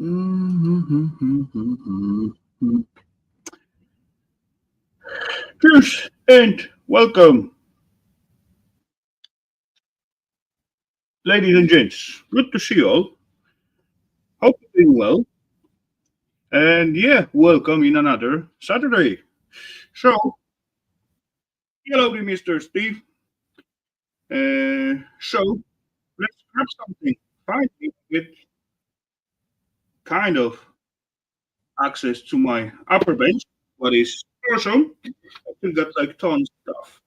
Cheers and welcome, ladies and gents. Good to see you all. Hope you're doing well. And yeah, welcome in another Saturday. So, hello, Mr. Steve. So, let's grab something. Finally, with kind of access to my upper bench, what is awesome. I still got like tons of stuff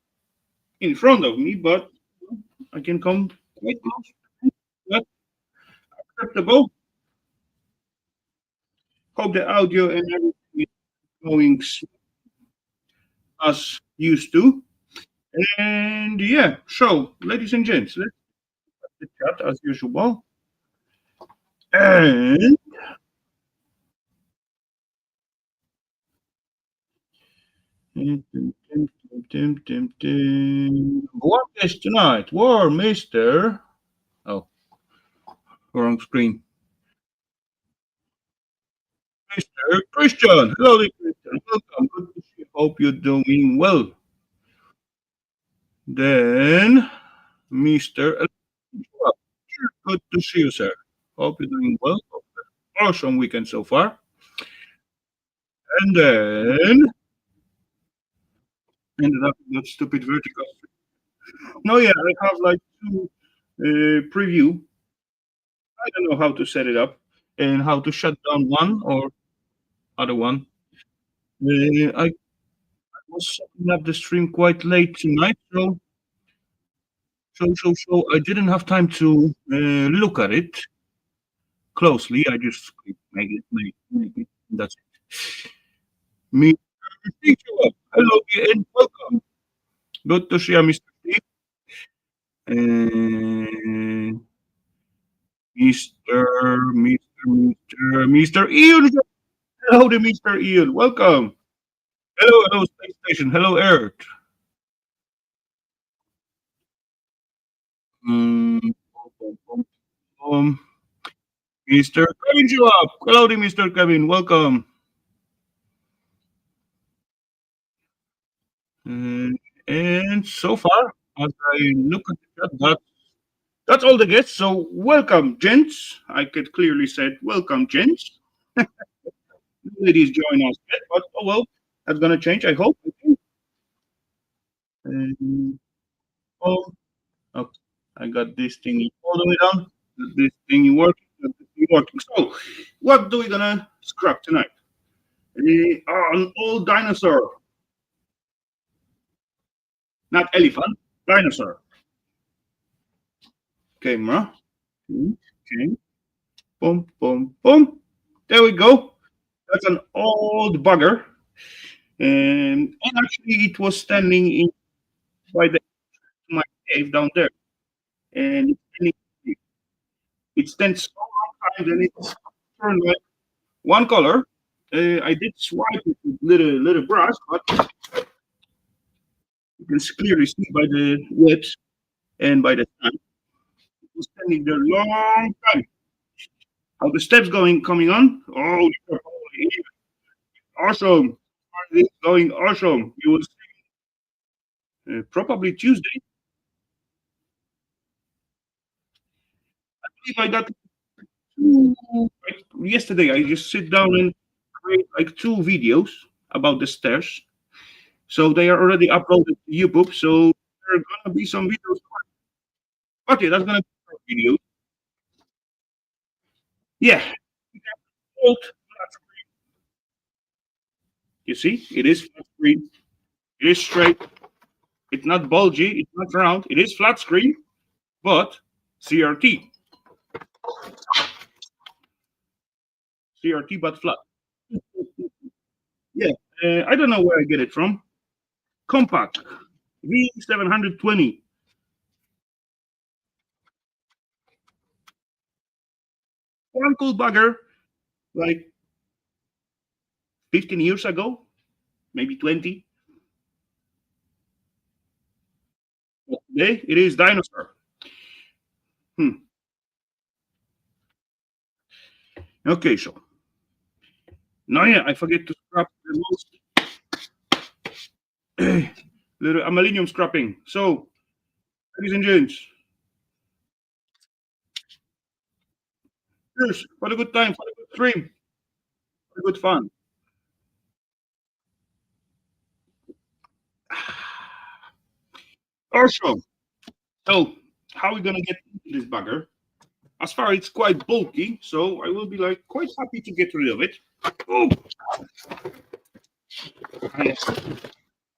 in front of me, but I can come quite close. That's acceptable. Hope the audio and everything is going as used to. And yeah, so ladies and gents, let's chat as usual. And what is tonight? War, Mister. Oh, wrong screen. Mister Christian. Hello, Christian. Welcome. Good to see you. Hope you're doing well. Then, Mister. Good to see you, sir. Hope you're doing well. Awesome weekend so far. And then ended up in that stupid vertical. No, yeah, I have like two preview. I don't know how to set it up and how to shut down one or other one. I was setting up the stream quite late tonight, so I didn't have time to look at it closely. I just make it. That's it. Me, hello and welcome. Good to see you, Mr. Steve. Uh, Mr. Ian. Hello, the Mr. Ian. Welcome. Hello, Space Station. Hello, Earth. Mm, um, Mr. Kevin, show up. Hello, the Mr. Kevin. Welcome. Uh, and so far, as I look at the chat, that's all the guests. So, welcome, gents. I could clearly said, welcome, gents. Ladies join us yet, but oh well, that's gonna change. I hope. Um, oh, okay. I got this thing all the way down. This thing working. This thing working. So, what do we gonna scrap tonight? An old dinosaur, not elephant, dinosaur. Camera. Okay. Boom, boom, boom. There we go. That's an old bugger. And actually, it was standing in by the my cave down there. And it stands so long time, then it's turned like one color. I did swipe it with little brush, but you can clearly see by the webs and by the sun. It was standing there long time. How the steps going coming on? Oh, awesome! It's going awesome. You will see, probably Tuesday. I believe I got two, like, yesterday. I just sit down and create like two videos about the stairs. So they are already uploaded to YouTube. So there are gonna be some videos. Okay, that's gonna be a video. Yeah, old flat screen. You see, it is flat screen. It is straight. It's not bulgy. It's not round. It is flat screen, but CRT. CRT, but flat. Yeah, I don't know where I get it from. Compact V720. One cool bugger, like 15 years ago, maybe 20. But today it is dinosaur. Hmm. Okay, so now yeah, I forget to scrap the most little aluminium scrapping. So, ladies and gents, cheers for the good time, for the good stream, for the good fun. Also, so how are we gonna get into this bugger? As far it's quite bulky, so I will be like quite happy to get rid of it. Oh, I,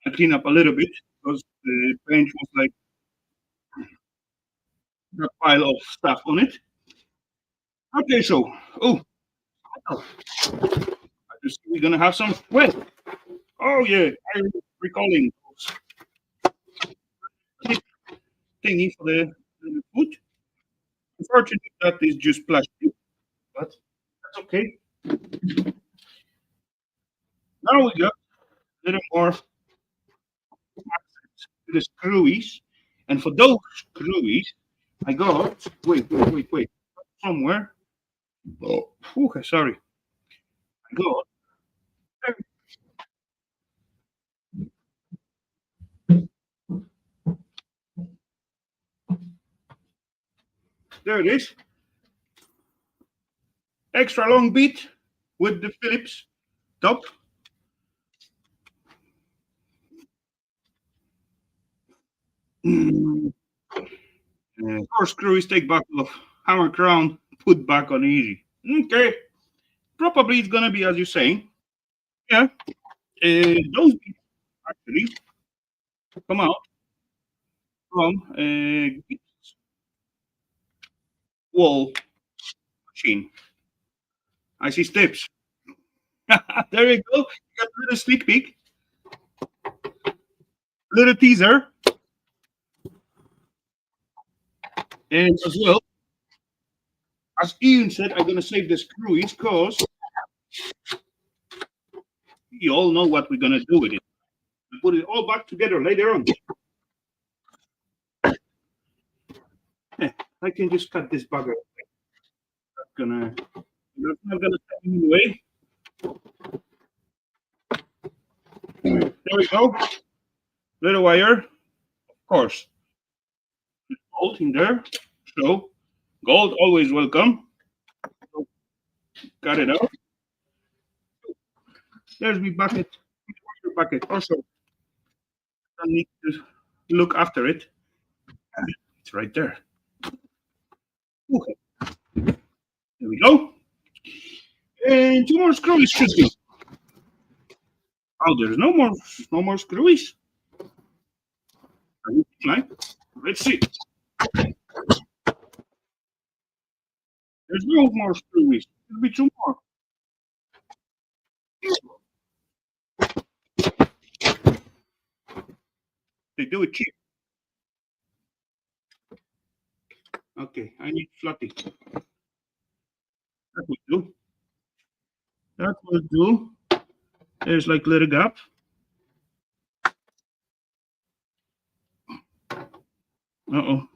I clean up a little bit because the bench was like a pile of stuff on it. Okay, so I just we're gonna have some. Well, oh yeah, I'm recalling this thingy for the food. Unfortunately, that is just plastic, but that's okay. Now we got a little more to the screwies, and for those screwies, I got wait somewhere. Oh, whew, sorry. I got there it is. Extra long beat with the Phillips top. Mm. Four screwies take back off. Hammer crown, put back on easy. Okay, probably it's gonna be as you're saying. Yeah, those beats actually come out from wall machine. I see steps. There you go. You got a little sneak peek, little teaser, and as well as Ian said, I'm gonna save the screwies because you all know what we're gonna do with it. We put it all back together later on. Eh, I can just cut this bugger. Not gonna, not gonna stand in the way. There we go. Little wire, of course. Gold in there. So gold always welcome. So, cut it out. There's my bucket. Your bucket. Also, I need to look after it. It's right there. Okay, there we go. And two more screwies should be. Oh, there's no more screwies. Like, let's see. There's no more screwies. There'll be two more. They do it cheap. Okay, I need flatty. That will do. That will do. There's like little gap. Uh-oh.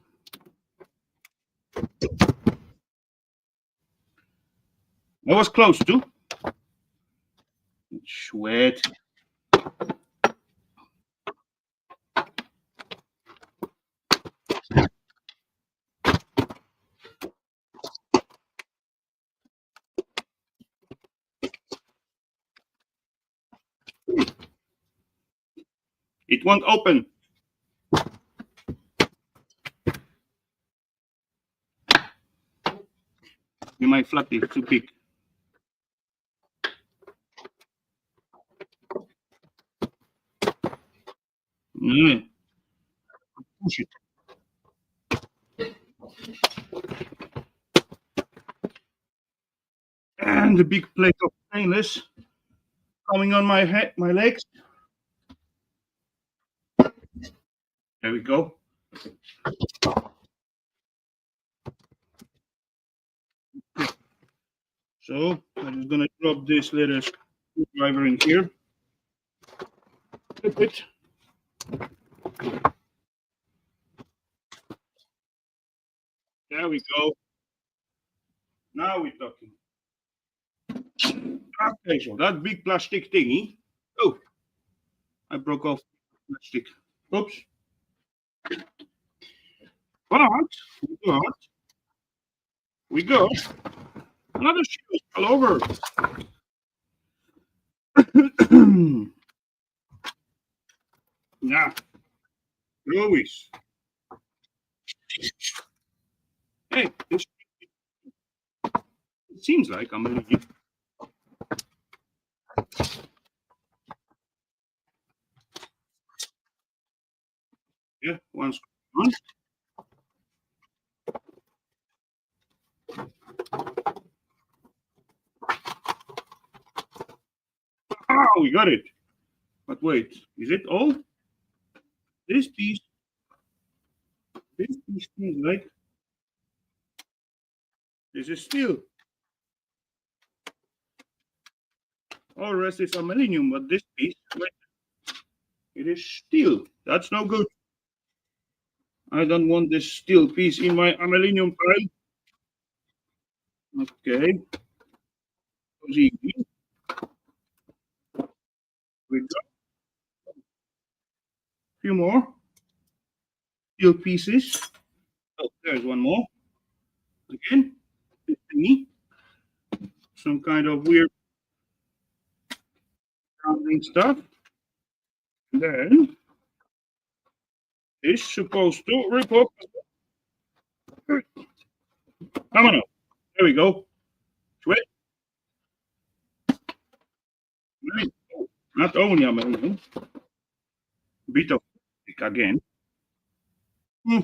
I was close to. Sweat. It won't open. You might flatty too big. Mm, push it. And the big plate of stainless coming on my head, my legs. There we go. So I'm just gonna drop this little screwdriver in here. Flip it. There we go. Now we're talking. Okay, so that big plastic thingy. Oh, I broke off plastic. Oops. But we got another shoe all over. Yeah, Louis. Hey, this it seems like I'm gonna give yeah one screw on. Ah, we got it. But wait, is it all? This piece, this piece seems like this is steel. All rest is aluminum, but this piece, wait, it is steel. That's no good. I don't want this steel piece in my aluminum pile. Okay, easy. We got a few more steel pieces. Oh, there's one more. Again, this thingy. Some kind of weird rounding stuff. Then it's supposed to rip up. Come on up. There we go. Sweat. Not only aluminum, bit of plastic again. Hmm.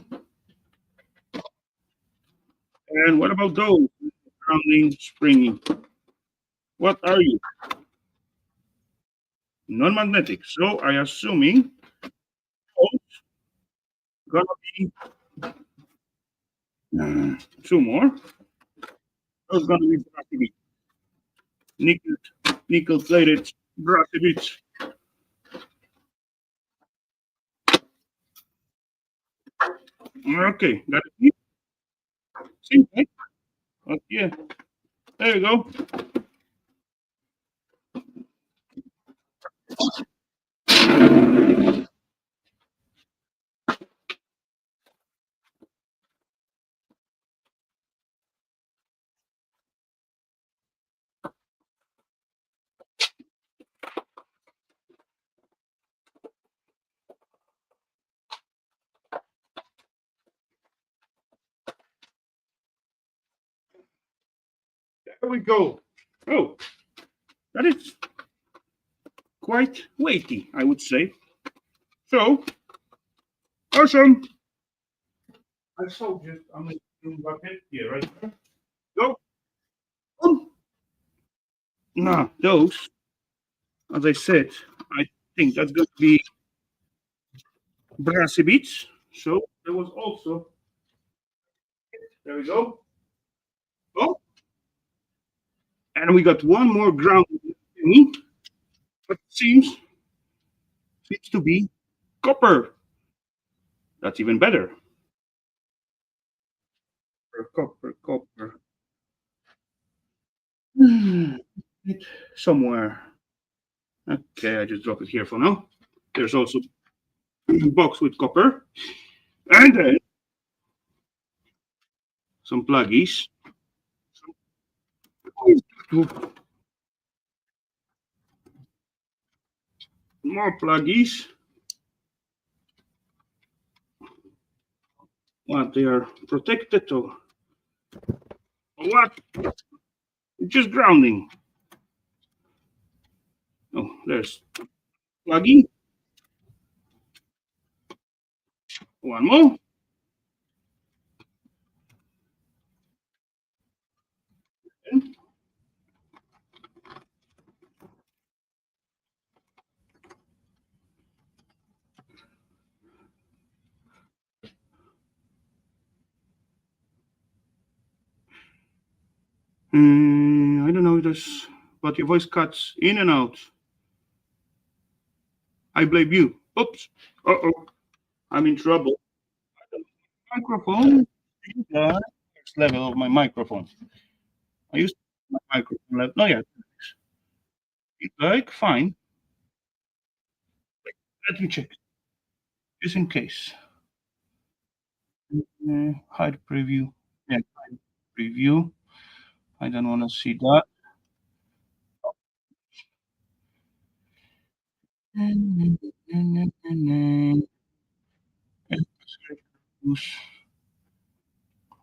And what about those rounding springy? What are you? Non-magnetic. So I assuming those gonna be two more. Those gonna be brassy bits. Nickel plated brassy bits. Okay, got it. Same thing. Yeah, there you go. There we go. Oh, that is quite weighty, I would say. So awesome. I saw just a bucket here, right there. Go. Now, those, as I said, I think that's going to be brassy beats. So there was also, there we go. Oh, and we got one more ground thingy, but seems to be copper. That's even better. Copper. Somewhere. Okay, I just dropped it here for now. There's also a box with copper. And then some pluggies. More pluggies. What, they are protected or what? Just grounding. Oh, there's pluggy. One more. I don't know this, but your voice cuts in and out. I blame you. Oops. Uh-oh. I'm in trouble. Microphone. Next level of my microphone. I used my microphone level. No, yeah. It's like fine. Let me check just in case. Hide preview. Yeah, hide preview. I don't want to see that.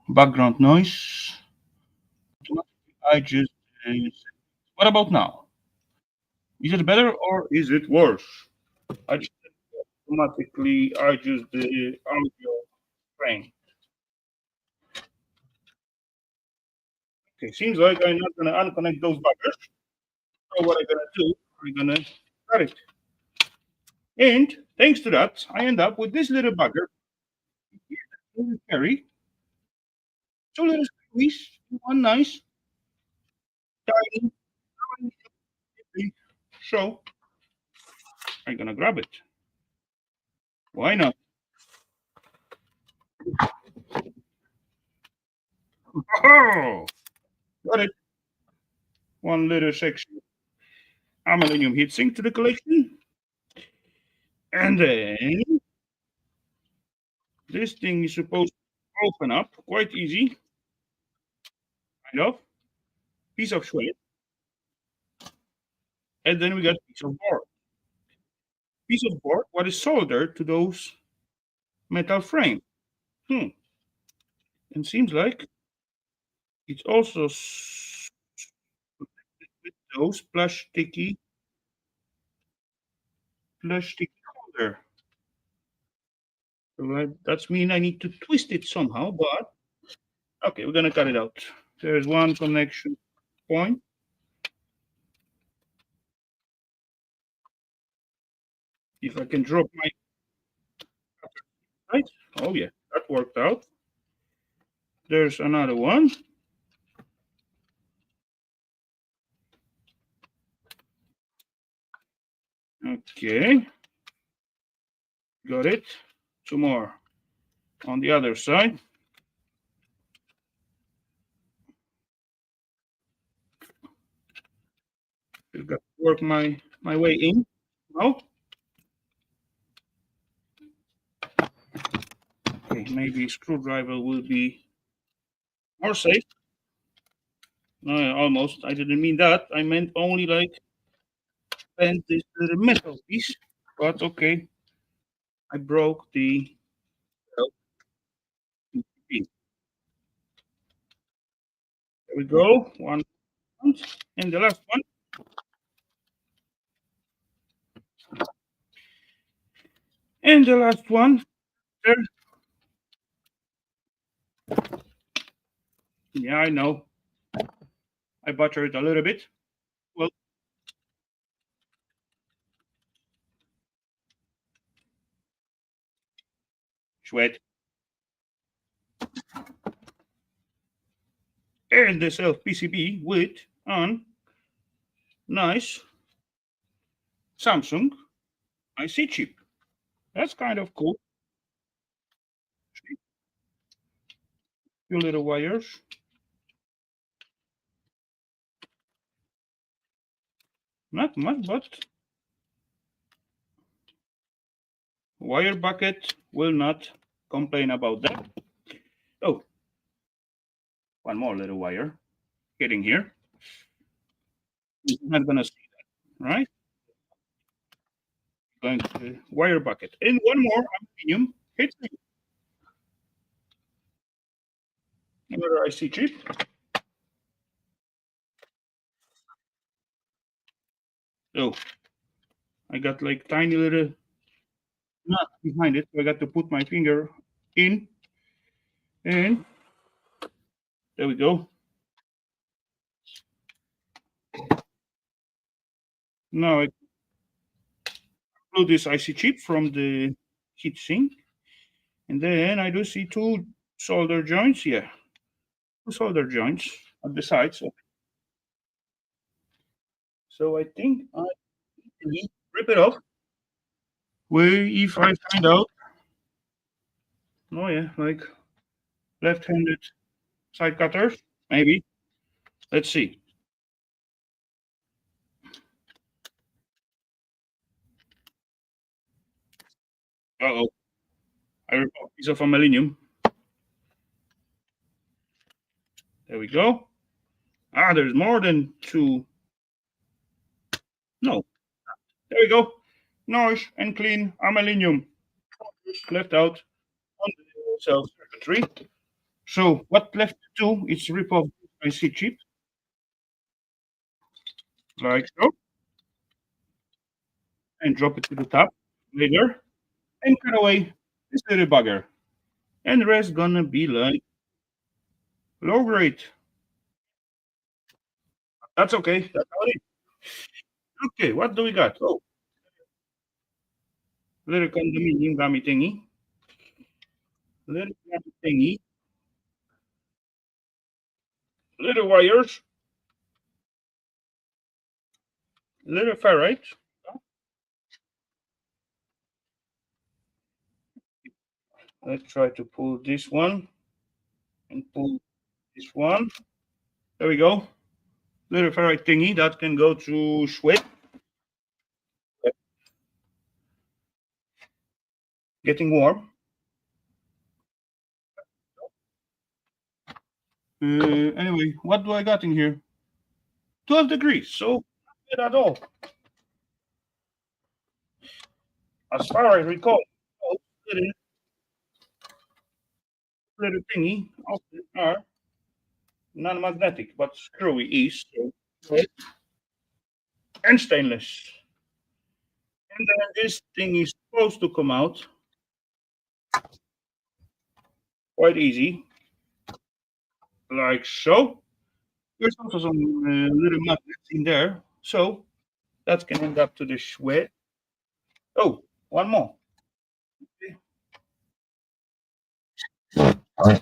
Background noise. I just. What about now? Is it better or is it worse? I just automatically adjust the audio frame. Okay, seems like I'm not gonna unconnect those buggers. So what I'm gonna do, I'm gonna cut it. And thanks to that, I end up with this little bugger. Little carry, two little squeeze, one nice tiny. So I'm gonna grab it. Why not? Oh, got it. One little section aluminum heatsink to the collection. And then this thing is supposed to open up quite easy, kind of. Piece of shred. And then we got piece of board. Piece of board what is soldered to those metal frame. Hmm. And seems like it's also with those plastic holder. So that's mean I need to twist it somehow, but okay, we're gonna cut it out. There's one connection point. If I can drop my right. Oh yeah, that worked out. There's another one. Okay, got it. Two more on the other side. I've got to work my way in. Oh, okay, maybe screwdriver will be more safe. Almost. I didn't mean that. I meant only like bend this little metal piece. But okay, I broke the pin. There we go. One, and the last one. And the last one. There. Yeah, I know. I butchered it a little bit. Well, sweat. And the self PCB with on nice Samsung IC chip. That's kind of cool. Few little wires. Not much, but wire bucket will not complain about that. Oh, one more little wire getting here. You're not gonna see that, right? Going to the wire bucket. And one more aluminum heatsink. Another IC chip. So I got like tiny little nut behind it. So I got to put my finger in, and there we go. Now I pull this IC chip from the heatsink, and then I do see two solder joints. Yeah, two solder joints at the sides. So I think I can rip it off. Where if I find out, oh yeah, like left-handed side cutters, maybe. Let's see. Uh-oh. I rip off a piece of aluminium. There we go. Ah, there's more than two. No. There we go. Nice and clean aluminium. Just left out on the cell circuitry. So what left to do is rip off my C chip, like so, and drop it to the top later, and cut away this little bugger. And the rest gonna be like low grade. That's okay. That's how it is. Okay, what do we got? Oh, little condominium gummy thingy. Little gummy thingy. Little wires. Little ferrite. Let's try to pull this one and pull this one. There we go. Little ferrite thingy that can go to sweat. Getting warm. Anyway, what do I got in here? 12 degrees, so not bad at all. As far as I recall, little, little thingy are non-magnetic, but screwy is so, and stainless. And then this thing is supposed to come out quite easy, like so. There's also some little magnets in there, so that can end up to the sweat. Oh, one more. Uh-oh.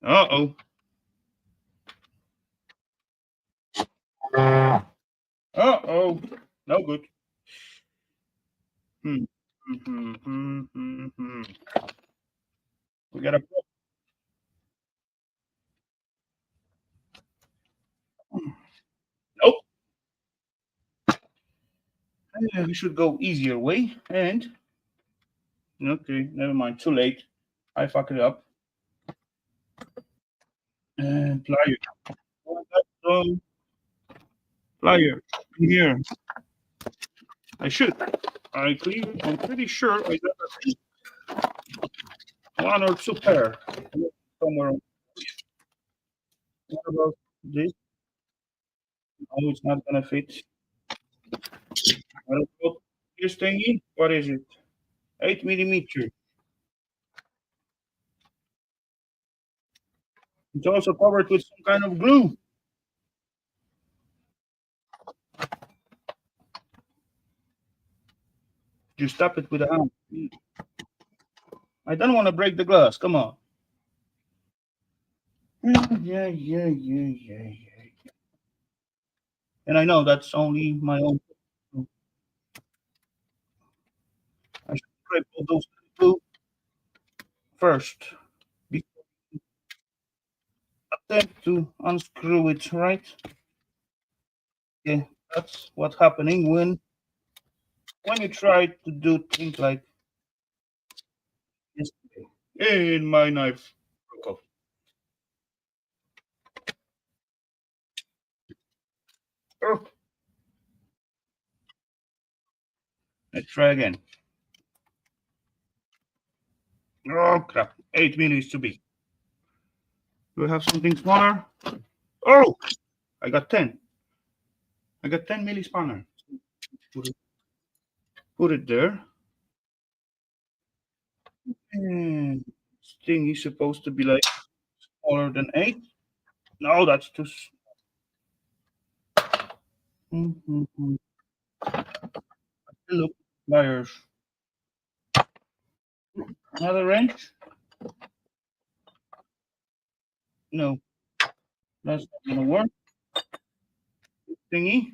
Uh-oh. Uh-oh. No good. Hmm. We got a nope. We should go easier way. And okay, never mind. Too late. I fucked it up. And plier. Um, plier here. I should. I'm pretty sure I got at least one or two pair somewhere. What about this? Oh, it's not gonna fit. What about this thingy? What is it? 8 millimeter. It's also covered with some kind of glue. Just tap it with a hand. I don't want to break the glass. Come on. Yeah. And I know that's only my own. I should scrape all those glue first. Before attempt to unscrew it, right? Yeah, that's what's happening when you try to do things like yesterday. And my knife broke off. Oh, let's try again. Oh crap! 8 mm is too big. Do we have something smaller? Oh, I got 10. I got 10 milli spanner. Put it there. And this thing is supposed to be like smaller than 8. No, that's too. Look, pliers. Another wrench? No, that's not gonna work. Thingy.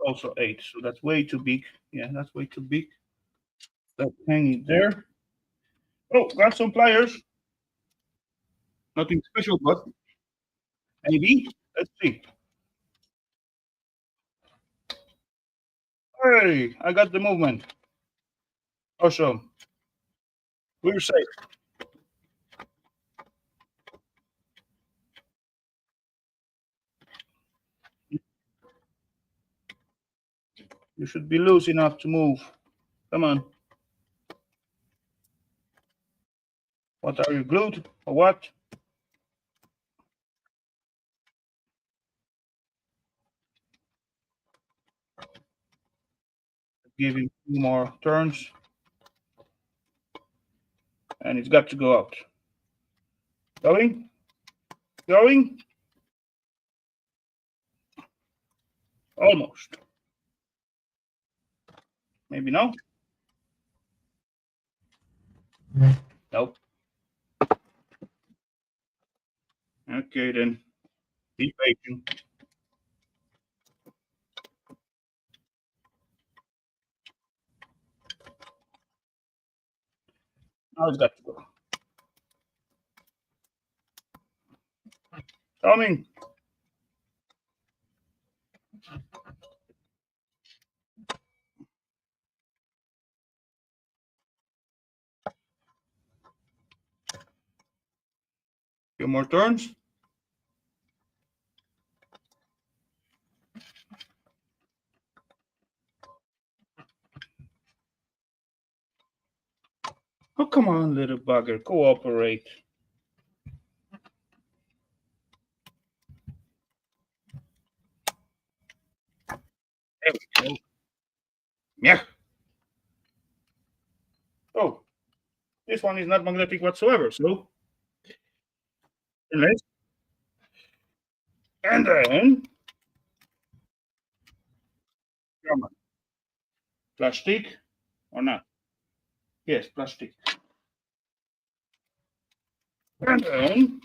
Also 8, so that's way too big. Yeah, that's way too big. That hanging there. Oh, got some pliers. Nothing special, but maybe. Let's see. Hey, I got the movement. Awesome. We're safe. You should be loose enough to move. Come on. What are you, glued or what? Give him 2 more turns, and it's got to go out. Going? Going? Almost. Maybe no? Nope. Okay, then. Be patient. Now it's got to go. Coming. Few more turns. Oh, come on, little bugger. Cooperate. There we go. Yeah. Oh, this one is not magnetic whatsoever, so let's. And then, come on. Plastic or not? Yes, plastic. And then,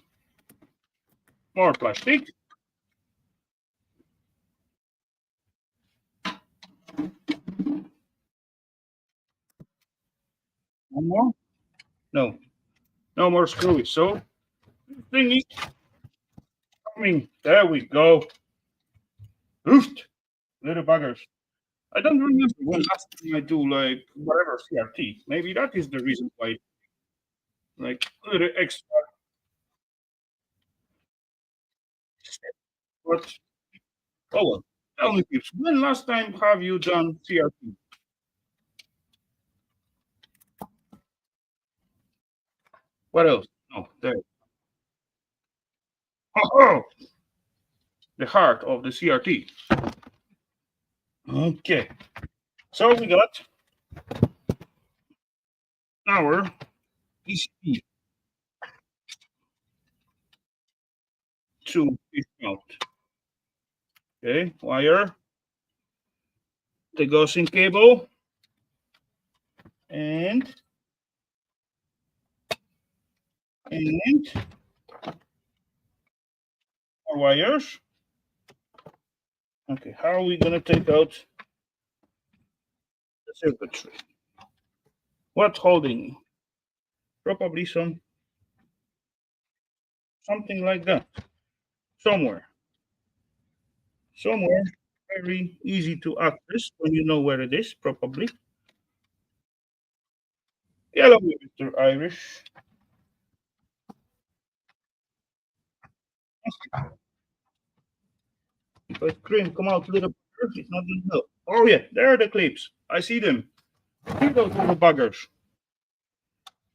more plastic. One more? No, no more screws. So, thing is coming. There we go. Oofed, little buggers. I don't remember when last time I do like whatever CRT. Maybe that is the reason why, like, little extra. Step. But oh well. Tell me, peeps, when last time have you done CRT? What else? Oh, there. Oh, the heart of the CRT. Okay. So we got our PCB to fish out. Okay, wire, the Gaussian cable, and and more wires. Okay, how are we gonna take out the circuitry? What holding? Probably something like that. Somewhere. Somewhere very easy to access when you know where it is, probably. Hello, Mr. Irish. But cream, come out, little bugger. It's not gonna help. Oh yeah, there are the clips. I see them. See those little buggers.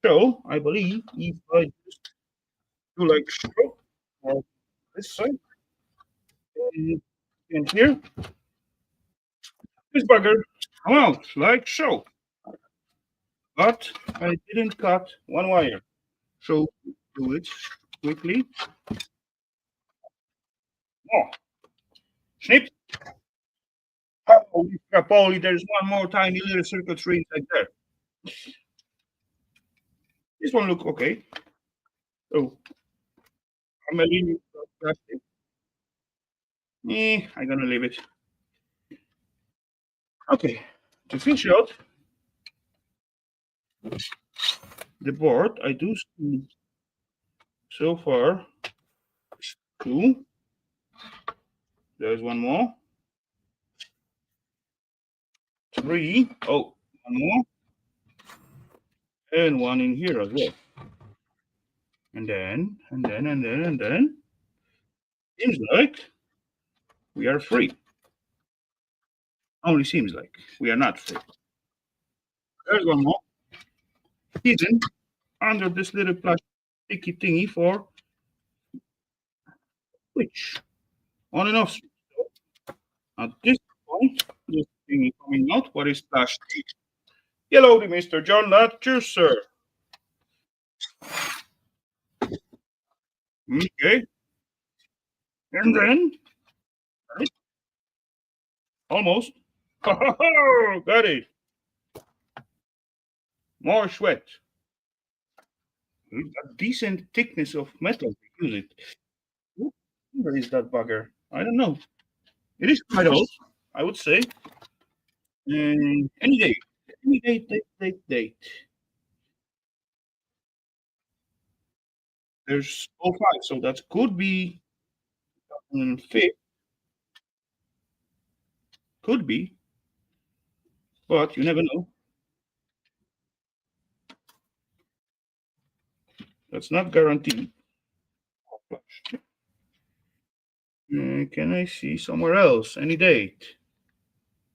So I believe if I just do like so, or this side, and here, this bugger come out like so. But I didn't cut one wire. So do it quickly. Oh, snip. Holy crap, holy, there's one more tiny little circuitry inside there. This one look okay. So I'm a little plastic. I'm gonna leave it. Okay. To finish out the board, I do see so far two. There's one more. 3. Oh, one more. And one in here as well. And then. Seems like we are free. Only seems like we are not free. There's one more hidden under this little plasticky thingy for switch. On and off switch. At this point, this thingy coming out, what is plastic? Hello, Mr. John, that's you, sir. Okay. And then, right, almost. Got it. More sweat. A decent thickness of metal to use it. Where is that bugger? I don't know. It is quite old, I would say. Any date. Any date. There's 05, so that could be 5th. Could be, but you never know. That's not guaranteed. Can I see somewhere else? Any date?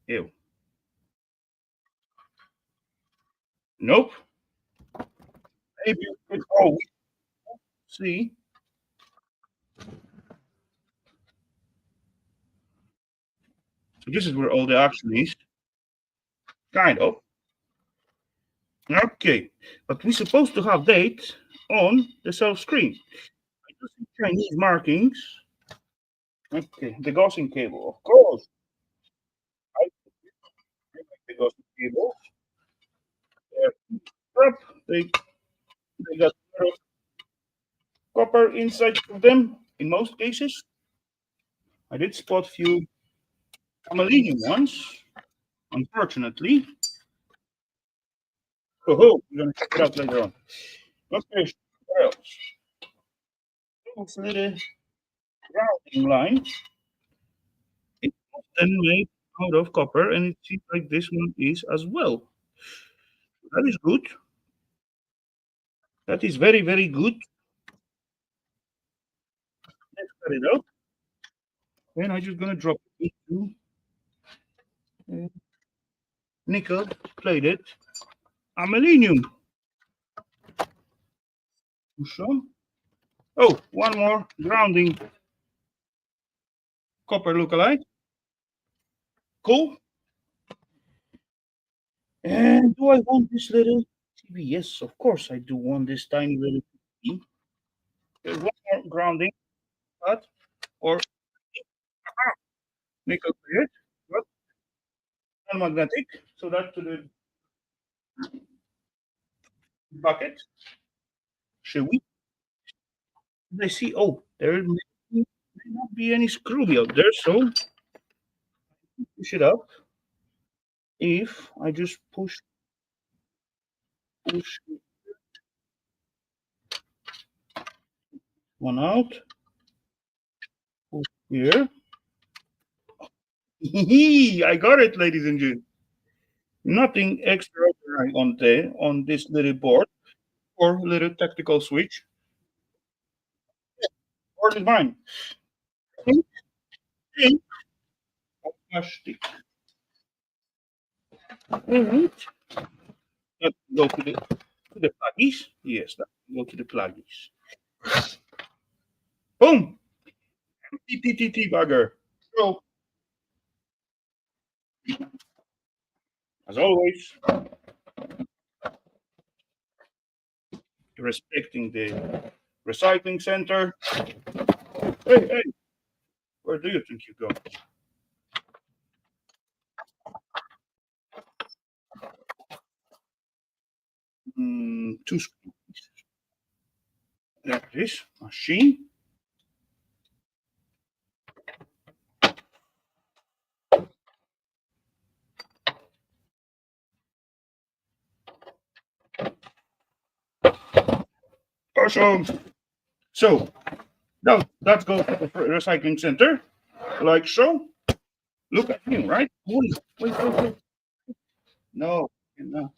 Ew. Nope. Maybe you could. Oh, see. So this is where all the action is. Kind of. Okay, but we're supposed to have date on the self screen. I do see Chinese markings. Okay, the Gaussian cable, of course. I like the Gaussian cable. They got copper inside of them in most cases. I did spot few aluminum ones, unfortunately. Oh, we're gonna check it out later on. Okay, what else? Also, the grounding line. It's often made out of copper, and it seems like this one is as well. That is good. That is very, very good. Let's cut it out. And I'm just gonna drop it into nickel plated aluminum. So, oh, one more grounding copper lookalike. Cool. And do I want this little TV? Yes, of course I do want this tiny little TV. There's one more grounding pad or nickel plate, but non-magnetic. So that to the bucket. Shall we? I see. Oh, there may not be any screw out there, so push it up. If I just push one out, push here. I got it, ladies and gentlemen. Nothing extraordinary on this little board or little tactical switch. Board is mine. Think of plastic. Let's go to the pluggies. Yes, let's go to the pluggies. Boom! TTT bugger. So, as always, respecting the recycling center. Hey, where do you think you go? Two screws. There it is. Machine. Awesome. So now let's go to the recycling center, like so. Look at him, right? Wait. No, cannot.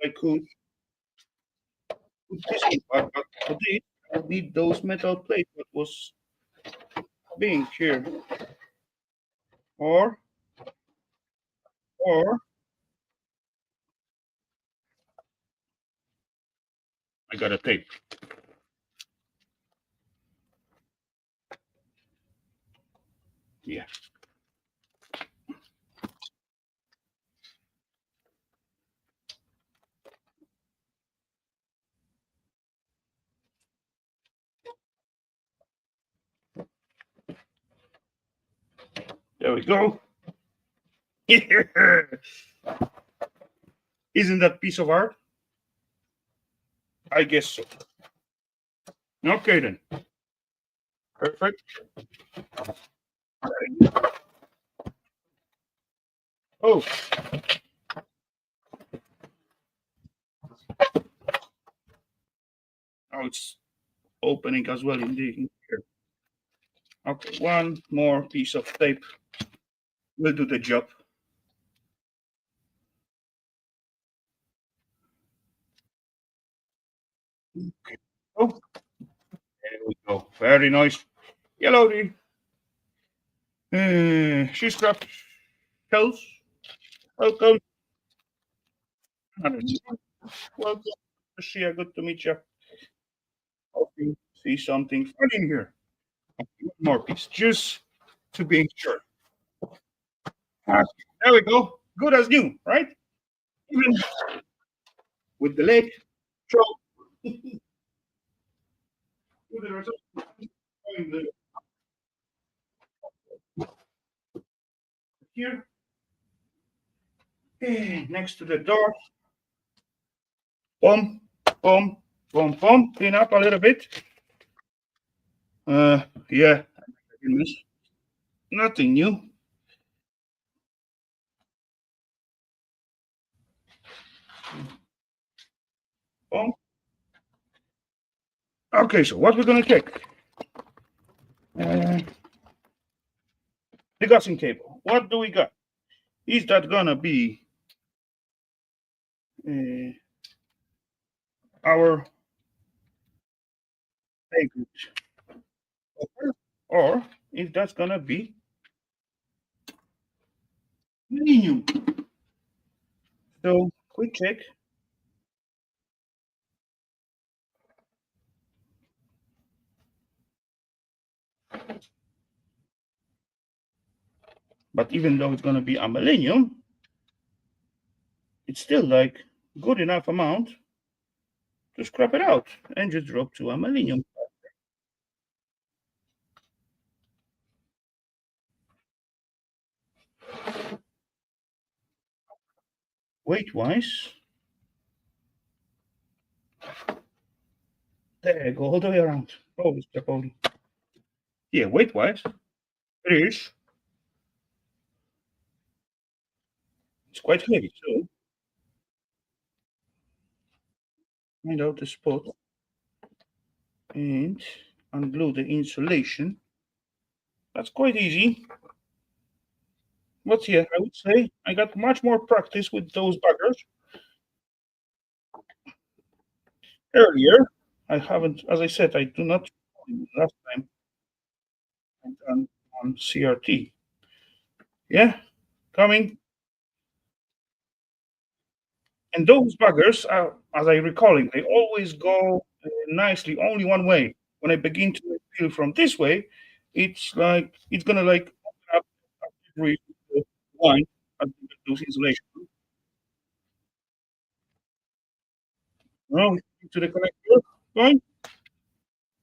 I could this one, but for this, I would need those metal plates that was being here. Or, or, I got a tape. Yeah. There we go. Isn't that piece of art? I guess so. Okay then. Perfect. Oh, now it's opening as well in the here. Okay, one more piece of tape will do the job. Okay. Oh, there we go. Very nice. Yellowy. She's scrapped shells. Welcome. Welcome. Lucia, good to meet you. Hope you see something funny in here. Okay, one more piece, just to be sure. Ah, there we go. Good as new, right? Even with the leg. So, with the result, here, next to the door. Boom, boom, boom, boom. Clean up a little bit. Yeah, nothing new. Boom. Okay, so what we're gonna check? Uh, the gassing cable. What do we got? Is that gonna be uh, our favorite, or if that's gonna be medium? So quick check. But even though it's gonna be a millennium, it's still like good enough amount to scrap it out and just drop to a millennium. Weight wise, there you go all the way around. Oh, it's Capoli. Yeah, weight wise, it is. It's quite heavy. So find out the spot and unglue the insulation. That's quite easy. But yeah, I would say I got much more practice with those buggers earlier. I haven't, as I said, I do not last time on CRT. Yeah, coming. And those buggers, as I recalling, they always go nicely only one way. When I begin to feel from this way, it's like it's gonna like open up every line as we do insulation. Now to the connector point,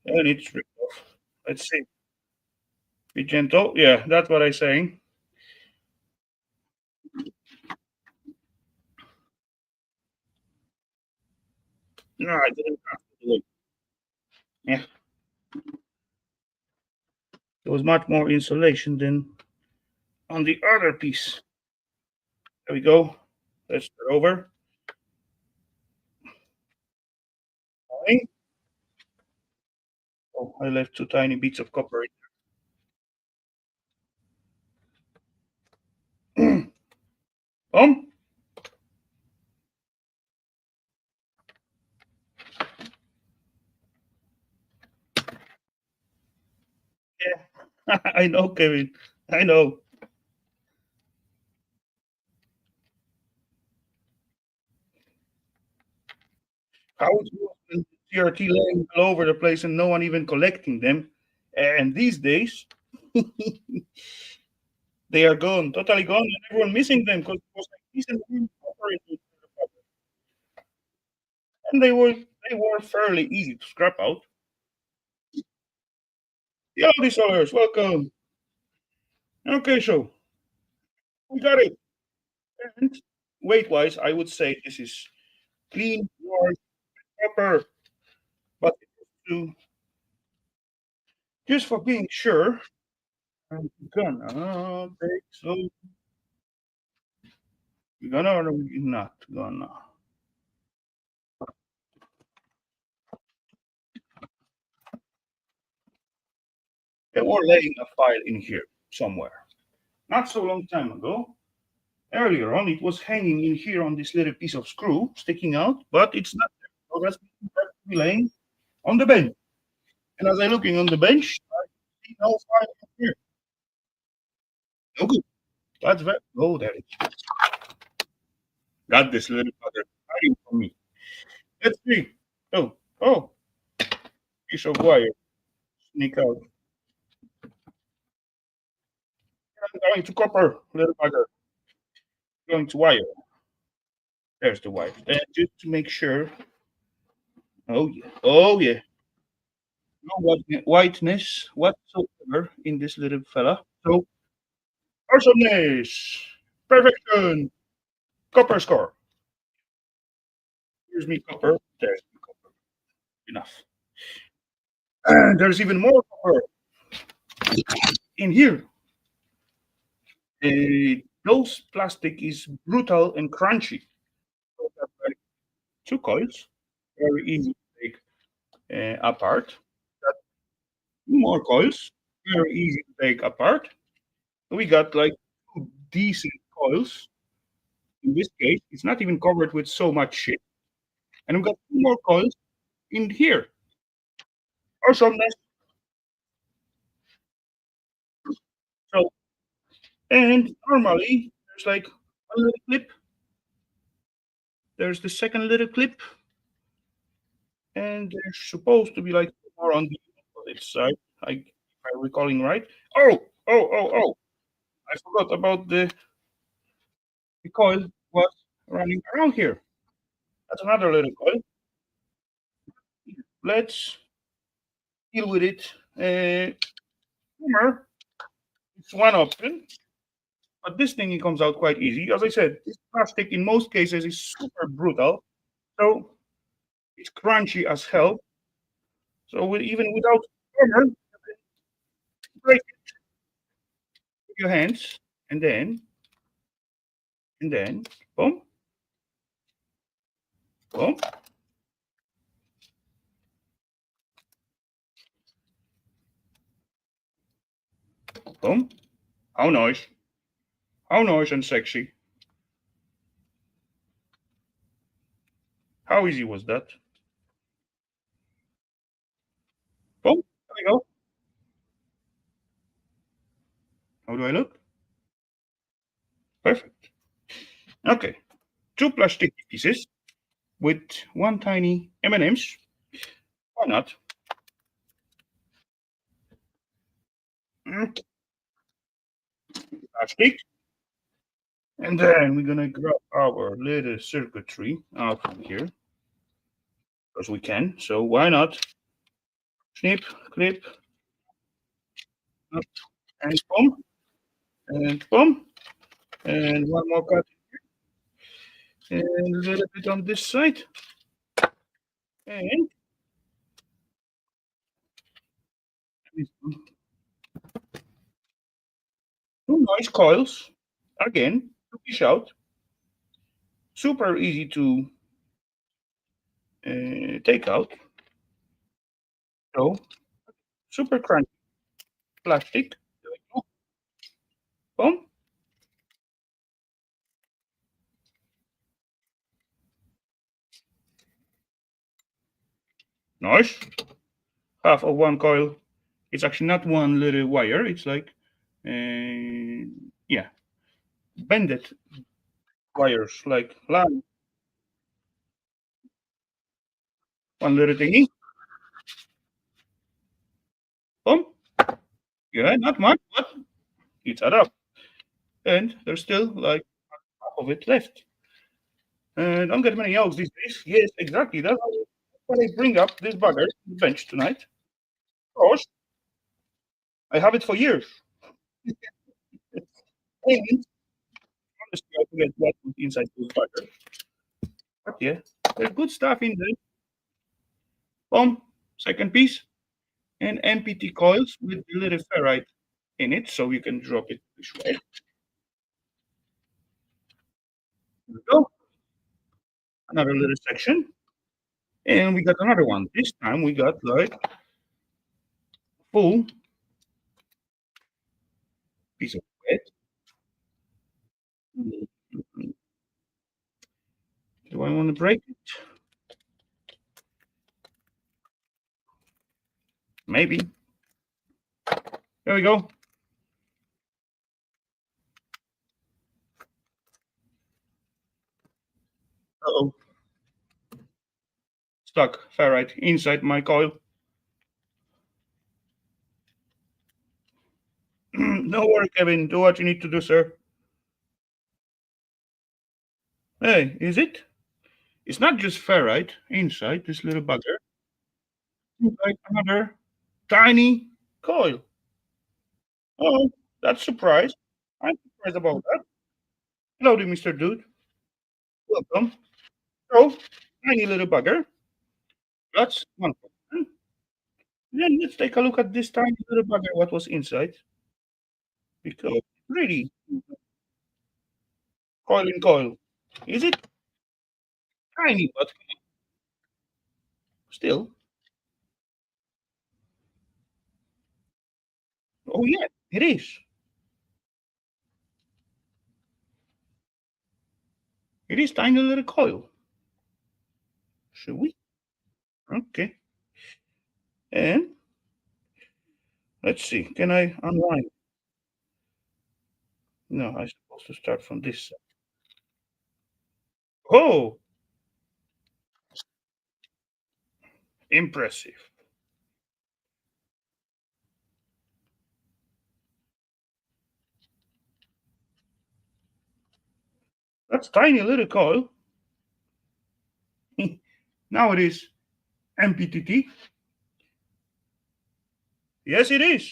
and it's ripped off. Let's see. Be gentle. Yeah, that's what I'm saying. No, I didn't have to do it. Yeah, there was much more insulation than on the other piece. There we go. Let's start over. Fine. Oh, I left two tiny bits of copper. Boom. Yeah. I know, Kevin. I know. How it was when CRT laying all over the place and no one even collecting them. And these days, they are gone, totally gone, and everyone missing them because it was like decent room operating, and they were fairly easy to scrap out. Yeah, these sellers, welcome. Okay, so we got it. And weight-wise, I would say this is clean, large, proper, but to just for being sure, I'm gonna take so we're gonna or we're not gonna. They were laying a file in here somewhere. Not so long time ago. Earlier on, it was hanging in here on this little piece of screw sticking out, but it's not there. So that's laying on the bench. And as I'm looking on the bench, I see no file in here. No good. That's very. Oh, there it is. Got this little bugger hiding from me. Let's see. Oh, oh, piece of wire. Sneak out. I'm going to copper, little bugger. Going to wire. There's the wire. And just to make sure. Oh, yeah. Oh, yeah. No whiteness whatsoever in this little fella. So, awesomeness. Perfection. Copper score. Here's me copper. There's me copper. Enough. And there's even more copper in here. Those plastic is brutal and crunchy. So that's like two coils. Very easy to take apart. Got two more coils. Very easy to take apart. We got like two decent coils. In this case, it's not even covered with so much shit. And we got two more coils in here. Awesomeness. So, and normally there's like one little clip. There's the second little clip, and there's supposed to be like more on the opposite side. If I'm recalling right. Oh, oh, oh, oh! I forgot about the coil was running around here. That's another little coil. Let's deal with it. Humor, it's one option, but this thing it comes out quite easy. As I said, this plastic in most cases is super brutal, so it's crunchy as hell. So even without armor, you can break it with your hands, and then, boom, boom, boom. How nice, how nice and sexy. How easy was that? Boom. There we go. How do I look? Perfect. Okay, two plastic pieces with one tiny M&Ms. Why not? Mm, plastic. And then we're gonna grab our little circuitry out from here because we can. So why not? Snip, clip, up, and boom, and boom, and one more cut, and a little bit on this side, and two nice coils. Again, to fish out. Super easy to take out. So super crunchy plastic. There we go. Boom. Nice. Half of one coil. It's actually not one little wire. It's like, yeah, bended wires, like line. One little thingy. Boom. Yeah, not much, but it's add up. And there's still like half of it left. Don't get many yolks these days. Yes, exactly. That's why I bring up this bugger to the bench tonight. Of course, I have it for years. And honestly, I forget what was inside this bugger. But yeah, there's good stuff in there. Boom. Second piece. And MPT coils with a little ferrite in it, so you can drop it this way. There we go. Another little section. And we got another one. This time we got like full piece of lead. Do I want to break it? Maybe. There we go. Uh-oh. Stuck ferrite inside my coil. No worry, Kevin. Do what you need to do, sir. Hey, is it? It's not just ferrite inside this little bugger. It's like another tiny coil. Oh, that's surprise. I'm surprised about that. Hello, there, Mr. Dude. Welcome. So, tiny little bugger. That's one question. Then let's take a look at this tiny little bugger, what was inside. Because really, coil in coil. Is it tiny, but still? Oh, yeah, it is. It is tiny little coil. Should we? Okay. And let's see. Can I unwind? No, I'm supposed to start from this side. Oh, impressive. That's tiny little coil. Now it is MPTT. Yes, it is.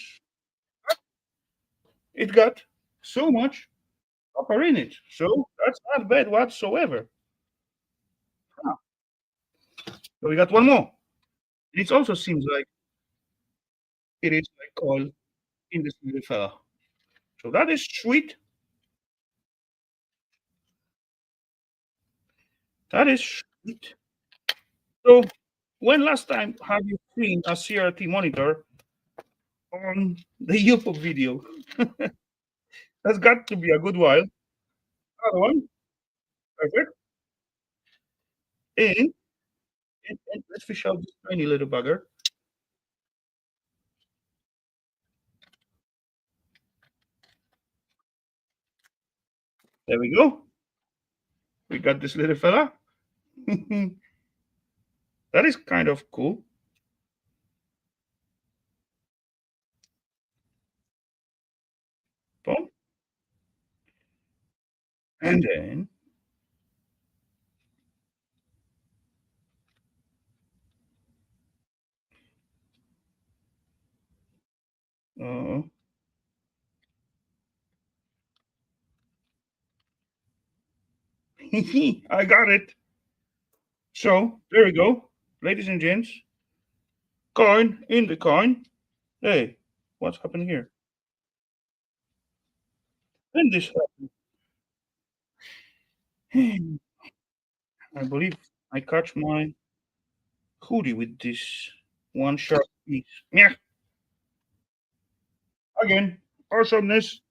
It got so much copper in it. So that's not bad whatsoever. Huh. So we got one more. It also seems like it is like coil in this little fella. So that is sweet. That is sweet. So when last time have you seen a CRT monitor on the YouTube video? That's got to be a good while. Another one. Perfect. And, and let's fish out this tiny little bugger. There we go. We got this little fella. That is kind of cool. Boom. And then uh, I got it. So there we go, ladies and gents. Coin in the coin. Hey, what's happening here? And this happened. I believe I catch my hoodie with this one sharp piece. Yeah, again, awesomeness.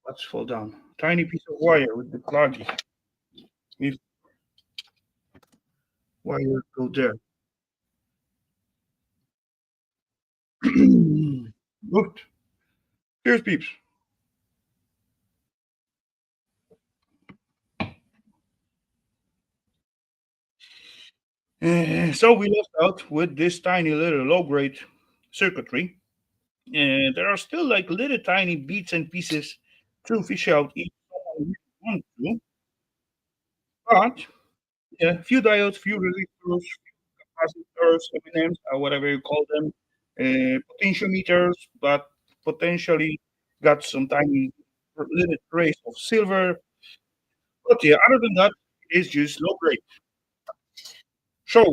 Let's fall down. Tiny piece of wire with the cloggy. If wire go there. Good. Cheers, peeps. So we left out with this tiny little low-grade circuitry, and there are still like little tiny bits and pieces to fish out if someone really wants to. But yeah, few diodes, few resistors, capacitors, M&Ms, whatever you call them, potentiometers, but potentially got some tiny little trace of silver. But yeah, other than that, it's just low grade. So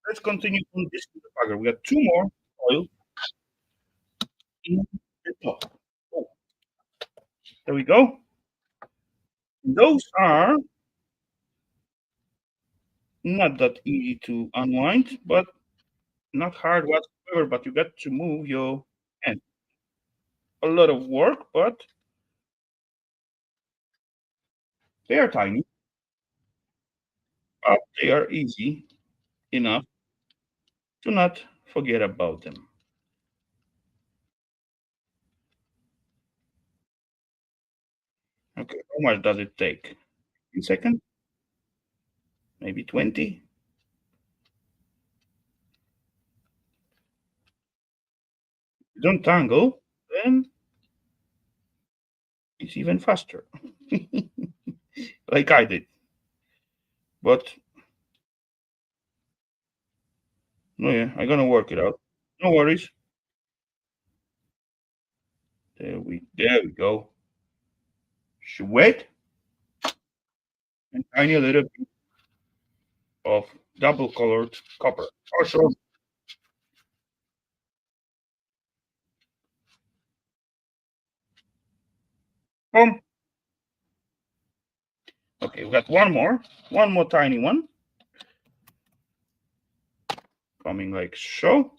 let's continue on this bugger. We got two more oil in the top. Oh, there we go. Those are not that easy to unwind, but not hard whatsoever. But you got to move your hand. A lot of work, but they are tiny, but they are easy enough to not forget about them. Okay, how much does it take? In seconds? Maybe 20? You don't tangle, then it's even faster, like I did. But no, yeah, I'm gonna work it out. No worries. There we go. Sweat and tiny little bit of double colored copper. Also, boom. Okay, we got one more tiny one coming like so.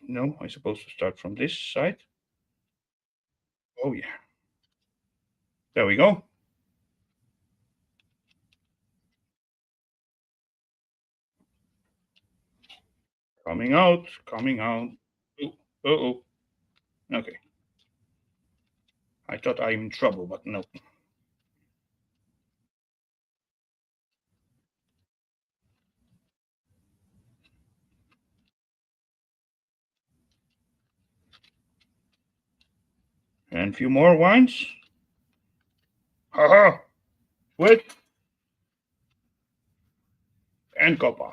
No, I'm supposed to start from this side. Oh yeah, there we go. Coming out, coming out. Oh. Okay, I thought I'm in trouble, but no. And a few more wines. Haha. Wait, and copper.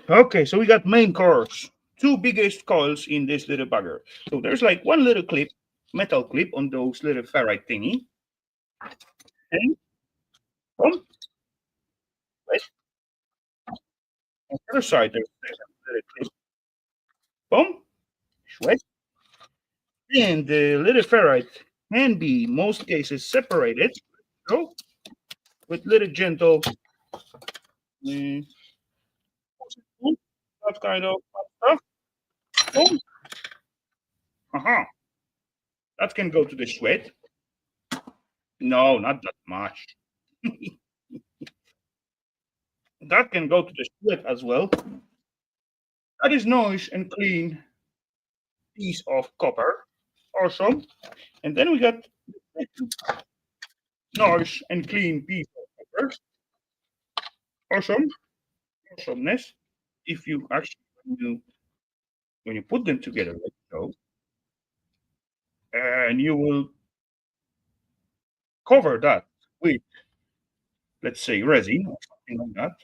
Okay, so we got main cores. Two biggest coils in this little bugger. So there's like one little clip, metal clip on those little ferrite thingy. And boom, right on the other side, there's a little clip. Boom, right. And the little ferrite can be, most cases, separated. So with little gentle, that kind of stuff. Boom. Aha. That can go to the sweat. No, not that much. That can go to the sweat as well. That is nice and clean piece of copper. Awesome. And then we got nice and clean piece of copper. Awesome. Awesomeness. If you actually when you put them together like so, and you will cover that with, let's say, resin or something like that,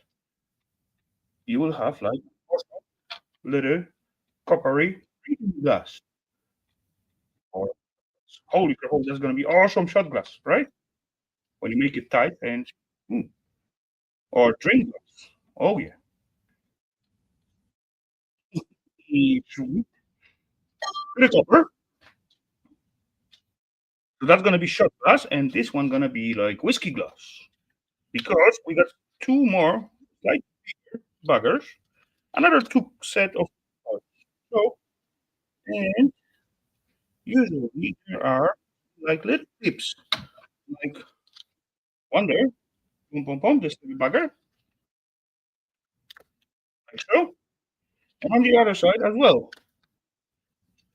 you will have like awesome little coppery reading glass. Or holy crap, that's gonna be awesome shot glass, right? When you make it tight and mm, or drink glass. Oh yeah. Sweet. Little copper. So that's gonna be shot glass, and this one gonna be like whiskey glass because we got two more like buggers another two set of cards. So, and usually there are like little tips, like one there, boom, boom, boom, this little bugger, like so, and on the other side as well.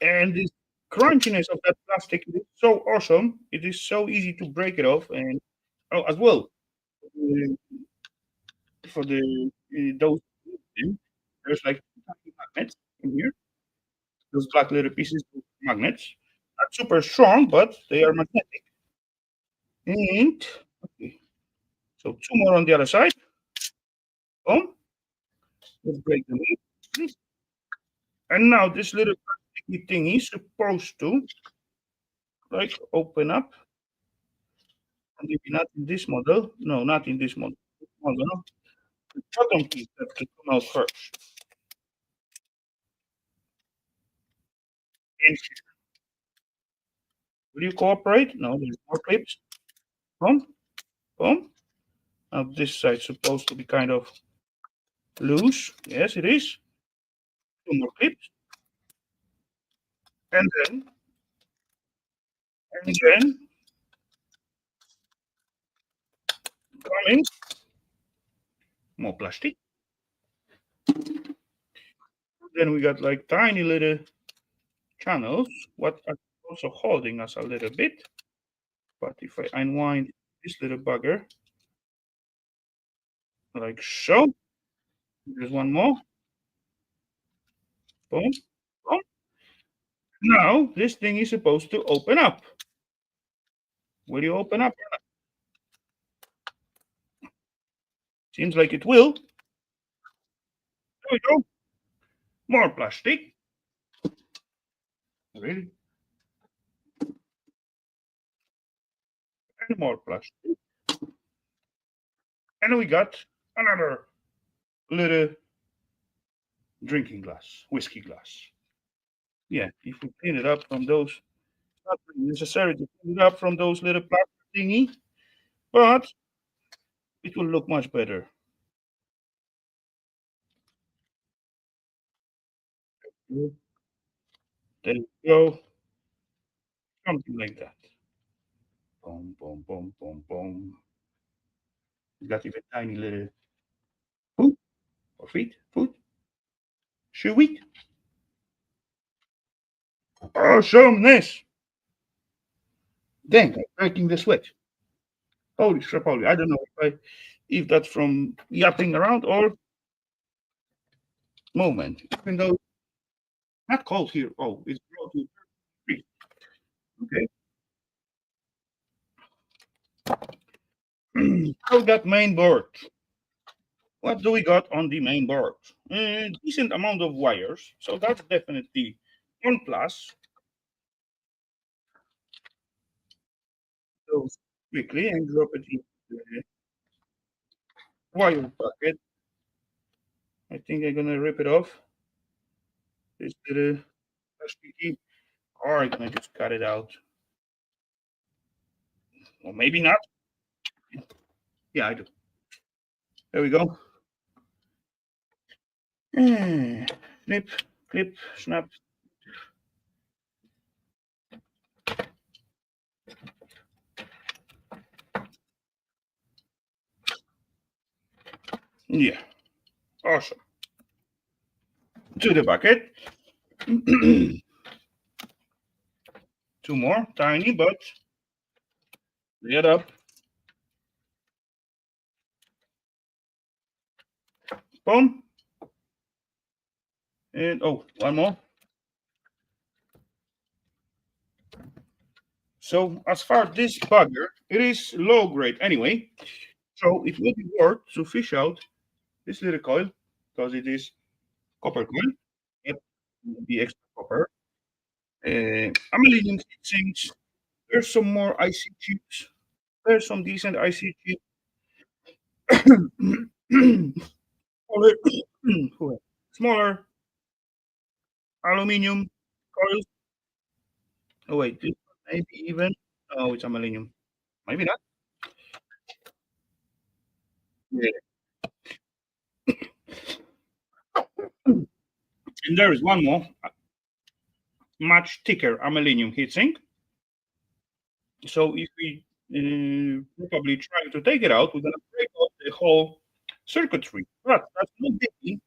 And this crunchiness of that plastic is so awesome. It is so easy to break it off, and oh, as well uh, for the those there's like tiny magnets in here. Those black little pieces of magnets are super strong, but they are magnetic. And okay, so two more on the other side. Boom. Let's break them in. And now this little plasticky thing is supposed to like open up. And maybe not in this model. No, not in this model. This model, the bottom piece have to come out first. And will you cooperate? No, there's more clips. Boom, boom. Now this side's supposed to be kind of loose. Yes, it is. Two more clips. And then coming more plastic. Then we got like tiny little channels, what are also holding us a little bit. But if I unwind this little bugger, like so, there's one more. Boom, boom. Now this thing is supposed to open up. Will you open up? Seems like it will. There we go. More plastic. Really? And more plastic. And we got another little drinking glass, whiskey glass. Yeah, if we clean it up from those, not really necessary to clean it up from those little plastic thingy, but it will look much better. There you go. Something like that. Boom, boom, boom, boom, boom. You got even tiny little foot or feet, foot, shoe wheat. Awesomeness. Dang, I'm breaking the sweat. Holy crap, holy. I don't know if that's from yapping around or moment. Even though it's not cold here. Oh, it's brought to 3. Okay. So that main board. What do we got on the main board? Decent amount of wires. So that's definitely one plus. Those quickly and drop it into the wire bucket. I think I'm gonna rip it off. This little plasticky, or I'm gonna just cut it out. Or maybe not. Yeah, I do. There we go. Snip, clip, snap. Yeah, awesome. To the bucket. Two more, tiny, but get up. Boom. And oh, one more. So as far as this bugger, it is low grade anyway. So it will be worth to fish out this little coil because it is copper coil. Yep, the extra copper. Amalinium sinks. There's some more IC chips. There's some decent IC chips. smaller, smaller aluminium coils. Oh wait, this one maybe even. Oh, it's aluminum. Maybe not. Yeah. And there is one more, much thicker aluminium heatsink. So if we probably try to take it out, we're going to break off the whole circuitry. But that's not big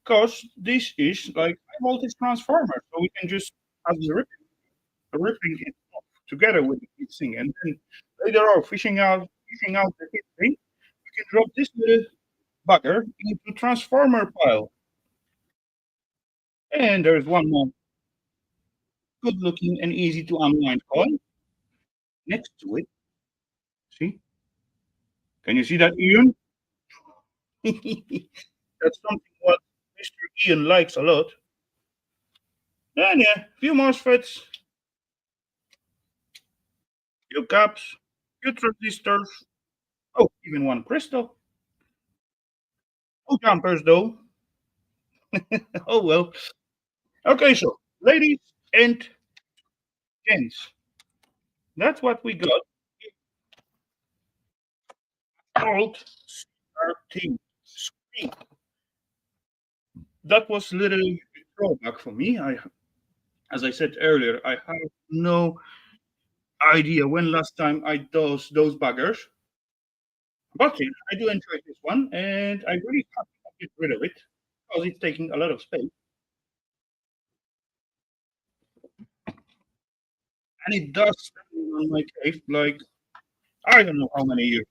because this is like a voltage transformer. So we can just have ripping it off together with the heatsink. And then later on, fishing out the heatsink, we can drop this little bugger into transformer pile. And there's one more good looking and easy to unwind coin next to it. See? Can you see that, Ian? That's something what Mr. Ian likes a lot. And yeah, few MOSFETs, few caps, few transistors. Oh, even one crystal. No jumpers though. Oh well. Okay, so ladies and gents, that's what we got. Called 13 screen. That was a little throwback for me. As I said earlier, I have no idea when last time I dosed those buggers. But yeah, I do enjoy this one, and I really have to get rid of it because it's taking a lot of space, and it does stay on my cave like I don't know how many years,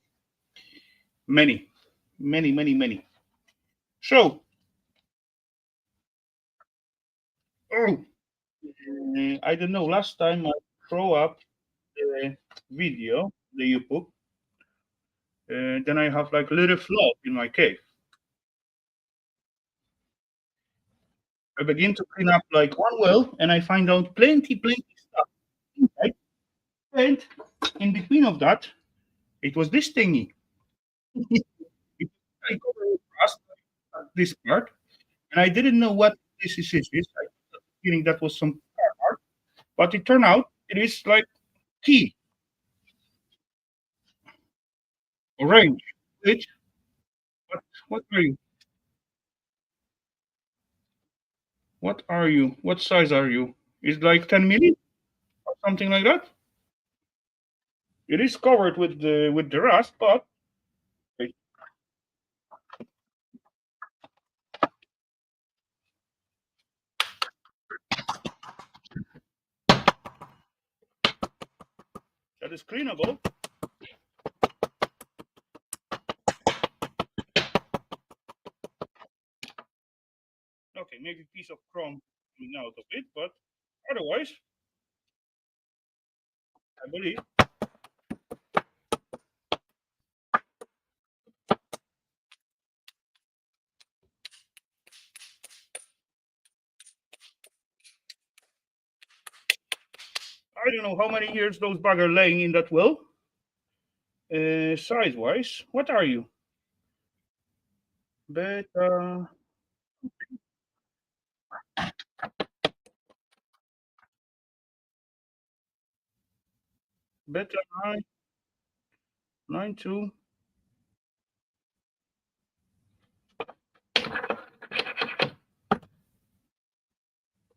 many, many, many, many. So, oh, I don't know. Last time I throw up the video that you put, then I have like a little flood in my cave. I begin to clean up like one well, and I find out plenty stuff inside. And in between of that, it was this thingy. It I covered with rust, this part, and I didn't know what this is. I was feeling that was some part, but it turned out it is like key, orange. Which what are you? What are you? What size are you? Is like 10 milli or something like that? It is covered with the rust, but wait, that is cleanable. Okay, maybe a piece of chrome coming out of it, but otherwise, I believe I don't know how many years those bugger laying in that well. Size wise, what are you? Beta beta 992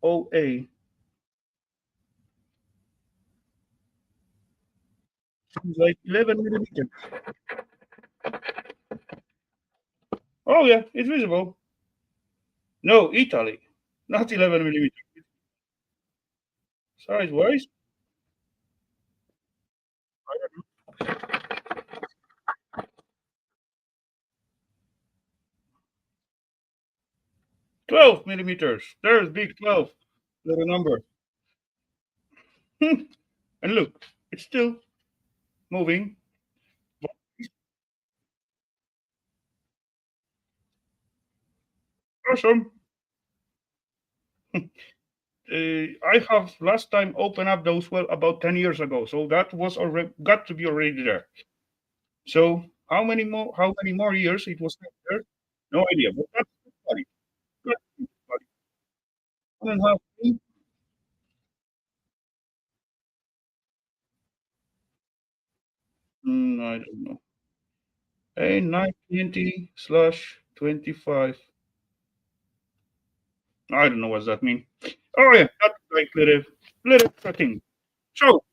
OA. It's like 11 millimeters. Oh yeah, it's visible. No, Italy, not 11 millimeters. Size wise, 12 millimeters. There's big 12, little number. And look, it's still moving. Awesome. I have last time opened up those well about 10 years ago, so that was already got to be already there. So how many more years it was not there? No idea. But that's funny. That's funny. 1.5 feet. I don't know. A 920/25. I don't know what that means. Oh yeah, that's like little thing. So,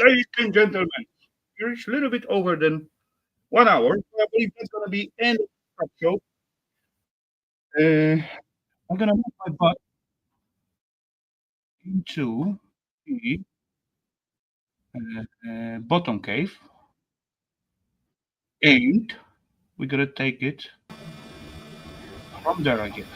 ladies and gentlemen, we're a little bit over than 1 hour. So I believe that's gonna be end of the show. I'm gonna move my butt into the bottom cave, and we're gonna take it from there, I guess.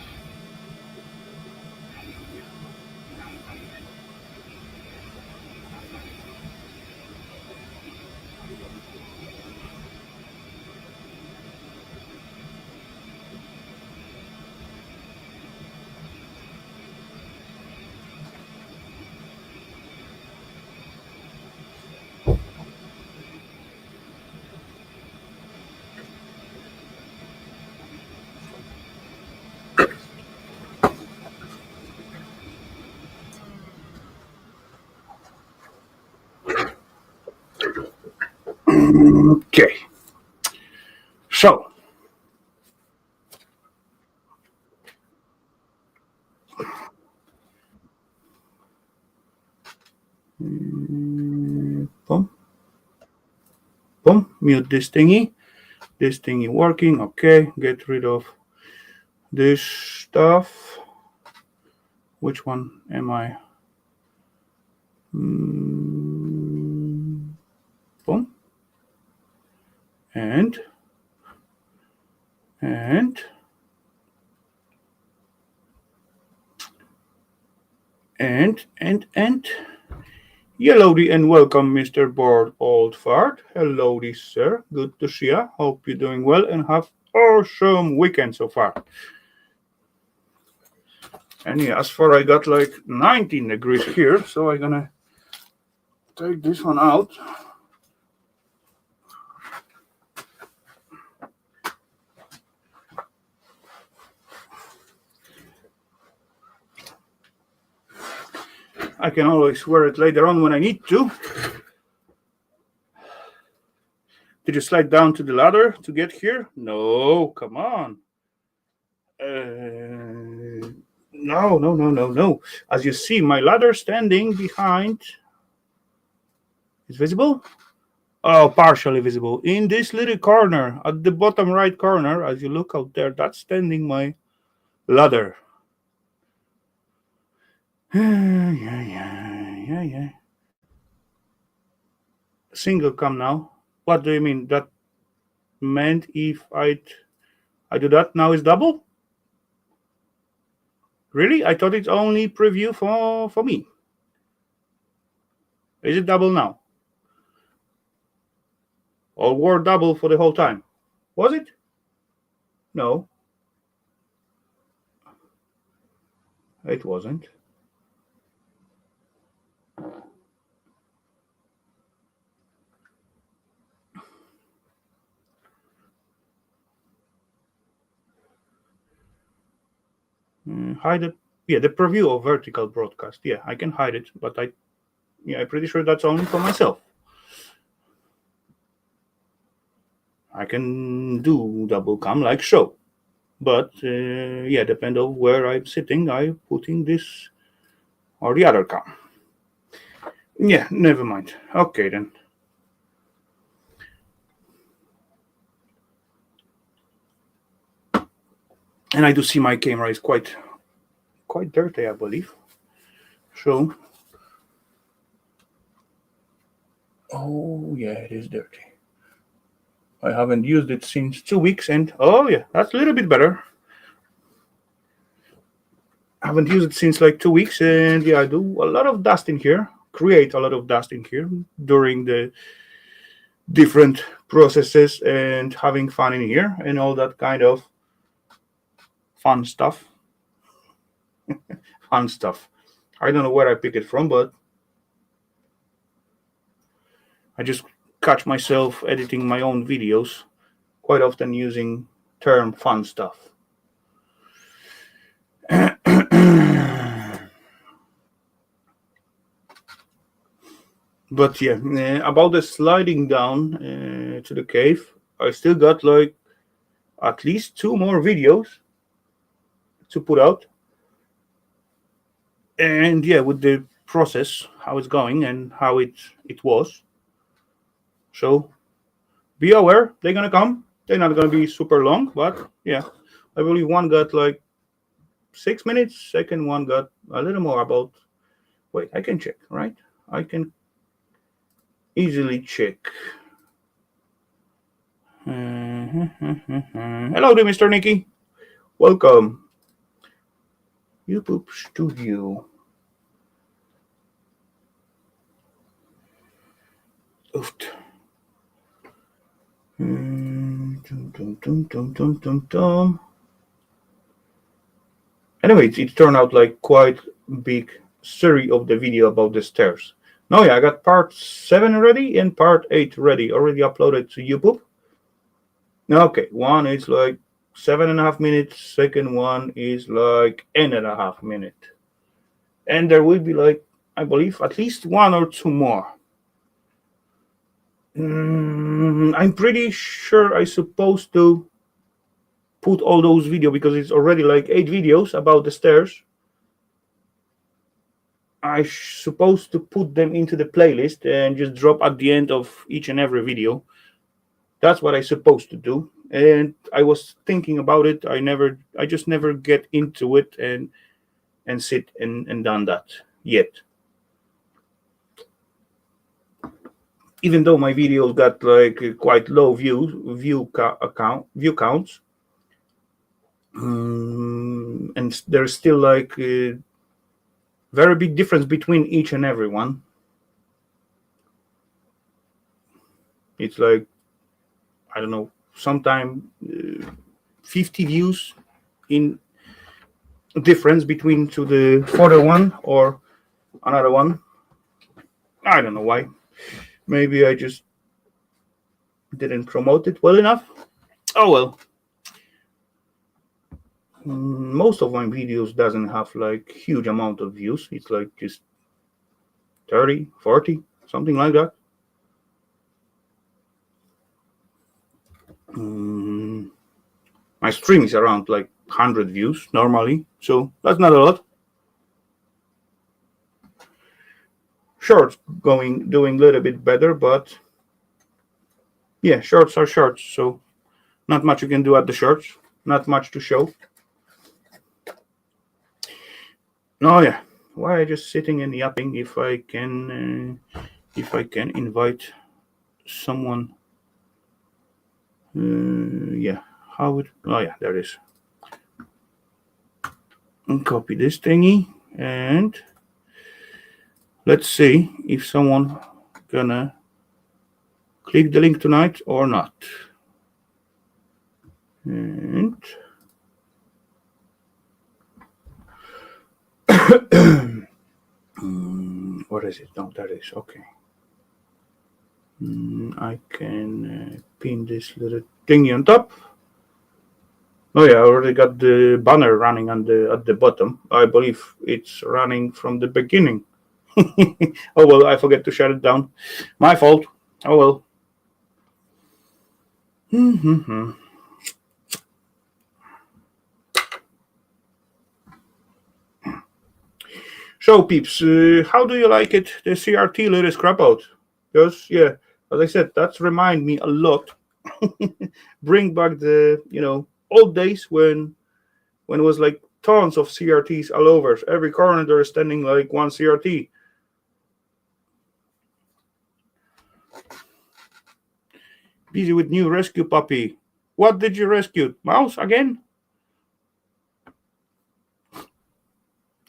Okay. So, boom, boom, mute this thingy. This thingy working. Okay, get rid of this stuff. Which one am I? Boom. And and and hellowdy and welcome, Mr. Bored Old Fart. Hellowdy, sir. Good to see ya. Hope you're doing well and have awesome weekend so far. And yeah, as far I got like 19 degrees here, so I'm gonna take this one out. I can always wear it later on when I need to. Did you slide down to the ladder to get here? No, come on. No. As you see, my ladder standing behind is visible. Oh, partially visible. In this little corner, at the bottom right corner, as you look out there, that's standing my ladder. Yeah. Single cam now. What do you mean? That meant if I do that now is double? Really? I thought it's only preview for me. Is it double now? Or were double for the whole time? Was it? No. It wasn't. Hide it. Yeah, the preview of vertical broadcast. Yeah, I can hide it, but I'm pretty sure that's only for myself. I can do double cam like show, but yeah, depend on where I'm sitting, I'm putting this or the other cam. Yeah, never mind. Okay then. And I do see my camera is quite dirty, I believe. So, oh yeah, it is dirty. I haven't used it since 2 weeks, and oh yeah, that's a little bit better. I haven't used it since like 2 weeks, and yeah, I do a lot of dust in here, create a lot of dust in here during the different processes and having fun in here and all that kind of fun stuff. Fun stuff. I don't know where I pick it from, but I just catch myself editing my own videos quite often using term fun stuff. But yeah, about the sliding down to the cave, I still got like at least 2 more videos to put out. and yeah, with the process, how it's going and how it was. So be aware, they're gonna come. They're not gonna be super long, but yeah, I believe one got like 6 minutes. Second one got a little more, about. Wait, I can check, right? I can easily check. Hello there, Mr. Nicky. Welcome. YouTube Studio. Oofed. Anyway, it turned out like quite big series of the video about the stairs. No, yeah, I got part 7 ready and part 8 ready, already uploaded to YouTube. Okay, one is like 7.5 minutes, second one is like 8.5 minutes. And there will be like, I believe, at least 1 or 2 more. I'm pretty sure I'm supposed to put all those videos, because it's already like 8 videos about the stairs. I'm supposed to put them into the playlist and just drop at the end of each and every video. That's what I'm supposed to do. And I was thinking about it. I just never get into it and sit and done that yet. Even though my videos got like quite low view counts, and there's still like a very big difference between each and every one. It's like, I don't know, sometimes 50 views in difference between to the further one or another one. I don't know why. Maybe I just didn't promote it well enough. Oh well. Most of my videos doesn't have like huge amount of views. It's like just 30, 40, something like that. My stream is around like 100 views normally, so that's not a lot. Shorts doing a little bit better, but yeah, shorts are shorts, so not much you can do at the shorts. Not much to show. Oh yeah, why are just sitting and yapping if I can invite someone? Yeah, how it? Oh yeah, there it is. And copy this thingy, and let's see if someone gonna click the link tonight or not. And what is it? No, that is okay. I can pin this little thingy on top. Oh yeah, I already got the banner running at the bottom. I believe it's running from the beginning. Oh well, I forget to shut it down. My fault. Oh well. So peeps, how do you like it? The CRT little scrap out? Because yeah, as I said, that's remind me a lot. Bring back the old days when it was like tons of CRTs all over. Every corner there is standing like one CRT. Busy with new rescue puppy. What did you rescue? Mouse again?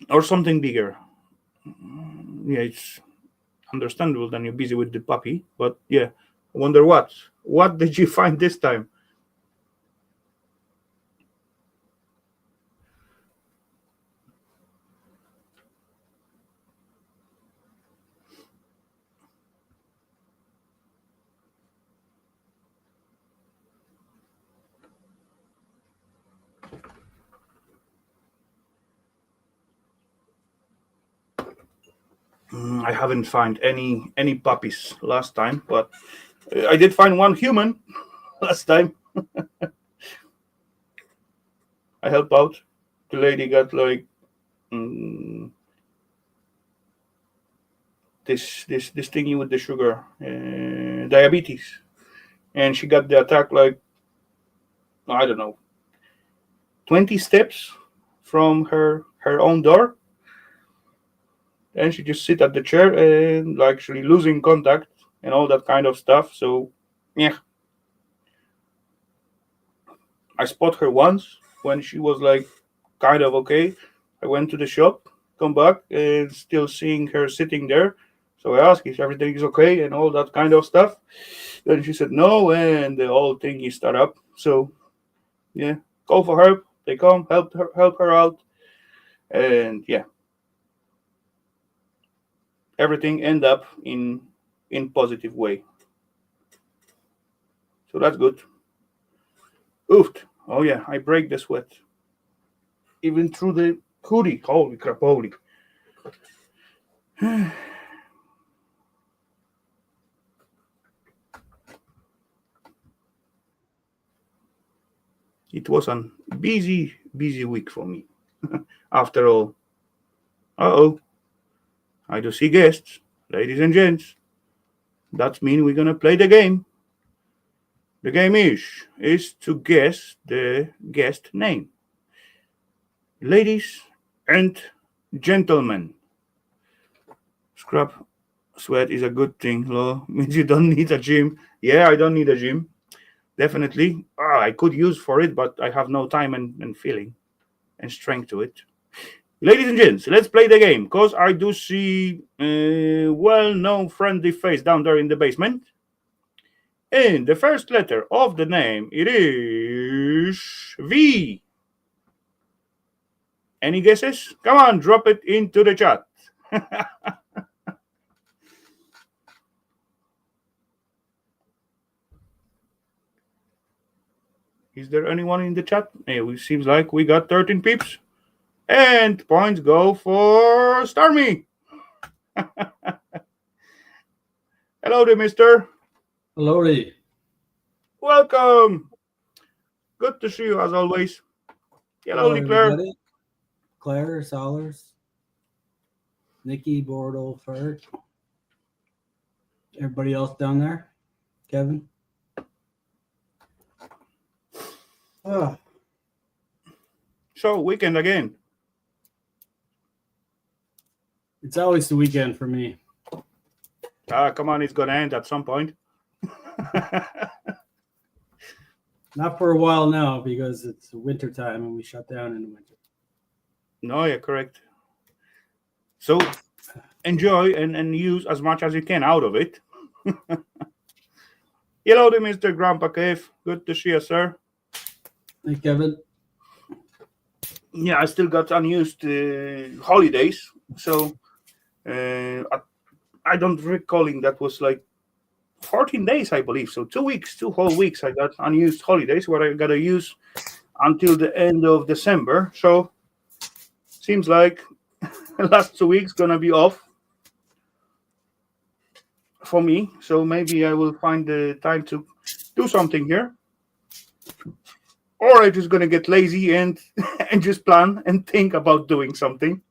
Or something bigger? Yeah, it's understandable that you're busy with the puppy, but yeah, I wonder what. What did you find this time? I haven't found any puppies last time, but I did find one human last time. I helped out. The lady got like this thingy with the sugar, diabetes, and she got the attack like, I don't know, 20 steps from her own door, and she just sit at the chair and like actually losing contact and all that kind of stuff. So yeah, I spot her once when she was like kind of okay. I went to the shop, come back, and still seeing her sitting there. So I asked if everything is okay and all that kind of stuff. Then she said no, and the whole thing is start up. So yeah, call for help. They come, help her out, and yeah, everything end up in positive way. So that's good. Oofed. Oh yeah, I break the sweat even through the hoodie. Holy crap! Holy. It was a busy week for me. After all, oh, I do see guests, ladies and gents. That means we're gonna play the game. The game is to guess the guest name. Ladies and gentlemen, scrap sweat is a good thing. Lo, means you don't need a gym. Yeah, I don't need a gym. Definitely. I could use for it, but I have no time and feeling and strength to it. Ladies and gents, let's play the game, because I do see a well-known friendly face down there in the basement. And the first letter of the name, it is V. Any guesses? Come on, drop it into the chat. Is there anyone in the chat? It seems like we got 13 peeps. And points go for Starmy. Hello there, mister. Hellowdy. Welcome. Good to see you as always. Hello, Claire. Everybody. Claire, Solers, Nikki, Bordeaux, Ferd. Everybody else down there? Kevin? Oh. So, weekend again. It's always the weekend for me. Come on, it's going to end at some point. Not for a while now, because it's winter time and we shut down in the winter. No, you're correct. So enjoy and use as much as you can out of it. Hello there, Mr. Grandpa Cave. Good to see you, sir. Hey, Kevin. Yeah, I still got unused holidays. So I don't recalling that was like 14 days, I believe. So 2 weeks, 2 whole weeks I got unused holidays, what I got to use until the end of December. So seems like the last 2 weeks going to be off for me. So maybe I will find the time to do something here. Or I'm just going to get lazy and just plan and think about doing something.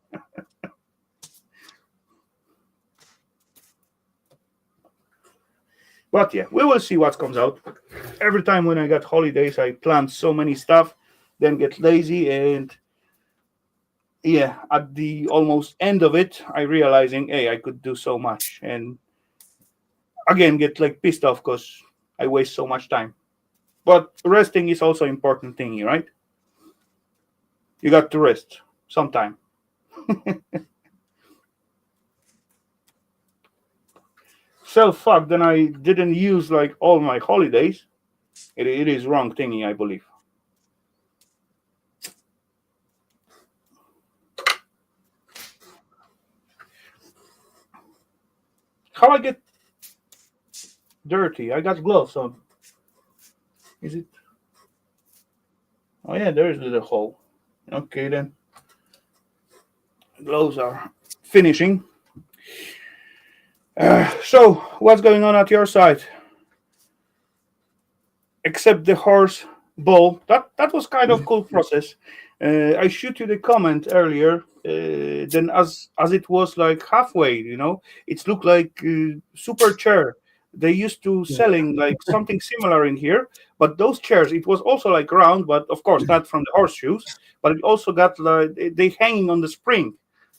But yeah, we will see what comes out. Every time when I got holidays, I plan so many stuff, then get lazy, and yeah, at the almost end of it, I realizing, hey, I could do so much, and again get like pissed off because I waste so much time. But resting is also important thing, right? You got to rest sometime. So fuck, then I didn't use like all my holidays. It is wrong thingy, I believe. How I get dirty? I got gloves on. Is it? Oh yeah, there is a little hole. Okay then. Gloves are finishing. So, what's going on at your side? Except the horse ball. That was kind of cool process. I shoot you the comment earlier than as it was like halfway. It looked like super chair. They used to Yeah. selling like something similar in here, but those chairs, it was also like round, but of course not from the horseshoes. But it also got like they hanging on the spring,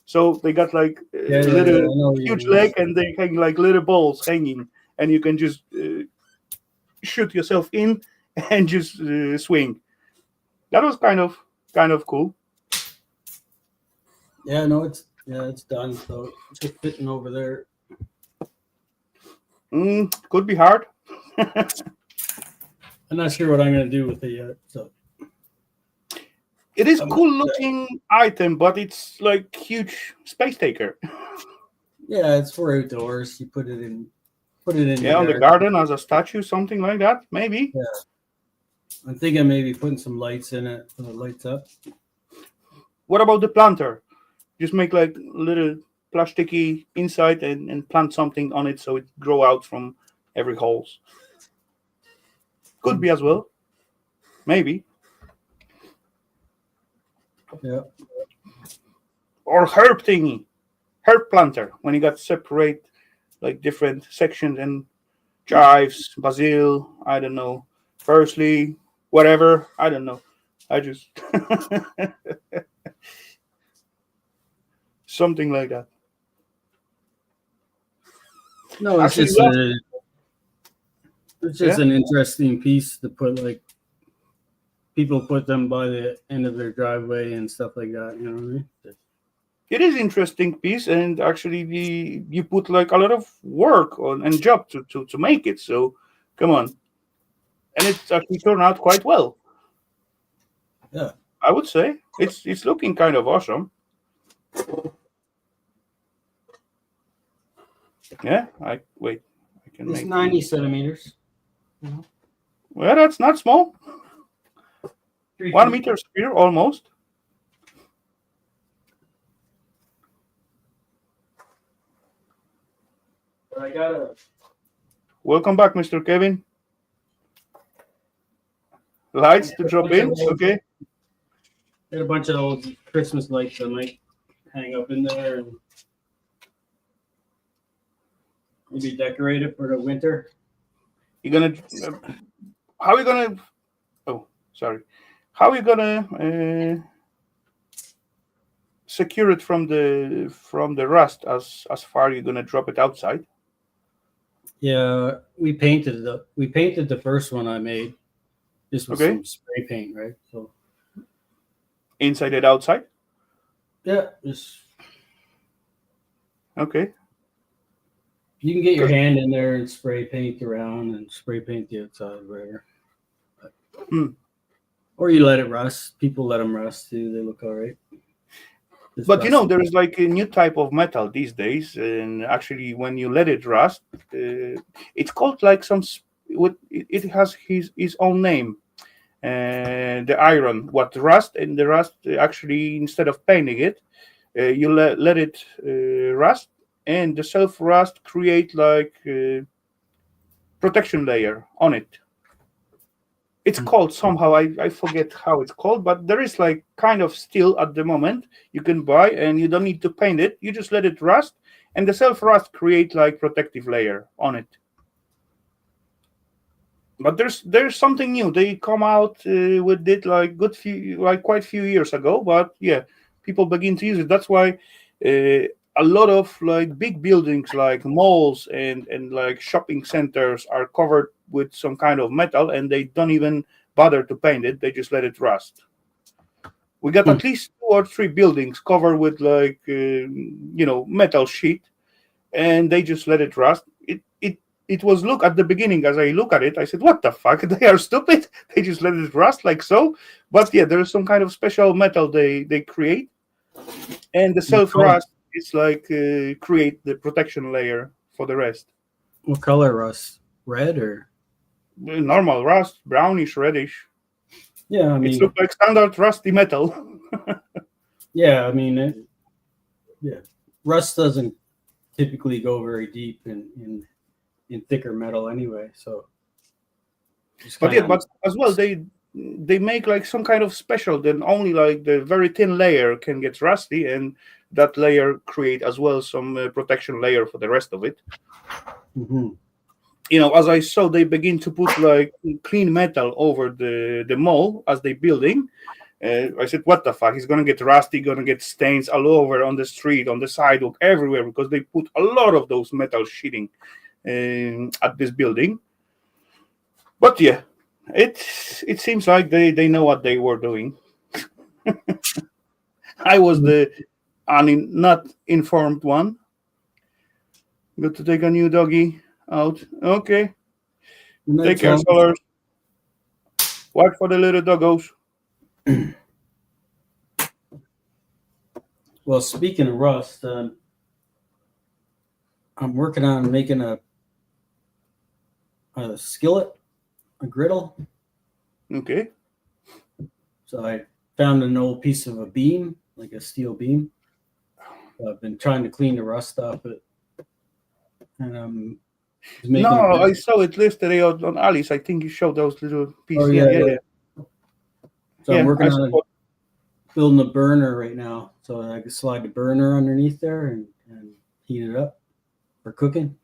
so they got like Yeah, yeah, yeah. little I know what you huge mean. leg, and they hang like little balls hanging, and you can just shoot yourself in and just swing. That was kind of cool. Yeah, no, it's done. So it's just fitting over there. Could be hard. I'm not sure what I'm gonna do with it yet. So It is I'm cool looking item, but it's like huge space taker. yeah, it's for outdoors. You put it in Yeah, your on the yard. garden as a statue, something like that, maybe. Yeah, I'm thinking maybe putting some lights in it so it lights up. What about the planter? Just make like little plasticky inside and plant something on it so it grow out from every holes. Could be as well, maybe. Yeah, Or herb thingy, herb planter. When you got separate like different sections and chives, basil, I don't know, parsley, whatever. I don't know. I just something like that. no, Actually, last it's just yeah, an interesting piece to put like people put them by the end of their driveway and stuff like that. You know what I mean? it is interesting piece, and actually, you put like a lot of work on and job to make it. So, come on, and it's actually turned out quite well. Yeah, I would say it's looking kind of awesome. Yeah, I wait. I can it's make 90 centimeters. well. That's not small. 1 3 feet. meter square almost. But I gotta. Welcome back, Mr. Kevin. Lights to drop in. Okay. Got a bunch of old Christmas lights I might hang up in there and maybe decorate it for the winter. You're gonna. How are you gonna? Oh, sorry. How are you gonna secure it from the rust? As far you're gonna drop it outside? Yeah, we painted the first one I made. This was Okay. some spray paint, right? So Inside and outside. yeah, just Okay. you can get your 'Cause- hand in there and spray paint around and spray paint the outside, whatever. Hmm. Or you let it rust. People let them rust too. They look all right. Just But rust. there is like a new type of metal these days, and actually, when you let it rust, it's called like it has his own name. The iron, what rust, and the rust actually instead of painting it, you let it rust, and the self rust create like protection layer on it. It's Hmm. called somehow, I forget how it's called, but there is like kind of steel at the moment you can buy, and you don't need to paint it, you just let it rust, and the self rust create like protective layer on it. But there's something new. They come out with it like quite few years ago. But yeah, people begin to use it. That's why a lot of like big buildings like malls and like shopping centers are covered with some kind of metal, and they don't even bother to paint it. They just let it rust. We got Hmm. at least 2 or 3 buildings covered with like metal sheet, and they just let it rust. It was look at the beginning as I look at it, I said, "What the fuck? They are stupid. They just let it rust like so." But yeah, there is some kind of special metal they create, and the What self color? rust is like create the protection layer for the rest. What color rust? Red or? Normal rust, brownish, reddish. Yeah, I It mean, looks like standard rusty metal. yeah, I mean, yeah. Rust doesn't typically go very deep in thicker metal anyway, so just But kind yeah, of but as well, they they make like some kind of special. Then only like the very thin layer can get rusty, and that layer create as well some protection layer for the rest of it. Mm-hmm. As I saw, they begin to put like clean metal over the mall as they building. I said, "What the fuck? It's gonna get rusty, gonna get stains all over on the street, on the sidewalk, everywhere because they put a lot of those metal sheeting at this building." But yeah, it seems like they know what they were doing. I was the not informed one. Got to take a new doggy out. Okay, take care, Solars. Watch for the little doggos. Well, speaking of rust, I'm working on making a skillet, a griddle. Okay. So I found an old piece of a beam, like a steel beam. So I've been trying to clean the rust off it. And no, I saw it yesterday on Alice. I think you showed those little pieces. Oh, yeah. So I'm working on building a burner right now. So I can slide the burner underneath there and heat it up for cooking.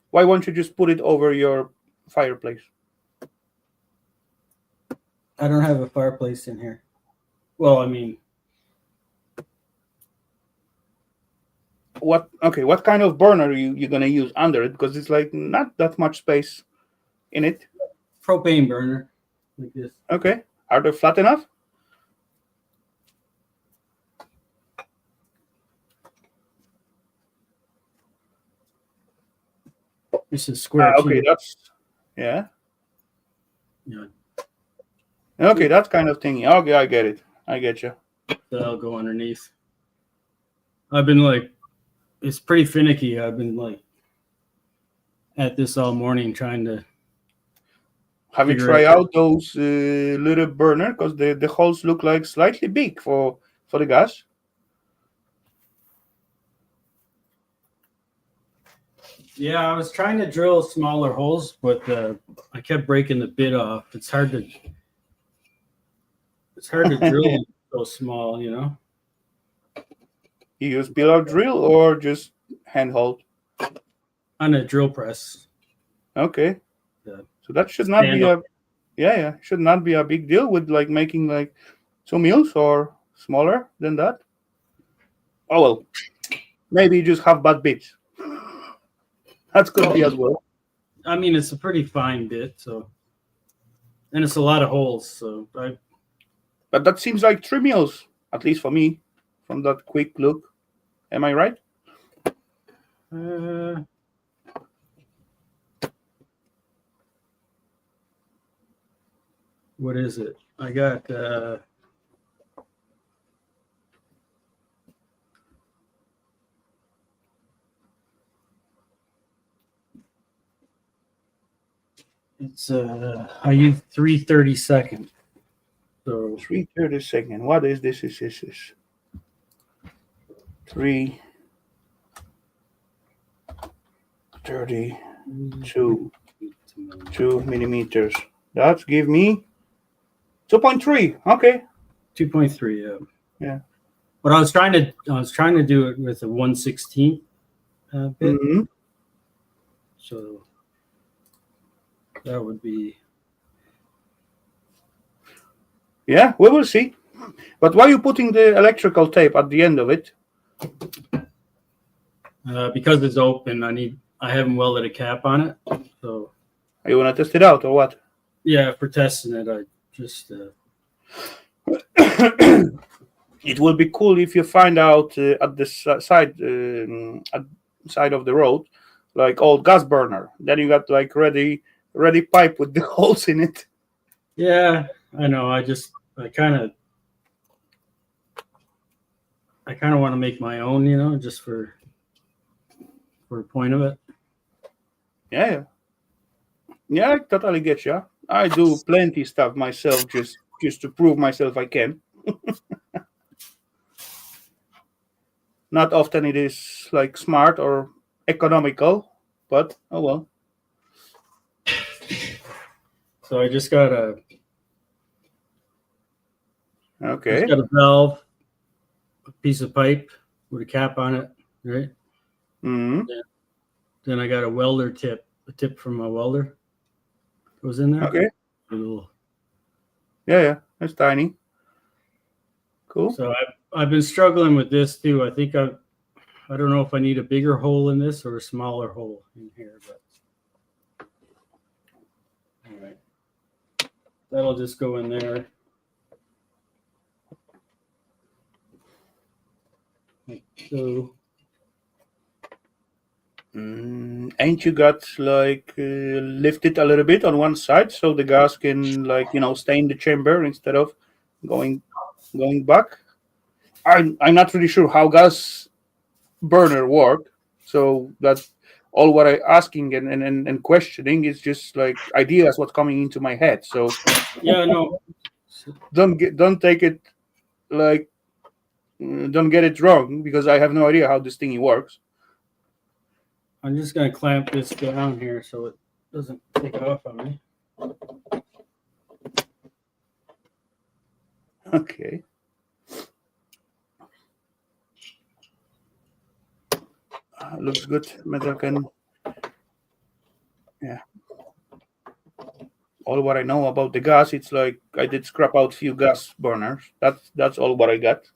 Why won't you just put it over your fireplace? I don't have a fireplace in here. Well, I mean, what kind of burner are you gonna use under it? Because it's like not that much space in it. Propane burner, like this. Okay. Are they flat enough? This is square. Okay, that's yeah. Yeah. Okay, that's kind of thingy. Okay, I get it. I get you. That'll go underneath. I've been like, it's pretty finicky. I've been like at this all morning trying to. Have you tried out those little burner? Because the holes look like slightly big for the gas. Yeah, I was trying to drill smaller holes, but I kept breaking the bit off. It's hard to drill so small, you know. You use pillow drill or just handhold? On a drill press. Okay. So that should not be should not be a big deal with like making like 2 meals or smaller than that. Oh well, maybe you just have bad bits. That's could be as well. I mean, it's a pretty fine bit, so, and it's a lot of holes. So, but that seems like 3 meals, at least for me, from that quick look. Am I right? What is it? I got it's I use 3/32. So 3/32. What is this? Is 3/32 2 millimeters. That's give me 2.3. Okay. 2.3. Yeah. Yeah. But I was trying to do it with a 1/16 bit. Mm-hmm. So that would be. Yeah, we will see. But why are you putting the electrical tape at the end of it? Because it's open, I haven't welded a cap on it. So. You want to test it out or what? Yeah, for testing it, I just. It will be cool if you find out at the side of the road, like old gas burner. Then you got like ready pipe with the holes in it. Yeah, I know. I kind of want to make my own, you know, just for a point of it. Yeah, I totally get you. I do plenty stuff myself just to prove myself I can. Not often it is like smart or economical, but oh well. So I just got a Okay. It's got a valve, a piece of pipe with a cap on it, right? Mm-hmm. Then I got a welder tip, a tip from a welder goes in there. Okay. A little. Yeah. That's tiny. Cool. So I've been struggling with this too. I think I don't know if I need a bigger hole in this or a smaller hole in here, but all right. That'll just go in there. Like so. Ain't you got like lifted a little bit on one side so the gas can stay in the chamber instead of going back? I'm not really sure how gas burner work, so that's all what I asking and questioning is just like ideas what's coming into my head. So Yeah, no. don't take it like don't get it wrong because I have no idea how this thingy works. I'm just gonna clamp this down here so it doesn't take off on me. Okay. Looks good. Metal can. Yeah. All what I know about the gas, it's like I did scrap out few gas burners. That's all what I got.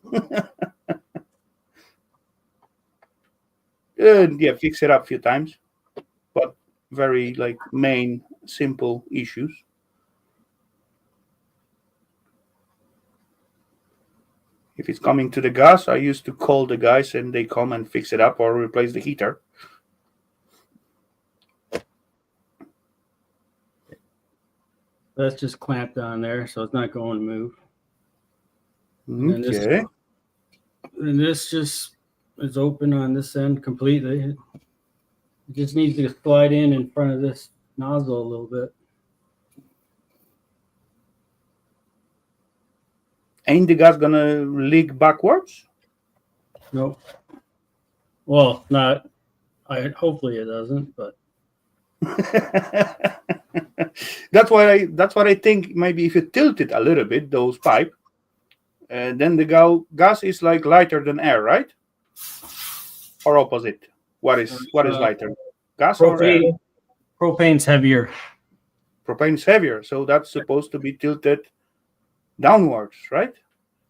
Yeah, fix it up a few times, but very like main simple issues. If it's coming to the gas, I used to call the guys and they come and fix it up or replace the heater. That's just clamped on there, so it's not going to move. Okay. And this just is open on this end completely. It just needs to slide in front of this nozzle a little bit. Ain't the gas gonna leak backwards? Nope. Well, not. Hopefully it doesn't, but that's what I think. Maybe if you tilt it a little bit, those pipe, then the gas is like lighter than air, right? Or opposite? What is lighter, gas or air? Propane's heavier. Propane is heavier, so that's supposed to be tilted downwards, right?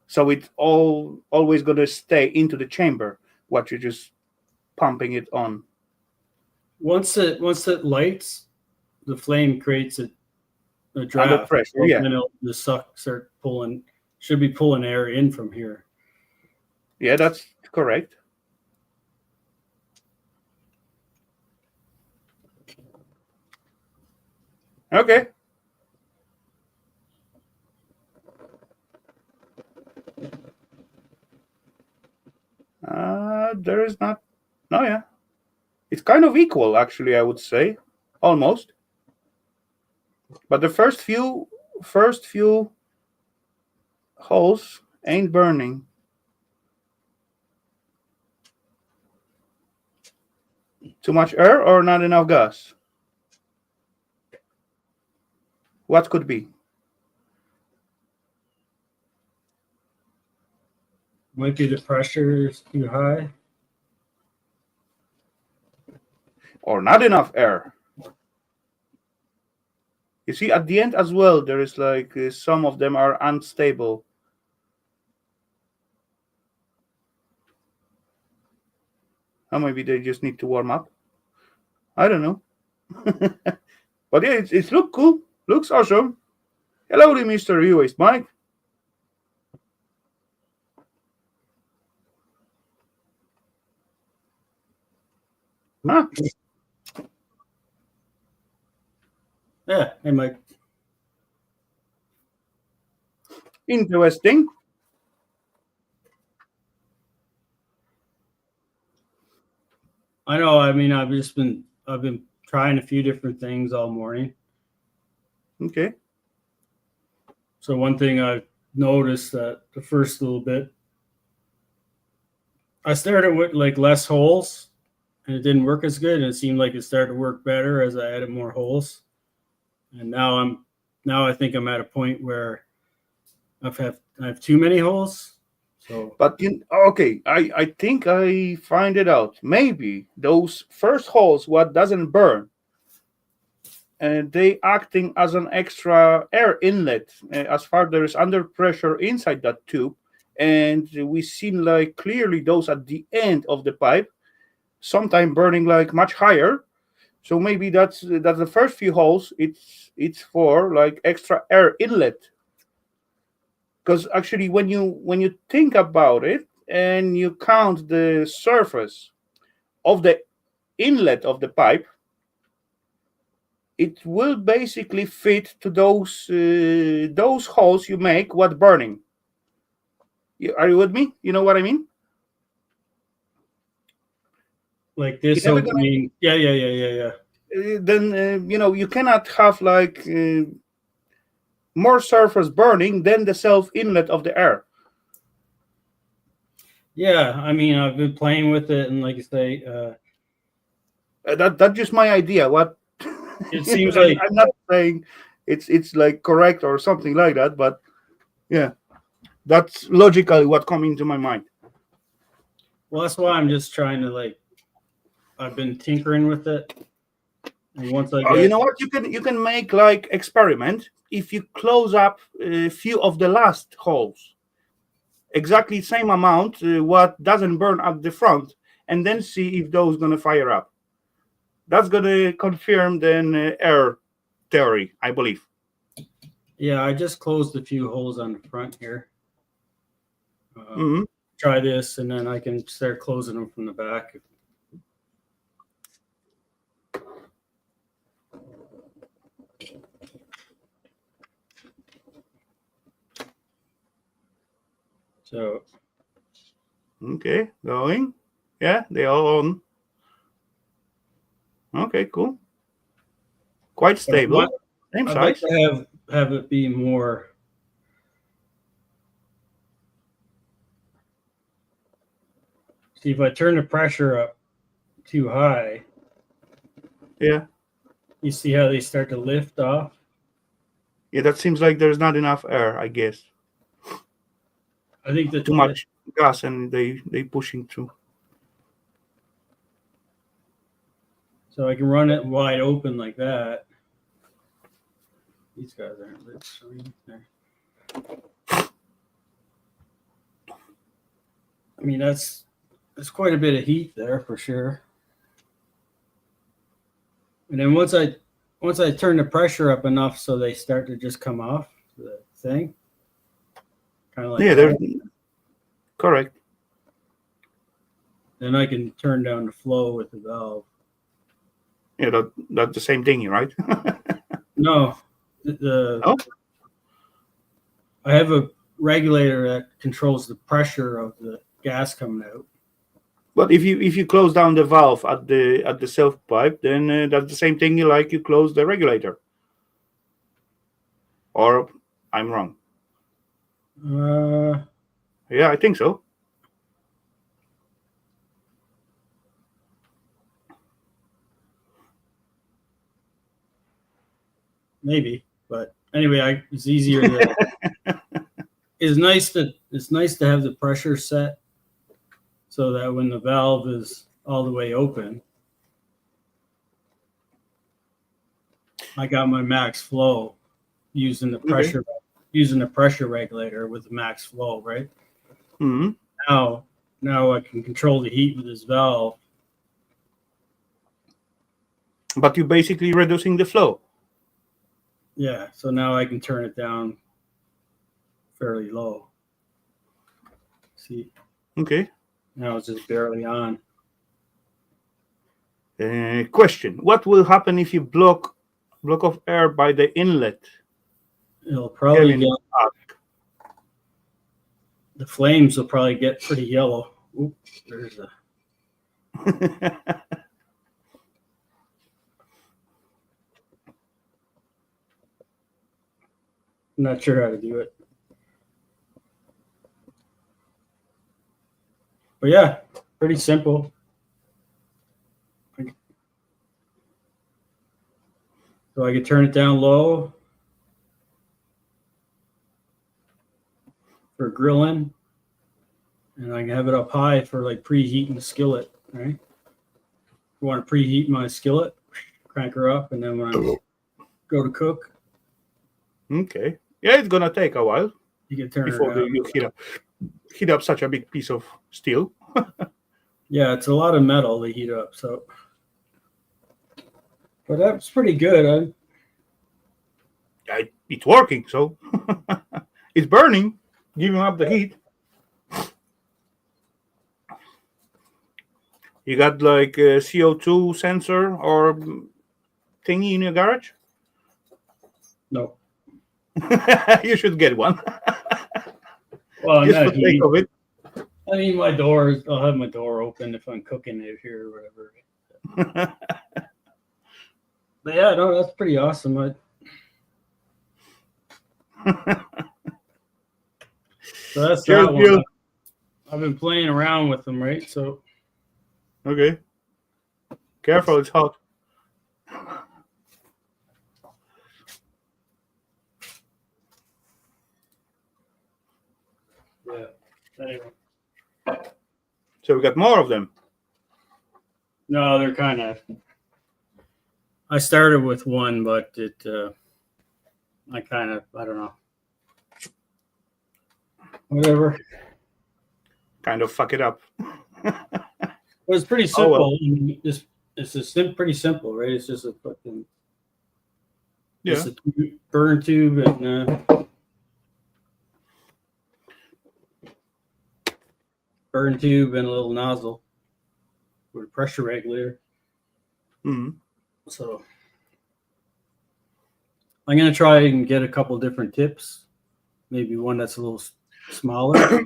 So it's always going to stay into the chamber. What you're just pumping it on. Once it lights, the flame creates a draft. Under pressure, yeah. And then the suck start pulling. Should be pulling air in from here. Yeah, that's correct. Okay. There is not. No, yeah. It's kind of equal, actually, I would say. Almost. But the first few holes ain't burning. Too much air or not enough gas? What could be? Might be the pressure is too high. Or not enough air. You see, at the end as well, there is like some of them are unstable. Or maybe they just need to warm up. I don't know. But yeah, it's look cool. Looks awesome. Hello, Mr. U.S. Mike. Huh? Yeah, hey Mike. Interesting. I know. I mean, I've been trying a few different things all morning. Okay. So one thing I've noticed that the first little bit, I started with like less holes, and it didn't work as good. And it seemed like it started to work better as I added more holes. And now I think I'm at a point where I have too many holes. So, but okay, I think I find it out. Maybe those first holes, what doesn't burn, and they acting as an extra air inlet, as far there is under pressure inside that tube, and we seen like clearly those at the end of the pipe, sometime burning like much higher. So maybe that's the first few holes. It's for like extra air inlet. Because actually, when you think about it and you count the surface of the inlet of the pipe, it will basically fit to those holes you make what burning. Are you with me? You know what I mean? like this opening, yeah. Then you cannot have like more surface burning than the self inlet of the air. Yeah, I mean, I've been playing with it, and like I say, That's just my idea. What it seems like I'm not saying it's like correct or something like that, but yeah, that's logically what come into my mind. well, that's why I'm just trying to like. I've been tinkering with it, and once I get, You know what, you can make like experiment if you close up a few of the last holes, exactly same amount what doesn't burn at the front, and then see if those gonna fire up. That's gonna confirm then air theory, I believe. yeah, I just closed a few holes on the front here. Hmm. Try this, and then I can start closing them from the back. So, Okay, going. Yeah, they all on. Okay, cool. Quite stable. Same I'd like size. to have it be more. See, if I turn the pressure up too high, Yeah. you see how they start to lift off. Yeah, that seems like there's not enough air, I guess. I think that Too much gas and they pushing through. so I can run it wide open like that. These guys aren't lit. So I mean, that's quite a bit of heat there for sure. And then once I turn the pressure up enough so they start to just come off the thing, kind of like Yeah, they're correct. then I can turn down the flow with the valve. Yeah, that's the same thing, right? No, Oh, I have a regulator that controls the pressure of the gas coming out. but if you close down the valve at the self pipe, then that's the same thing. You close the regulator. Or I'm wrong. Yeah, I think so. Maybe, but anyway, it's easier to. It's nice to have the pressure set so that when the valve is all the way open, I got my max flow using the pressure regulator with the max flow, right? Hmm. Now I can control the heat with this valve. But you're basically reducing the flow. Yeah, so now I can turn it down fairly low. See, Okay. now it's just barely on. Question: what will happen if you block of air by the inlet? It'll probably Kevin get the flames will probably get pretty yellow. Oop, there's a. I'm not sure how to do it. But yeah, pretty simple. So I can turn it down low. for grilling, and I can have it up high for like preheating the skillet. Right? I want to preheat my skillet, crank her up, and then when I go to cook, Okay. Yeah, it's gonna take a while you can turn her before down. you heat up such a big piece of steel. Yeah, it's a lot of metal to heat up. So, but that's pretty good. It's working, so it's burning, giving up the heat. You got like a CO2 sensor or thingy in your garage? No. You should get one. Well, Just for not the sake heat. of it. I mean, my door. I'll have my door open if I'm cooking it here or whatever. But yeah, no, that's pretty awesome. So that's Cheers, that one. Bill. I've been playing around with them, right? So Okay. Careful, it's hot. yeah. Anyway, So we got more of them. no, they're kind of. I started with one, but I don't know. Whatever. Kind of fuck it up. It was pretty Oh, well. simple. It's pretty simple, right? It's just a fucking just a burn tube and a little nozzle with a pressure regulator. Mm-hmm. So I'm gonna try and get a couple different tips. Maybe one that's a little smaller.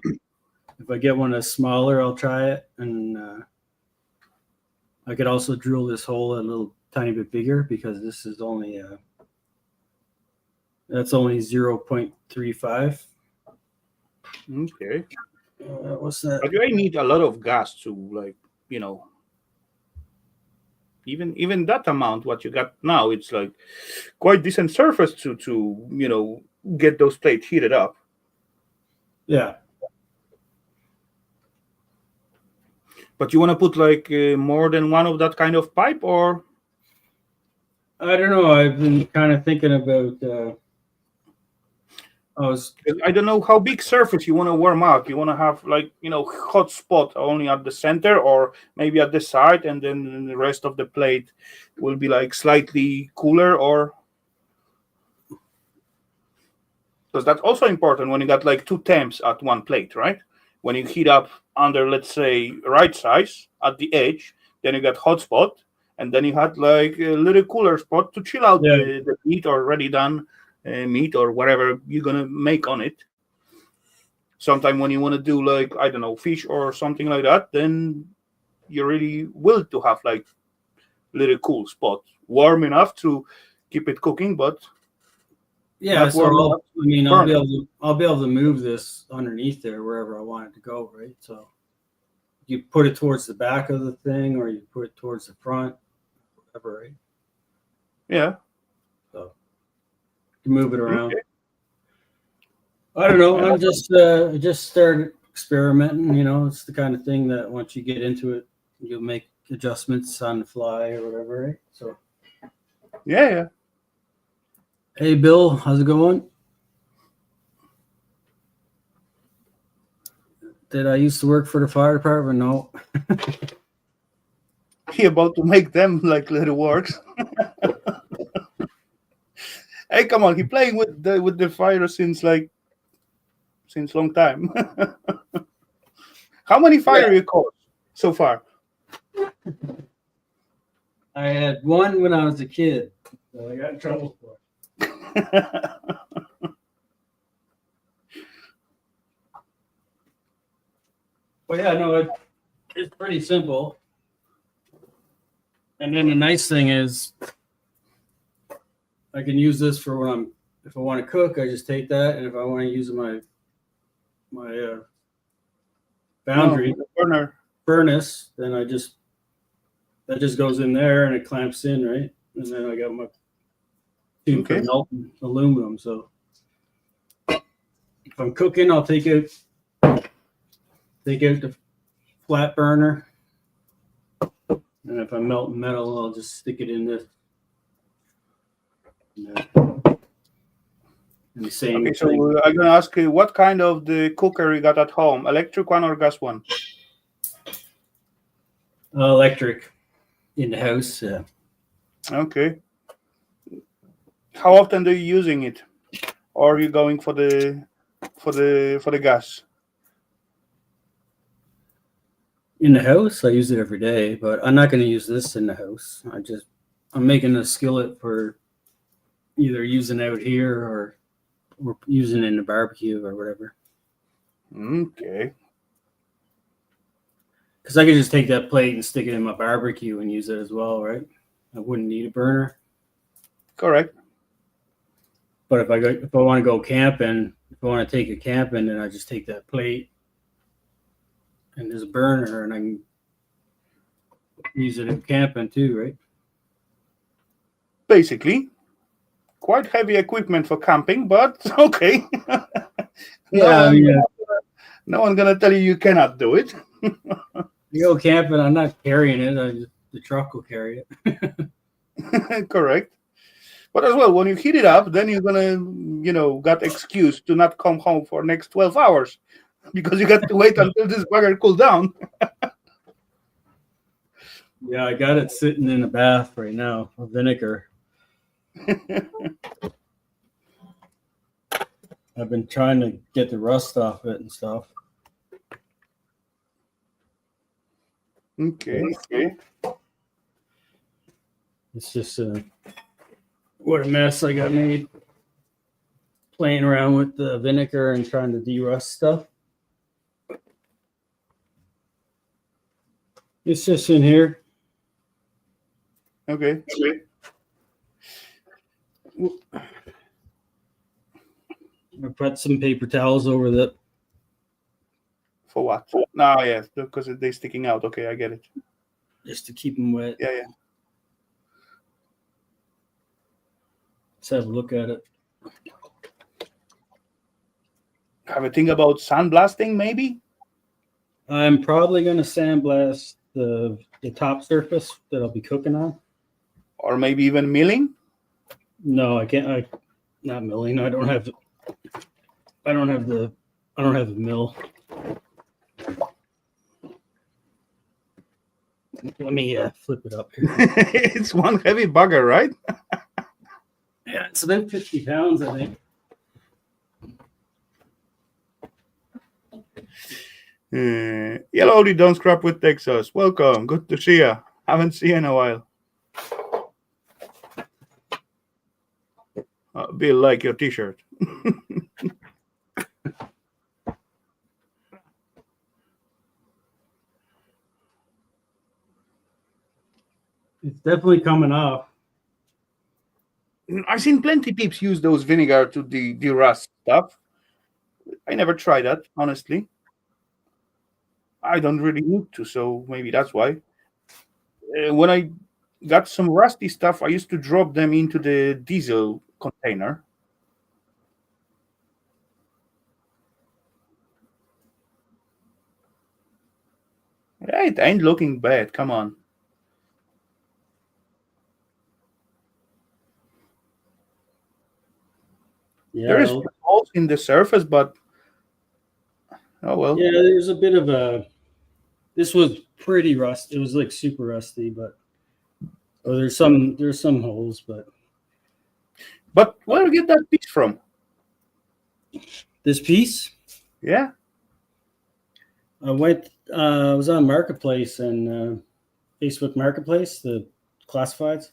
If I get one that's smaller, I'll try it, and I could also drill this hole a little tiny bit bigger because this is only that's only 0.35. Okay. What's that? But you need a lot of gas to, like, even that amount what you got now, it's like quite decent surface to get those plates heated up. Yeah. But you want to put like more than one of that kind of pipe, or I don't know. I've been kind of thinking about. I don't know how big surface you want to warm up. You want to have like hot spot only at the center, or maybe at the side, and then the rest of the plate will be like slightly cooler, or because that's also important when you got like two temps at one plate, right? When you heat up under, let's say, right size at the edge, then you got hot spot, and then you had like a little cooler spot to chill out the meat or ready done meat or whatever you're gonna make on it. Sometime when you want to do like, I don't know, fish or something like that, then you really will to have like little cool spot, warm enough to keep it cooking, but yeah. So I'll be able to move this underneath there wherever I want it to go, right? So you put it towards the back of the thing, or you put it towards the front, whatever, right? Yeah. So you move it around. Okay. I don't know. I'm just started experimenting. It's the kind of thing that once you get into it, you'll make adjustments on the fly or whatever, right? So Yeah. Hey, Bill, how's it going? Did I used to work for the fire department? No. He about to make them like little works. Hey, come on! He playing with the fire since long time. How many fire you caught so far? I had one when I was a kid, so I got in trouble for it. Well, yeah, no, it's pretty simple. And then the nice thing is I can use this for if I want to cook, I just take that, and if I want to use my boundary burner furnace, then that just goes in there and it clamps in, right? And then I got my tube for melting aluminum. So if I'm cooking, I'll take out the flat burner, and if I'm melting metal, I'll just stick it in this. And the same Okay, so thing. I'm gonna ask you, what kind of the cooker you got at home? Electric one or gas one? Electric in the house. Okay. How often are you using it, or are you going for the gas? In the house, I use it every day, but I'm not going to use this in the house. I'm making a skillet for either using out here or using in the barbecue or whatever. Okay. Because I could just take that plate and stick it in my barbecue and use it as well, right? I wouldn't need a burner. Correct. But if I want to go camping, if I want to take it camping, then I just take that plate and there's a burner, and I can use it in camping too, right? Basically, quite heavy equipment for camping, but okay. Yeah, no one's gonna tell you cannot do it. you go camping, I'm not carrying it. The truck will carry it. Correct. But as well, when you heat it up, then you're gonna, got excuse to not come home for next 12 hours because you got to wait until this bugger cool down. Yeah, I got it sitting in a bath right now with vinegar. I've been trying to get the rust off it and stuff. Okay. It's just what a mess I got made playing around with the vinegar and trying to de-rust stuff. It's just in here. Okay. I put some paper towels over that. For what? No, yes, because they're sticking out. Okay, I get it. Just to keep them wet. Yeah. Let's have a look at it. Have a think about sandblasting, maybe? I'm probably going to sandblast the top surface that I'll be cooking on. Or maybe even milling? No, I can't. Not milling. I don't have the mill. Let me flip it up here. It's one heavy bugger, right? Yeah, it's about 50 pounds, I think. Hellowdy, don't scrap with Texas. Welcome. Good to see you. Haven't seen you in a while. Bill, like your t-shirt. It's definitely coming off. I've seen plenty peeps use those vinegar to de-rust stuff. I never tried that, honestly. I don't really need to, so maybe that's why. When I got some rusty stuff, I used to drop them into the diesel container. Yeah, it ain't looking bad. Come on. Yeah, There is holes in the surface, but oh well. Yeah, there's a bit of a. This was pretty rusty. It was like super rusty, but there's some holes, but. But where did you get that piece from? This piece? Yeah. I was on Marketplace and Facebook Marketplace, the classifieds,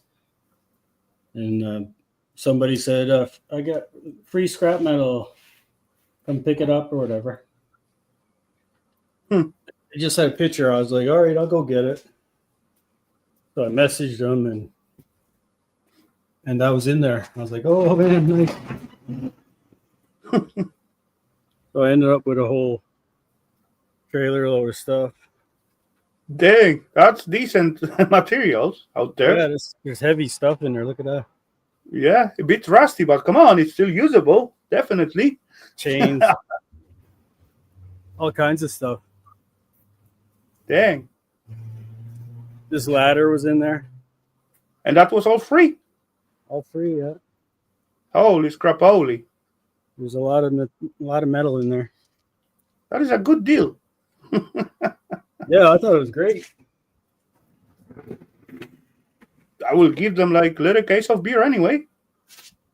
and somebody said, "I got free scrap metal. Come pick it up or whatever." I just had a picture. I was like, "All right, I'll go get it." So I messaged them and that was in there. I was like, "Oh man, nice." So I ended up with a whole trailer load of stuff. Dang, that's decent materials out there. Yeah, there's heavy stuff in there. Look at that. Yeah, a bit rusty, but come on, it's still usable. Definitely. Chains. all kinds of stuff. Dang. This ladder was in there, And that was all free. all free. Yeah, Holy scrap, holy. there's a lot of metal in there. That is a good deal. Yeah, I thought it was great. I will give them like little case of beer anyway.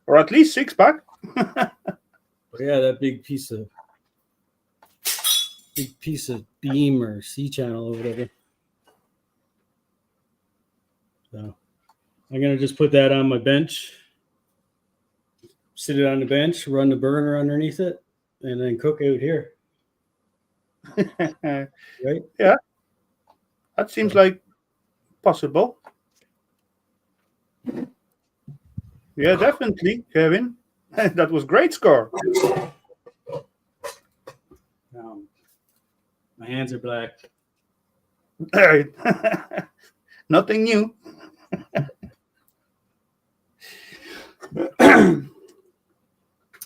Or at least 6-pack. Yeah, that big piece of beam or C channel or whatever. So I'm gonna just put that on my bench, sit it on the bench, run the burner underneath it, and then cook out here. Right? Yeah. That seems like possible. Yeah, definitely, Kevin. That was great score. My hands are black. Nothing new.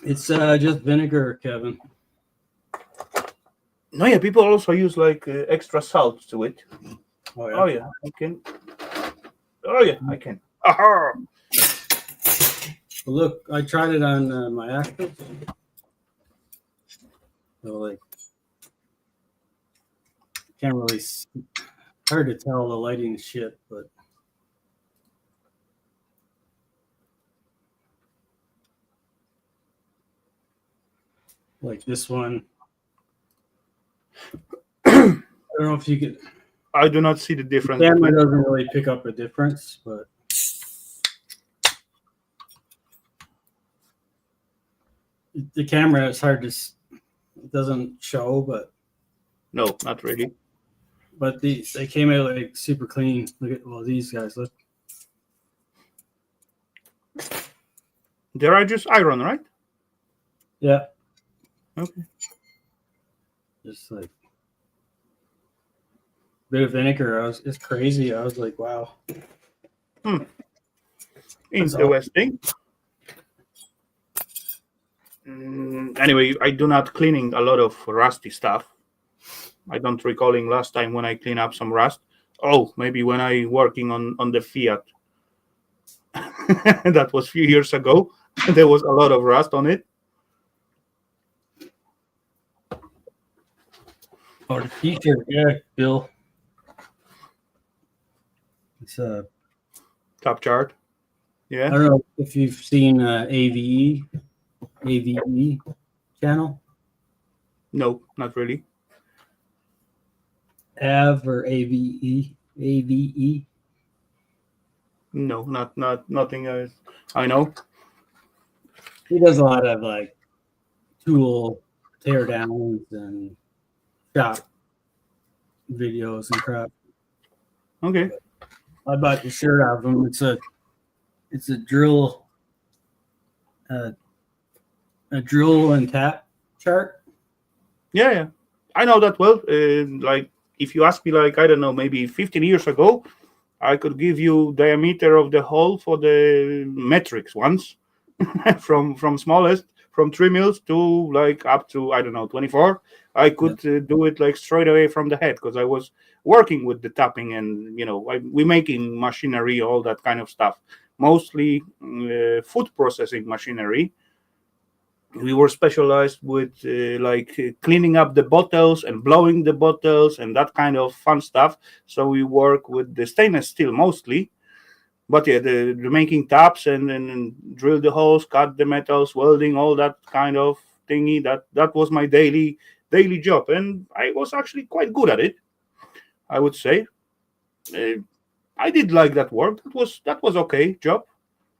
It's just vinegar, Kevin. No, yeah, people also use like extra salt to it. Oh Oh yeah, I can. Oh yeah, I can. Aha! Well, look, I tried it on my active. So like, can't really. Hard to tell the lighting shit, but like this one, I don't know if you could. I do not see the difference. The camera doesn't really pick up a difference, but the camera is hard to. It doesn't show, but No, not really. But they came out like super clean. Look at these guys. Look. There are just iron, right? Yeah. Okay. Just like bit of vinegar. It's crazy. I was like, wow. Interesting. Anyway, I do not cleaning a lot of rusty stuff. I don't recalling last time when I clean up some rust. Oh, maybe when I working on the Fiat. That was a few years ago. There was a lot of rust on it. Oh, the t-shirt, yeah, Bill. It's Top chart. Yeah. I don't know if you've seen AVE channel. No, not really. AV or AVE. No, not nothing. I know. He does a lot of like tool tear downs and shop videos and crap. Okay. I bought the shirt out of him. It's a drill, a drill and tap chart. Yeah. I know that well. Like if you ask me, like I don't know, maybe 15 years ago, I could give you diameter of the hole for the metrics ones, from smallest, from 3 mils to like up to I don't know 24. I could do it like straight away from the head because I was working with the tapping and we making machinery, all that kind of stuff, mostly food processing machinery. We were specialized with cleaning up the bottles and blowing the bottles and that kind of fun stuff. So we work with the stainless steel mostly. But yeah, the making taps and drill the holes, cut the metals, welding, all that kind of thingy. That was my daily job, and I was actually quite good at it, I would say. I did like that work. That was okay job,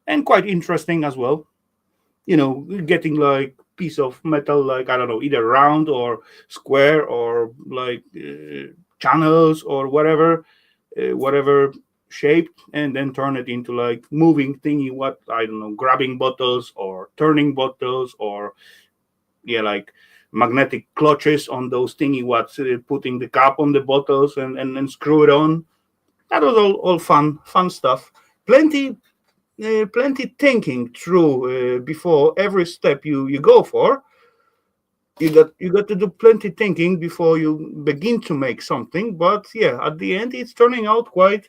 and quite interesting as well. Getting like piece of metal, like I don't know, either round or square or like channels or whatever shape, and then turn it into like moving thingy, what I don't know, grabbing bottles or turning bottles or like magnetic clutches on those thingy, what's putting the cap on the bottles and screw it on. That was all fun stuff. Plenty thinking through before every step you go for. you got to do plenty thinking before you begin to make something. But yeah, at the end, it's turning out quite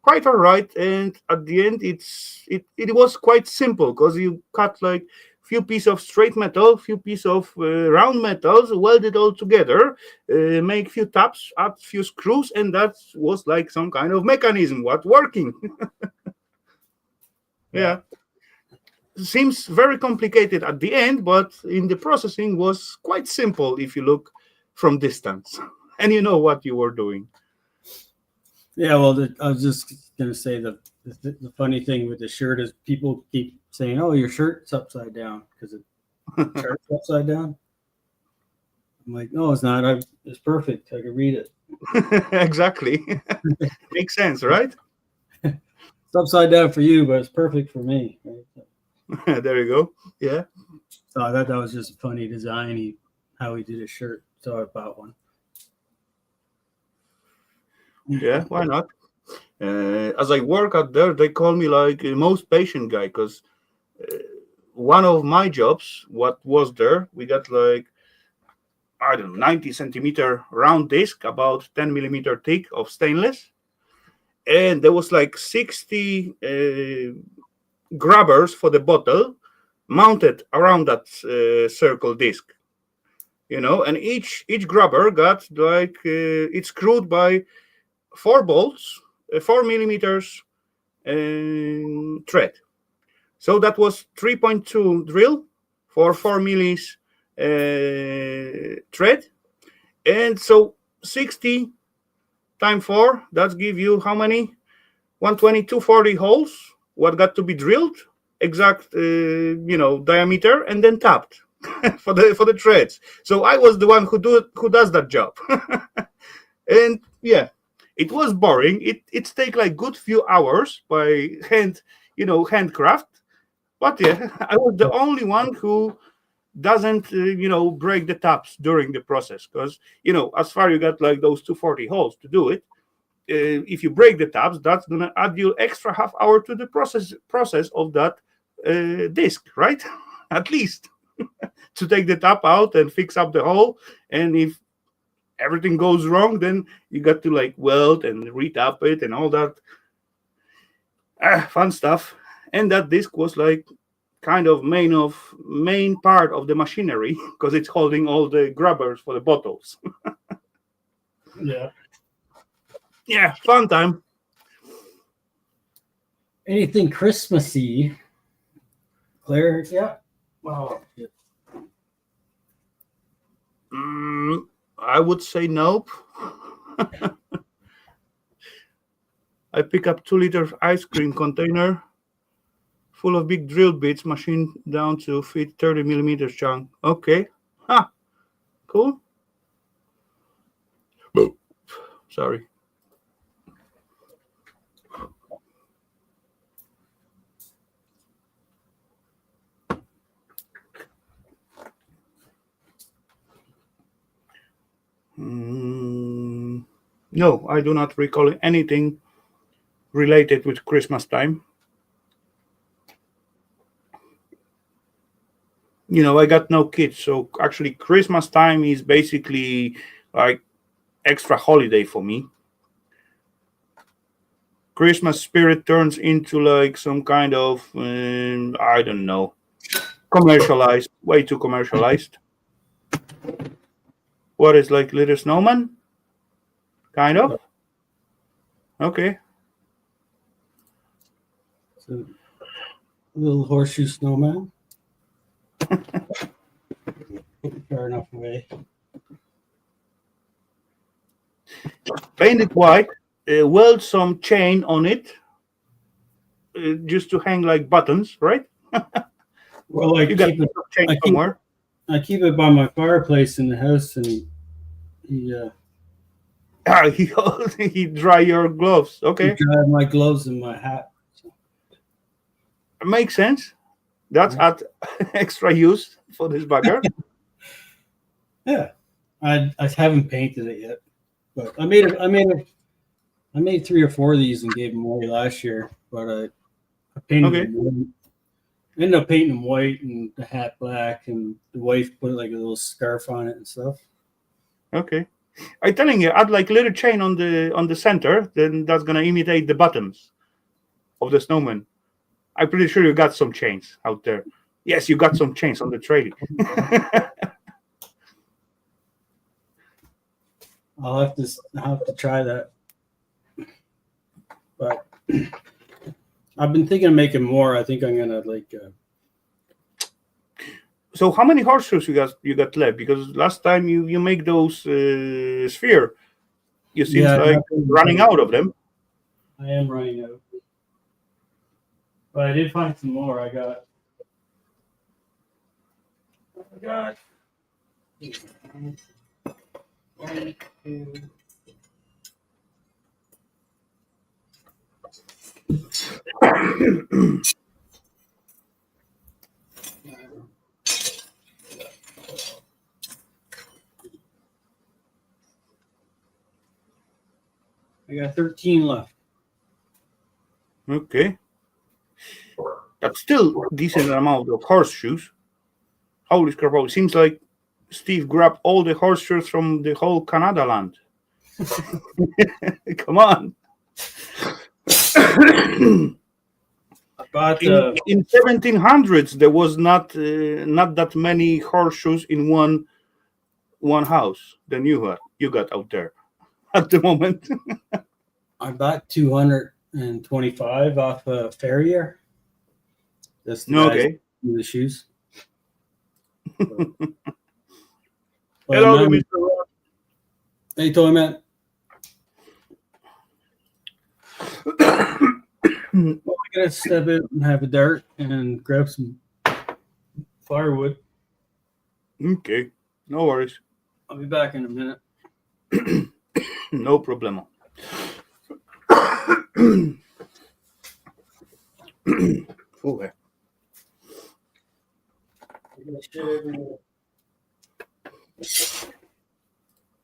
all right. And at the end, it was quite simple because you cut like few piece of straight metal, few piece of round metals, weld it all together, make few taps, add few screws, and that was like some kind of mechanism what working. Yeah. Yeah, seems very complicated at the end, but in the processing was quite simple if you look from distance and you know what you were doing. Yeah, well, I was just going to say the funny thing with the shirt is people keep saying, "Oh, your shirt's upside down because chart's upside down." I'm like, "No, it's not. It's perfect. I can read it. Exactly. Makes sense, right? It's upside down for you, but it's perfect for me." Right? There you go. Yeah. So I thought that was just a funny design. How he did his shirt. So I bought one. Yeah, why not? As I work out there, they call me like a most patient guy because one of my jobs, what was there, we got like, I don't know, 90 centimeter round disc, about 10 millimeter thick of stainless. And there was like 60 grabbers for the bottle mounted around that circle disc, and each grabber got like it's screwed by 4 bolts, 4 millimeters thread. So that was 3.2 drill for 4 millis thread. And so 60 times 4, that's give you how many? 120, 240 holes, what got to be drilled, exact, diameter, and then tapped for the threads. So I was the one who does that job. And yeah, it was boring. It take like good few hours by handcraft. But yeah, I was the only one who doesn't break the taps during the process because as far you got like those 240 holes to do it. If you break the taps, that's gonna add you extra half hour to the process of that disc, right? At least to take the tap out and fix up the hole. And if everything goes wrong, then you got to like weld and retap it and all that fun stuff. And that disc was like kind of main part of the machinery because it's holding all the grabbers for the bottles. Yeah. Yeah, fun time. Anything Christmassy, Claire? Yeah. Wow. I would say nope. I pick up 2 liter ice cream container full of big drill bits, machined down to fit 30 millimeters chunk. Okay. Cool. Sorry. No, I do not recall anything related with Christmas time. I got no kids, so actually Christmas time is basically like extra holiday for me. Christmas spirit turns into like some kind of I don't know, commercialized, way too commercialized. What is like Little Snowman? Kind of. Okay. So, little horseshoe snowman. Far enough away. Paint it white. Weld some chain on it, just to hang like buttons, right? Well, I You got keep it. chain I keep, somewhere. I keep it by my fireplace in the house, and he He dry your gloves. Okay, dried my gloves and my hat. makes sense. That's Right. at extra use for this bugger. Yeah, I haven't painted it yet, but I made 3 or 4 of these and gave them away last year. But I painted Okay. them. Ended up painting them white and the hat black, and the wife put like a little scarf on it and stuff. Okay. I'm telling you, add like little chain on the center, then that's gonna imitate the buttons of the snowman. I'm pretty sure you got some chains out there. Yes, you got some chains on the trailer. I'll have to try that. But I've been thinking of making more. I think I'm gonna like. So how many horseshoes you got left? Because last time you make those sphere, you seems like running out of them. I am running out, but I did find some more. I got. One, two. I got 13 left. Okay. That's still a decent amount of horseshoes. Holy crap, it seems like Steve grabbed all the horseshoes from the whole Canada land. Come on. But in 1700s, there was not that many horseshoes in one house than you got out there at the moment. I bought 225 off a Farrier. That's the Okay. The shoes. Hello, Mr. Ross. Hey, Tony, man. I'm gonna step in and have a dart and grab some firewood. Okay, no worries. I'll be back in a minute. No problemo. Okay.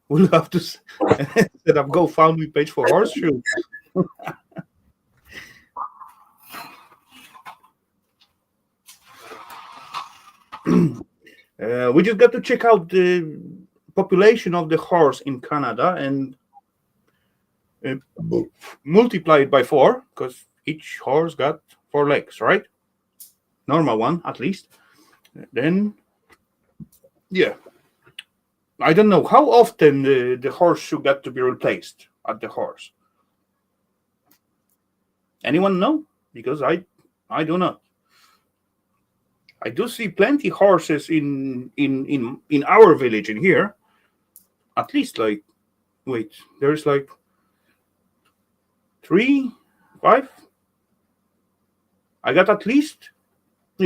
We'll have to set up GoFundMe page for horseshoes. We just got to check out the population of the horse in Canada and multiply it by 4, because each horse got 4 legs, right? Normal one, at least. Then, yeah. I don't know how often the horseshoe got to be replaced at the horse. Anyone know? Because I do not. I do see plenty horses in our village in here. At least there's like 3, 5. I got at least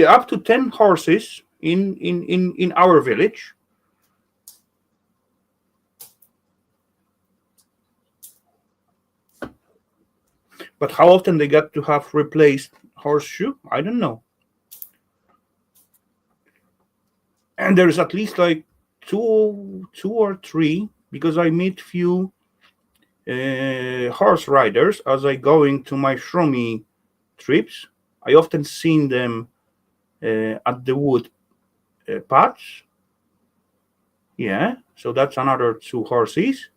up to 10 horses in our village. But how often they got to have replaced horseshoe, I don't know. And there's at least like two or 3, because I meet few horse riders as I go into my shroomy trips. I often seen them at the wood paths. Yeah, so that's another 2 horses.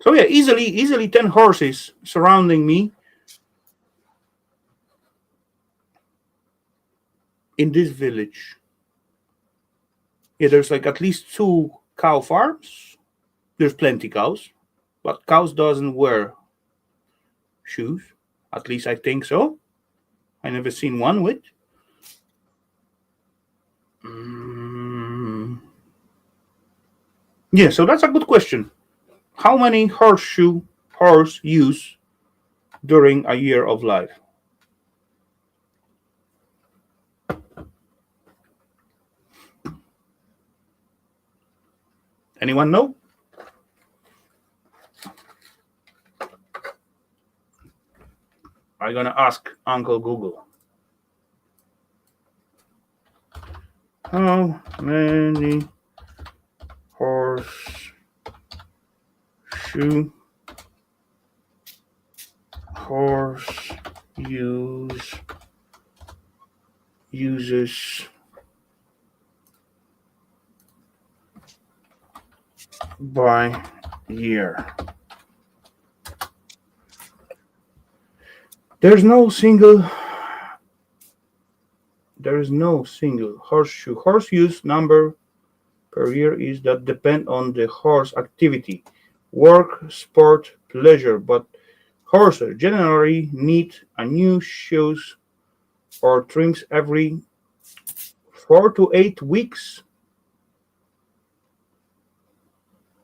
So yeah, easily 10 horses surrounding me in this village. Yeah, there's like at least 2 cow farms. There's plenty cows, but cows doesn't wear shoes. At least I think so. I never seen one with. Yeah, so that's a good question. How many horse use during a year of life? Anyone know? I'm gonna ask Uncle Google. How many horse use uses by year. There is no single horseshoe. Horse use number per year is that depend on the horse activity, work, sport, pleasure, but horses generally need a new shoes or trims every 4 to 8 weeks.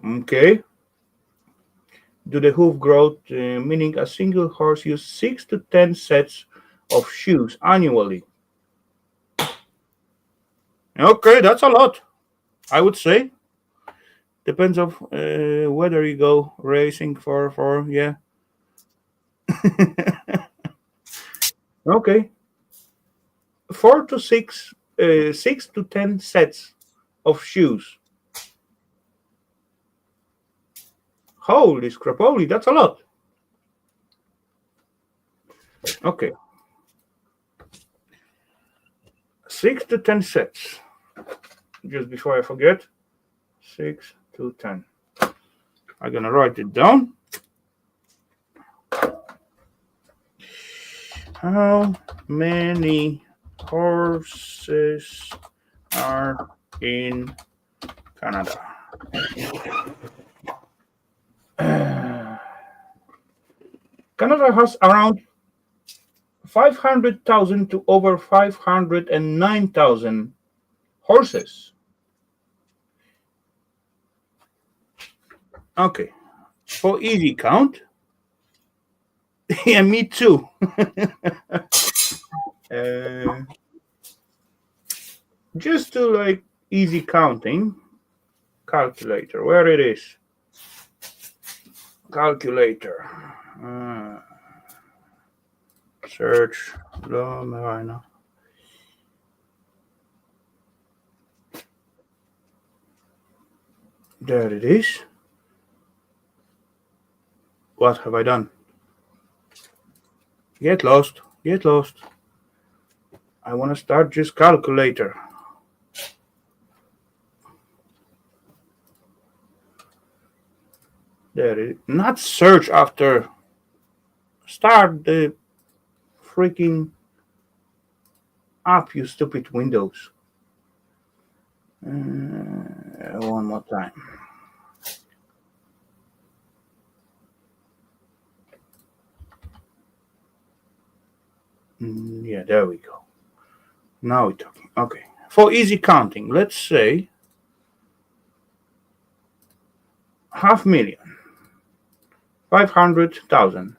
Okay. Do the hoof growth, meaning a single horse uses 6 to 10 sets of shoes annually. Okay, that's a lot, I would say. Depends of whether you go racing for yeah. Okay, 4 to 6, 6 to 10 sets of shoes. Holy scrapoli, that's a lot. Okay, 6 to 10 sets. Just before I forget, 6 to 10. I'm gonna write it down. How many horses are in Canada? Canada has around 500,000 to over 509,000 horses. Okay, for easy count. Yeah, me too. Just to like easy counting, calculator, where it is. Calculator. Search. There it is. What have I done? Get lost. Get lost. I want to start just calculator. There it is. Not search after. Start the freaking app, you stupid Windows. One more time. Yeah, there we go. Now we're talking. Okay. For easy counting, let's say 500,000, 500,000,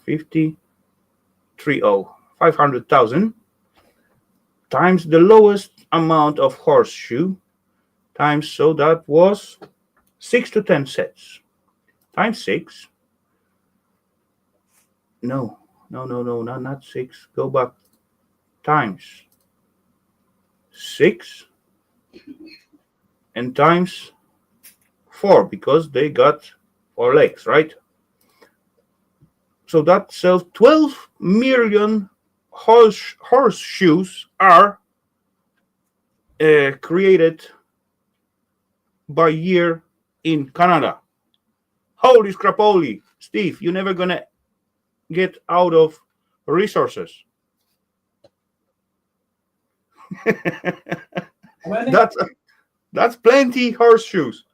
500,000 times the lowest amount of horseshoe times, so that was 6 to 10 sets times 6. No, not 6. Go back. Times 6 and times 4 because they got 4 legs, right? So that sells 12 million horseshoes are created by year in Canada. Holy scrapoli, Steve, you're never gonna get out of resources. That's plenty horseshoes.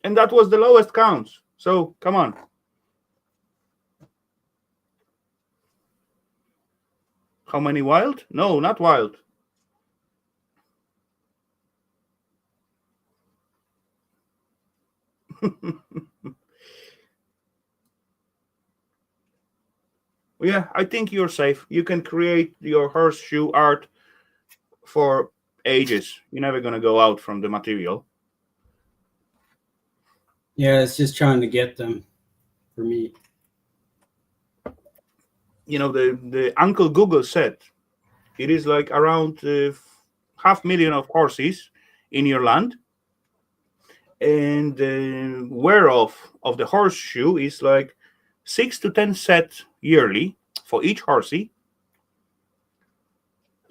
And that was the lowest counts. So come on. How many wild? No, not wild. Yeah, I think you're safe. You can create your horseshoe art for ages. You're never going to go out from the material. Yeah, it's just trying to get them for me. You know, the Uncle Google said it is like around 500,000 of horses in your land. And the wear of the horseshoe is like 6 to 10 sets yearly for each horsey.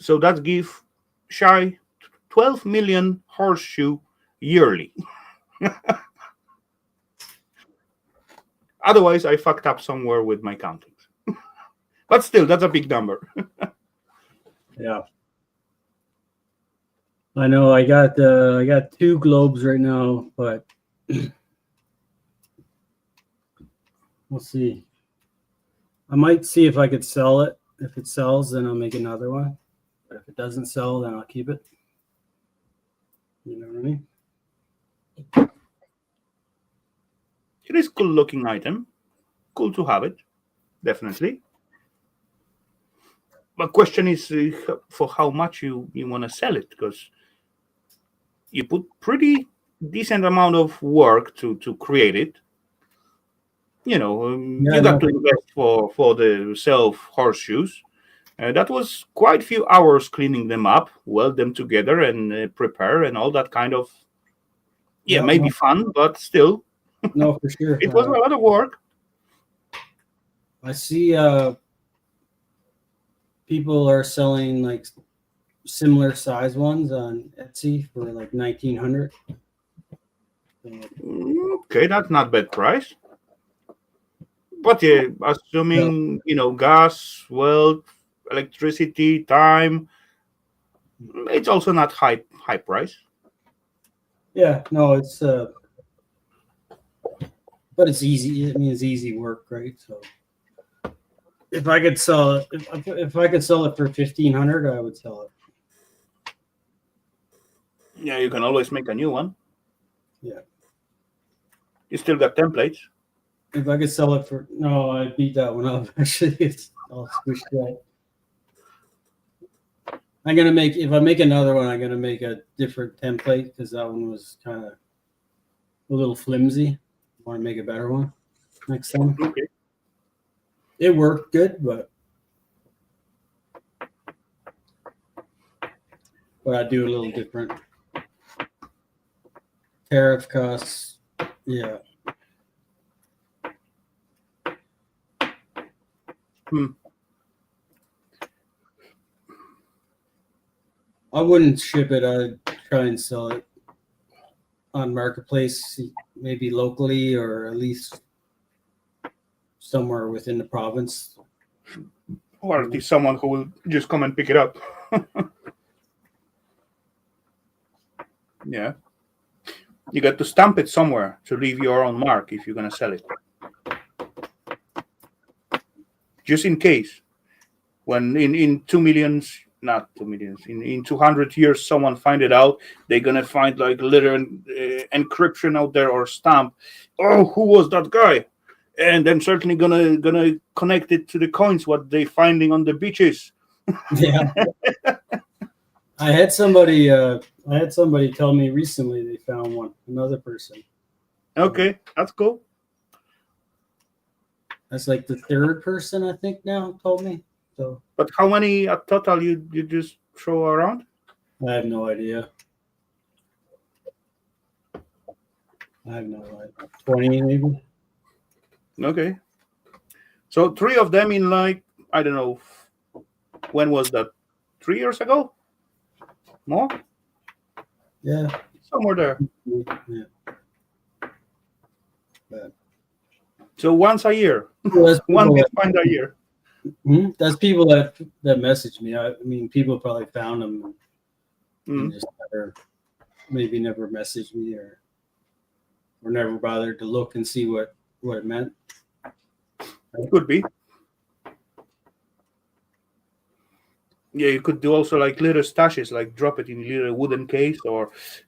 So that give shy 12 million horseshoe yearly. Otherwise, I fucked up somewhere with my countings. But still, that's a big number. Yeah. I know I got 2 globes right now, but we'll see. I might see if I could sell it. If it sells, then I'll make another one. But if it doesn't sell, then I'll keep it. You know what I mean? It is cool looking item. Cool to have it, definitely. But question is for how much you want to sell it, because you put pretty decent amount of work to create it. You got to invest for the self horseshoes. That was quite a few hours cleaning them up, weld them together, and prepare and all that kind of. Yeah, maybe fun, but still. No, for sure. It was a lot of work. I see people are selling like similar size ones on Etsy for like 1,900. Okay, that's not bad price. But yeah, assuming gas, weld, electricity, time, it's also not high price. Yeah, no, it's but it's easy. I mean, it's easy work, right? So if I could sell it, if I could sell it for 1,500, I would sell it. Yeah, you can always make a new one. Yeah. You still got templates. If I could sell it for I beat that one up. Actually, it's all squished out. I'm gonna make if I make another one, I'm gonna make a different template because that one was kind of a little flimsy. I want to make a better one next time. Okay. It worked good, but I do a little different. Tariff costs, yeah. I wouldn't ship it. I'd try and sell it on Marketplace, maybe locally or at least somewhere within the province. Or at least someone who will just come and pick it up. Yeah. You got to stamp it somewhere to leave your own mark if you're going to sell it. Just in case. When in 2 millions, not 2 millions, in 200 years, someone find it out, they're going to find like little encryption out there or stamp. Oh, who was that guy? And then certainly gonna connect it to the coins what they finding on the beaches. Yeah. I had somebody tell me recently they found one, another person. Okay, that's cool. That's like the third person I think now told me. So, but how many at total you just throw around? I have no idea. 20 maybe. Okay. So 3 of them in like, I don't know, when was that? 3 years ago? More? Yeah. Somewhere there. Yeah. So once a year. One bit find a year. Mm-hmm. That's people that message me. I mean, people probably found them and just never messaged me or never bothered to look and see what it meant. It could be. Yeah, you could do also like little stashes, like drop it in a little wooden case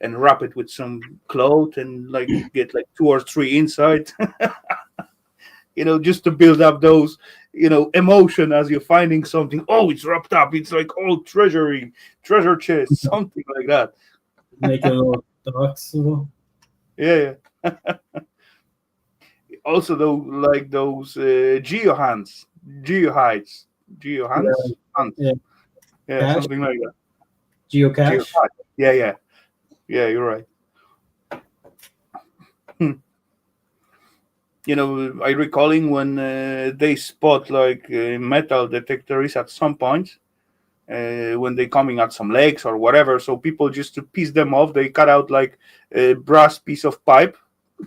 and wrap it with some cloth and like get like 2 or 3 inside. Just to build up those, emotion as you're finding something. Oh, it's wrapped up. It's like treasure chest, something like that. Make a little box. Yeah. Also, though, like those geohides. Yeah, something like that. Geocache. Yeah, you're right. I recalling when they spot like metal detectors at some point, when they're coming at some lakes or whatever. So people, just to piece them off, they cut out like a brass piece of pipe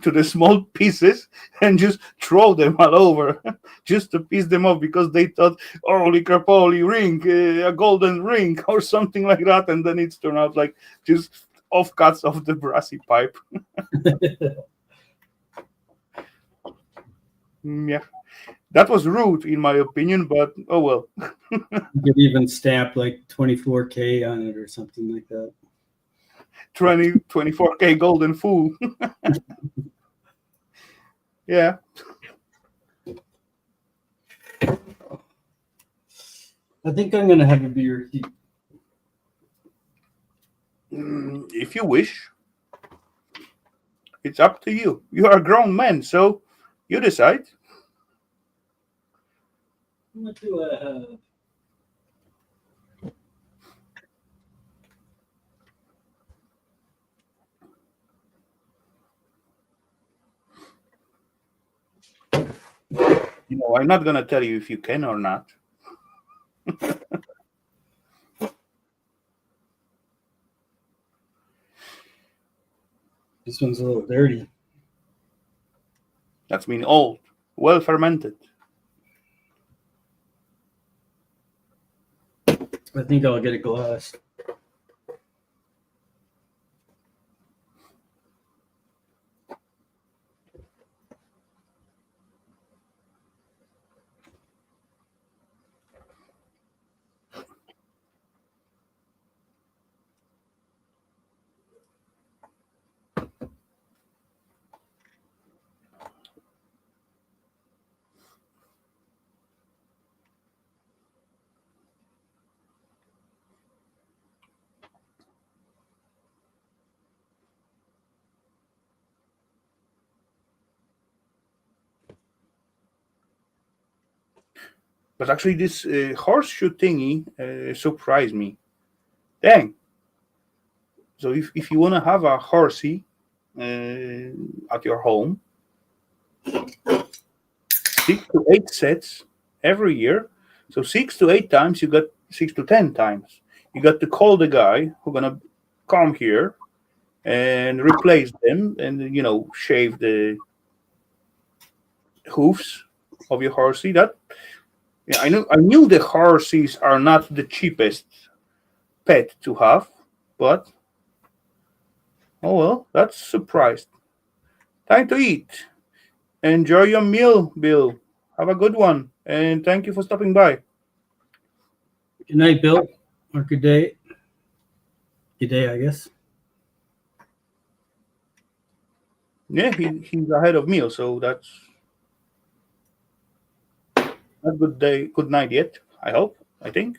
to the small pieces and just throw them all over just to piece them off, because they thought, holy crap, holy ring, a golden ring or something like that. And then it's turned out like just offcuts of the brassy pipe. Yeah. That was rude, in my opinion, but oh well. You could even stamp like 24K on it or something like that. 24K golden fool. Yeah. I think I'm going to have a beer. If you wish, it's up to you. You are a grown man, so you decide. What do I have? I'm not gonna tell you if you can or not. This one's a little dirty. That's mean old, well fermented. I think I'll get a glass. But actually, this horseshoe thingy surprised me. Dang. So if you want to have a horsey at your home, 6 to 8 sets every year. So 6 to 8 times, you got 6 to 10 times. You got to call the guy who's gonna come here and replace them, and shave the hoofs of your horsey. That I knew the horses are not the cheapest pet to have, but oh well, that's surprised. Time to eat. Enjoy your meal, Bill. Have a good one, and thank you for stopping by. Good night, Bill. Or good day. Good day, I guess. Yeah, he's ahead of me, so that's not good day, good night yet. I hope. I think.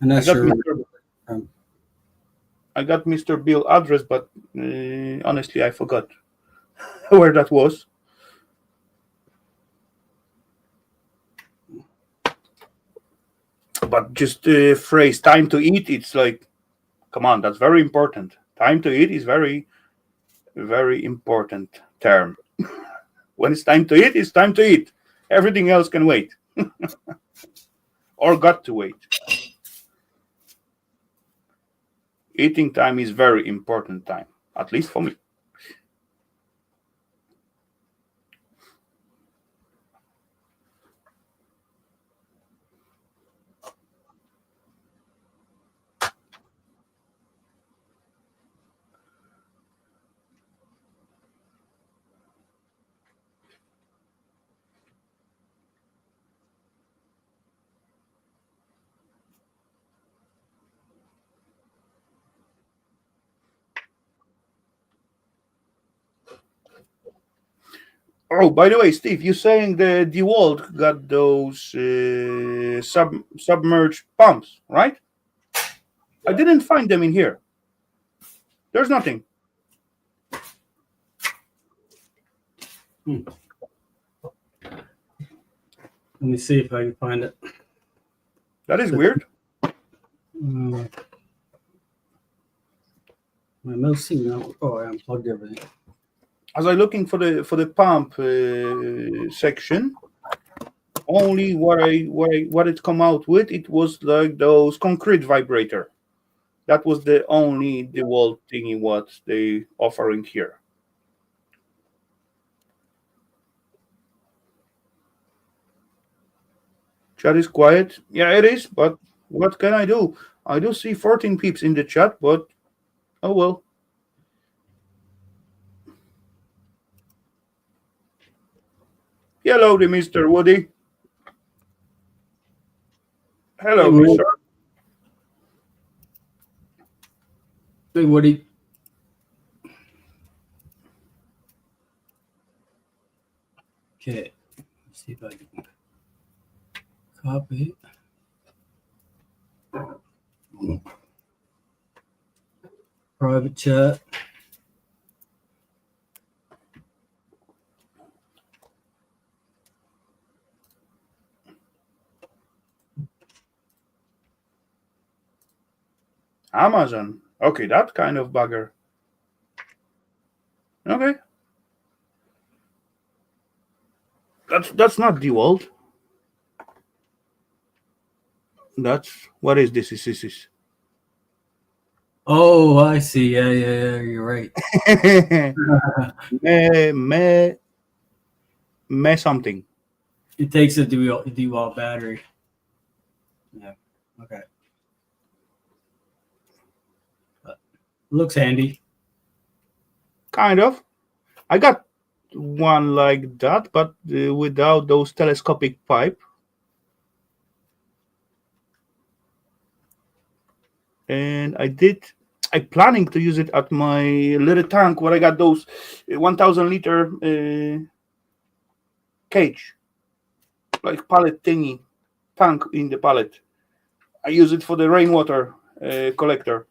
I'm not sure. I got Mr. Bill address, but honestly, I forgot where that was. But just the phrase "time to eat," it's like, come on, that's very important. Time to eat is very, very important term. When it's time to eat, it's time to eat. Everything else can wait, or got to wait. Eating time is very important time, at least for me. Oh, by the way, Steve, you saying the DeWalt got those submerged pumps, right? I didn't find them in here. There's nothing. Let me see if I can find it. That is weird. My mouse seemed not. Oh, I unplugged everything. as I looking for the pump section, only what it come out with, it was like those concrete vibrator. That was the only DeWalt thingy what they offering here. Chat is quiet. Yeah, it is, but what can I do? I do see 14 peeps in the chat, but oh well. Hello, the Mr. Woody. Hello, Hey, Mr. Hey, Woody. Okay. Let's see if I can copy. Private chat. Amazon. Okay, that kind of bugger. Okay. That's not DeWalt. That's what is this? This. Oh, I see. Yeah. You're right. me something. It takes a DeWalt battery. Yeah. Okay. But looks handy. Kind of. I got one like that, but without those telescopic pipe. And I planning to use it at my little tank where I got those 1,000 liter cage, like pallet thingy, tank in the pallet. I use it for the rainwater collector.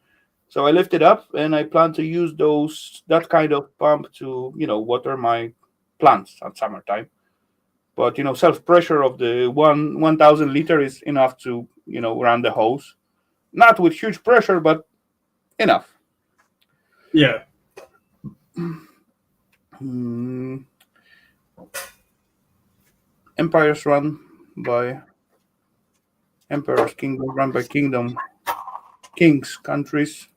So I lift it up and I plan to use that kind of pump to water my plants at summertime. But self pressure of the 1,000 liter is enough to run the hose, not with huge pressure, but enough. Yeah. Empires run by emperors, kingdom run by kingdom, kings, countries.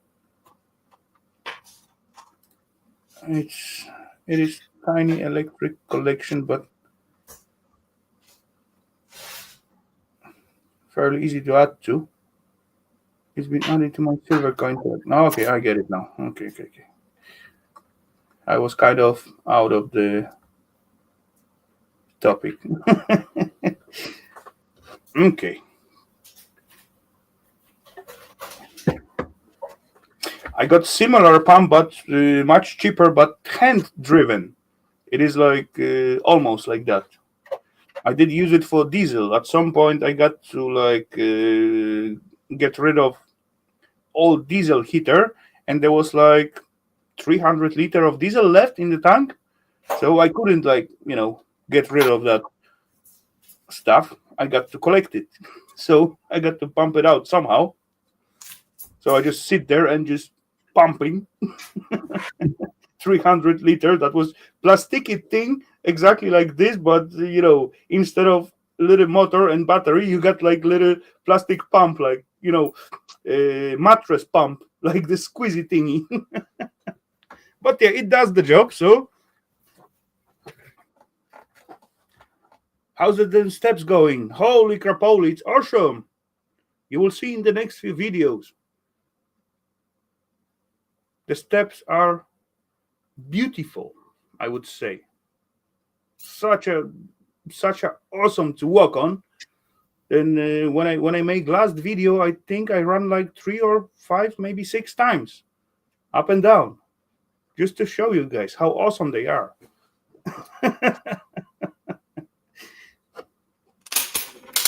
It is tiny electric collection, but fairly easy to add to. It's been added to my silver coin collection. Oh, okay, I get it now. Okay. I was kind of out of the topic. Okay. I got similar pump, but much cheaper, but hand driven. It is like almost like that. I did use it for diesel. At some point, I got to get rid of old diesel heater, and there was like 300 liter of diesel left in the tank, so I couldn't get rid of that stuff. I got to collect it, so I got to pump it out somehow. So I just sit there and just pumping 300 liter. That was plasticky thing, exactly like this, but instead of little motor and battery, you got like little plastic pump, like mattress pump, like the squeezy thingy. But yeah, it does the job. So how's the steps going? Holy crapoly, it's awesome. You will see in the next few videos. The steps are beautiful, I would say. Such a awesome to walk on. And when I made last video, I think I ran like 3 or 5, maybe 6 times up and down, just to show you guys how awesome they are.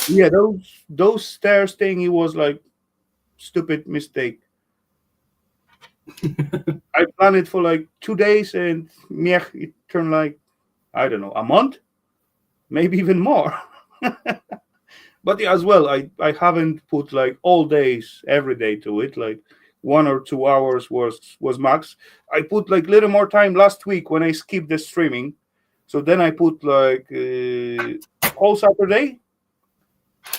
Yeah, those stairs thing, it was like stupid mistake. I planned it for like 2 days, and it turned like, I don't know, a month, maybe even more. But yeah, as well, I haven't put like all days every day to it. Like 1 or 2 hours was max. I put like little more time last week when I skipped the streaming. So then I put like whole Saturday,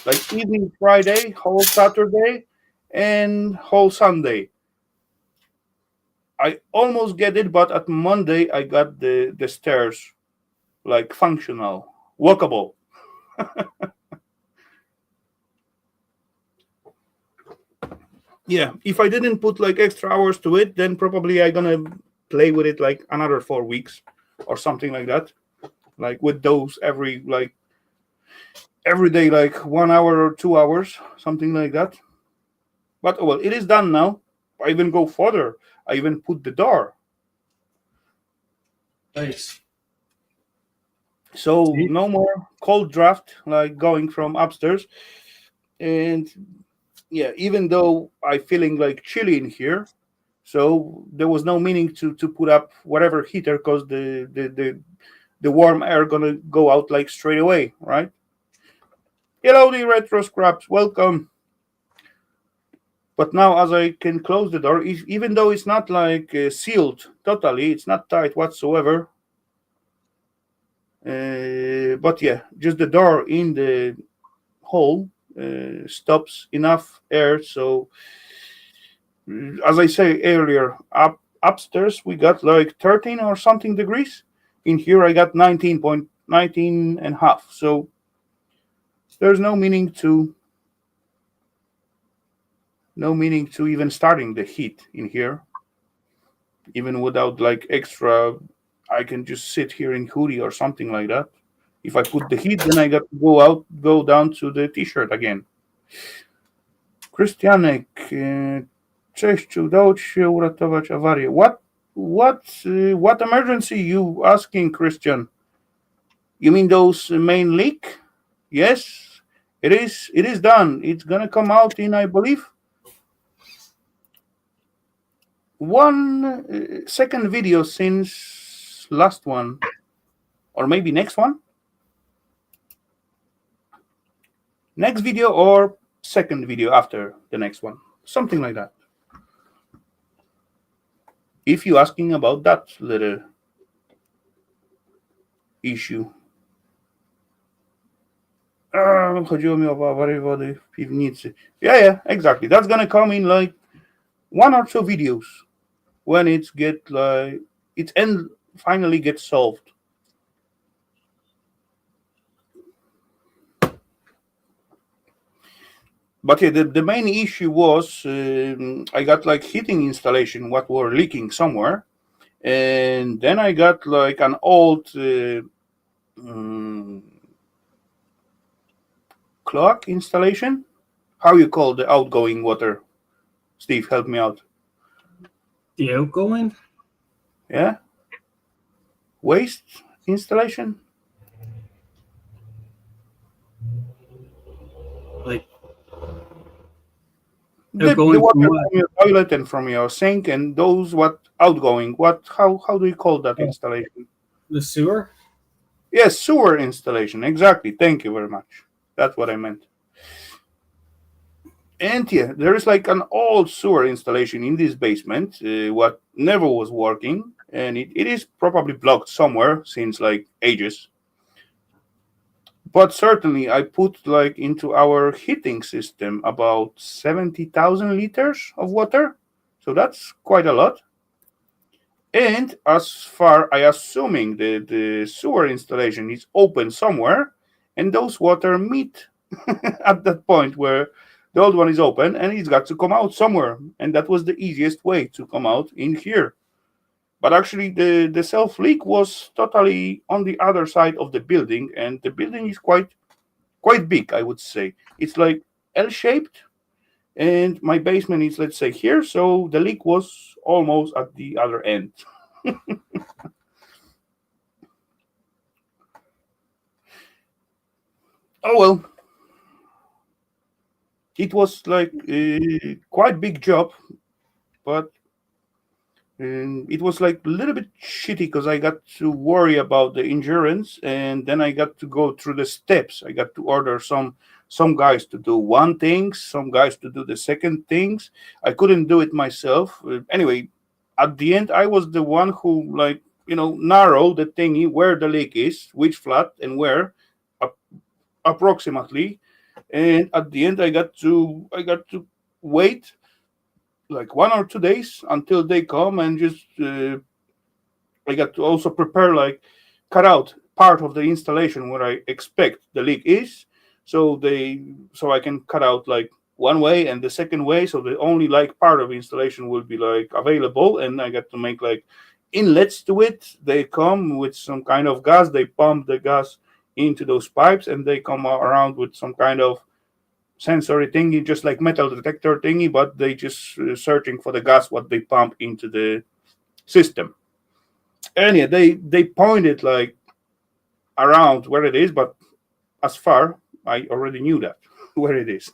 like evening Friday, whole Saturday, and whole Sunday. I almost get it, but at Monday I got the stairs like functional, walkable. Yeah, if I didn't put like extra hours to it, then probably I gonna play with it like another 4 weeks or something like that. Like with those every day, like 1 hour or 2 hours, something like that. But well, it is done now. I even go further. I even put the door. Nice. So See? no more cold draft like going from upstairs. And yeah, even though I feeling like chilly in here, so there was no meaning to put up whatever heater because the warm air gonna go out like straight away, right? Hello, the retro scraps, welcome. But now, as I can close the door, even though it's not like sealed totally, it's not tight whatsoever. But yeah, just the door in the hole stops enough air. So, as I say earlier, upstairs we got like 13 or something degrees. In here, I got 19.19 and half. So there's no meaning to even starting the heat in here, even without like extra. I can just sit here in hoodie or something like that. If I put the heat, then I got to go down to the t-shirt again. Krystianek, cześć, czy udało ci się uratować awarię? What emergency you asking, Christian? You mean those main leak? Yes, it is done. It's gonna come out in, I believe, one second video since last one, or maybe next one. Next video or second video after the next one, something like that. If you're asking about that little issue. Chodziło mi o awarię wody w piwnicy. Yeah, exactly. That's gonna come in like 1 or 2 videos when its end finally gets solved. But yeah, the main issue was I got like heating installation what were leaking somewhere, and then I got like an old cloak installation. How you call the outgoing water? Steve, help me out. The outgoing? Yeah, waste installation. Like The outgoing water from from what? your toilet and from your sink, and those what outgoing. How do you call that installation? The sewer? Yes, sewer installation. Exactly. Thank you very much. That's what I meant. And yeah, there is like an old sewer installation in this basement, what never was working, and it is probably blocked somewhere since like ages. But certainly, I put like into our heating system about 70,000 liters of water, so that's quite a lot. And as far I assuming the sewer installation is open somewhere, and those water meet at that point where the old one is open and it's got to come out somewhere, and that was the easiest way to come out in here. But actually, the self leak was totally on the other side of the building, and the building is quite big, I would say. It's like L-shaped, and my basement is, let's say, here, so the leak was almost at the other end. Oh well, it was like a quite big job, but it was like a little bit shitty because I got to worry about the insurance, and then I got to go through the steps. I got to order some some guys to do one thing, some guys to do the second things. I couldn't do it myself. Anyway, at the end, I was the one who, like, narrow the thingy where the leak is, which flat and where, ap- approximately. And at the end, I got to wait like 1 or 2 days until they come, and just I got to also prepare, like, cut out part of the installation where I expect the leak is, so I can cut out like one way and the second way, so the only like part of installation will be like available, and I got to make like inlets to it. They come with some kind of gas. They pump the gas into those pipes, and they come around with some kind of sensory thingy, just like metal detector thingy, but they just searching for the gas what they pump into the system. And yeah, they pointed like around where it is, but as far I already knew that where it is.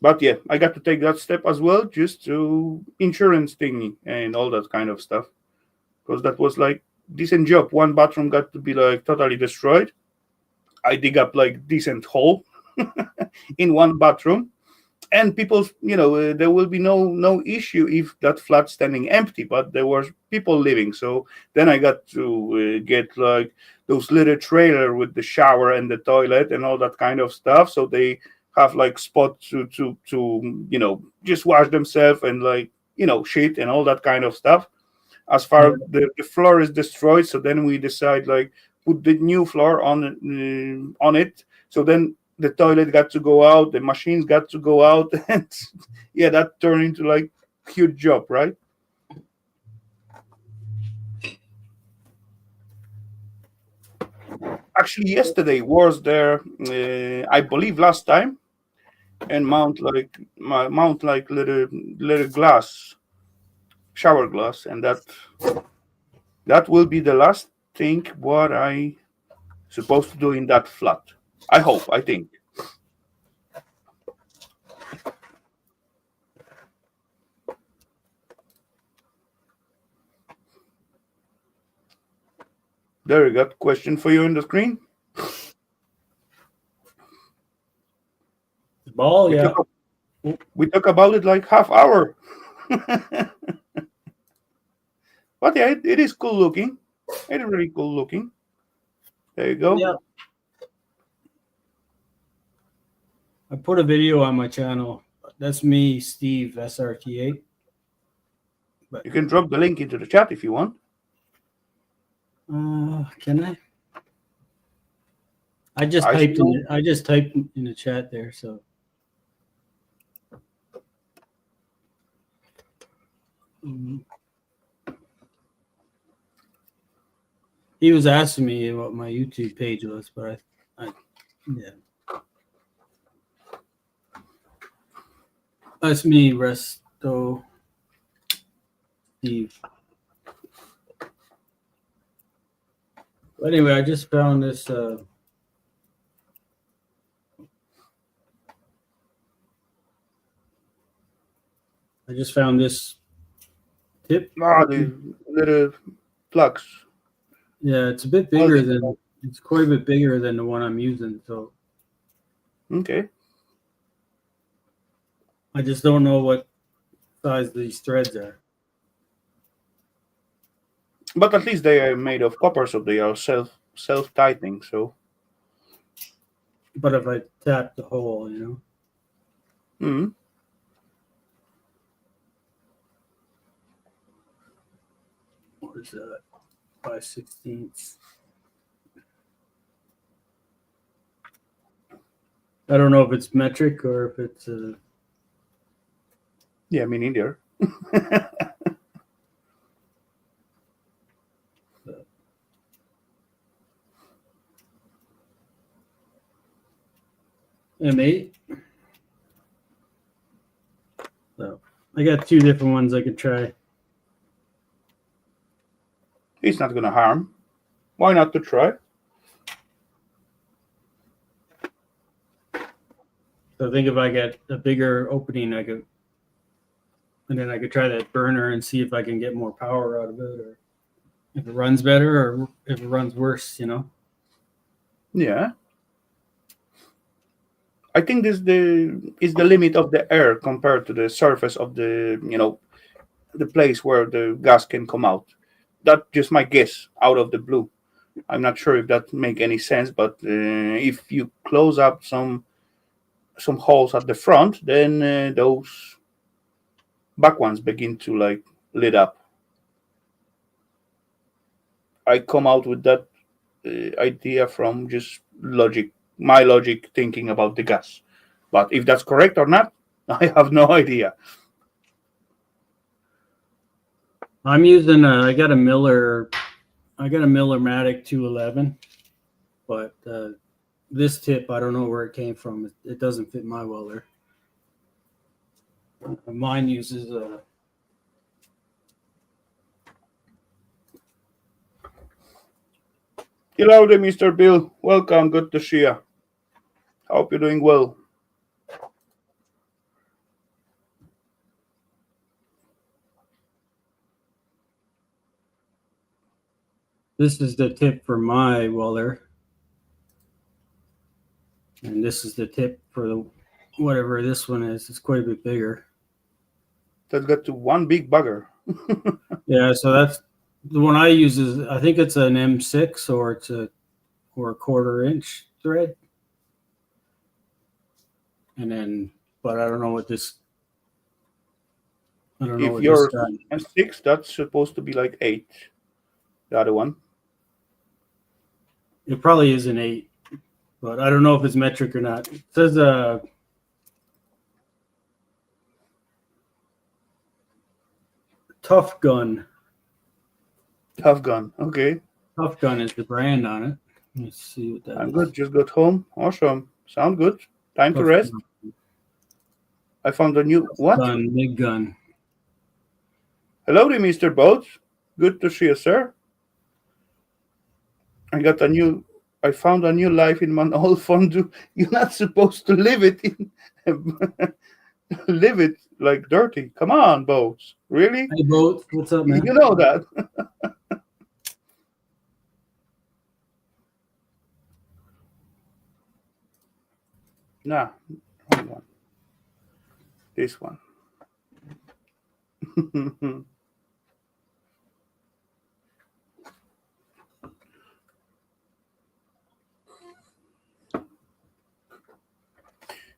But yeah, I got to take that step as well, just to insurance thingy and all that kind of stuff, because that was like decent job. One bathroom got to be like totally destroyed. I dig up like decent hole in one bathroom, and people, there will be no issue if that flat standing empty, but there was people living. So then I got to get like those little trailer with the shower and the toilet and all that kind of stuff, so they have like spot to just wash themselves and, like, shit and all that kind of stuff. As Yeah. far the floor is destroyed, so then we decide, like, put the new floor on it. So then the toilet got to go out, the machines got to go out, and yeah, that turned into like huge job, right? Actually, yesterday was there, I believe last time, and mount like little glass, shower glass, and that will be the last thing what I supposed to do in that flat. I hope, I think. There you got question for you on the screen. The ball, We yeah. talk we talk about it like half hour. But yeah, it is cool looking. It is really cool looking. There you go. Yeah. I put a video on my channel. That's me, Steve SRT8. But You can drop the link into the chat if you want. can I? I just I typed still, in. I just typed in the chat there. So Mhm. He was asking me what my YouTube page was, but yeah, that's me, Resto Steve. But anyway, I just found this. I just found this tip. the little plugs. Yeah, it's a bit bigger Welding. than. It's quite a bit bigger than the one I'm using. So Okay. I just don't know what size these threads are. But at least they are made of copper, so they are self tightening. So, But if I tap the hole, mm, what is that? 5/16. I don't know if it's metric or if it's yeah, me neither. M8. So I got two different ones I could try. It's not gonna harm. Why not to try? So I think if I get a bigger opening, and then I could try that burner and see if I can get more power out of it, or if it runs better, or if it runs worse. Yeah. I think this is the limit of the air compared to the surface of the place where the gas can come out. That's just my guess out of the blue. I'm not sure if that make any sense, but if you close up some holes at the front, then those back ones begin to like lit up. I come out with that idea from just logic, my logic thinking about the gas. But if that's correct or not, I have no idea. I'm using I got a Millermatic 211, but this tip, I don't know where it came from. It doesn't fit my welder. Mine uses Hello there, Mr. Bill. Welcome. Good to see you. Hope you're doing well. this is the tip for my welder, and this is the tip for the whatever this one is. It's quite a bit bigger. That's got to one big bugger. Yeah, so that's the one I use. Is I think it's an M6 or it's a quarter-inch thread, and then but I don't know what this. I don't know If what you're this. M6, that's supposed to be like 8. The other one. It probably is an 8, but I don't know if it's metric or not. It says Tough Gun. Tough Gun. Okay. Tough Gun is the brand on it. Let's see what that I'm is. good. Just got home. Awesome. Sound good. Time to Tough rest. Gun. I found a new what? Gun, big gun. Hello there, Mr. Boats. Good to see you, sir. I found a new life in my old fondue. You're not supposed to live it in live it like dirty. Come on, Boats. Really? Hey, Boat, what's up, man? You know that. Nah, wrong one. This one.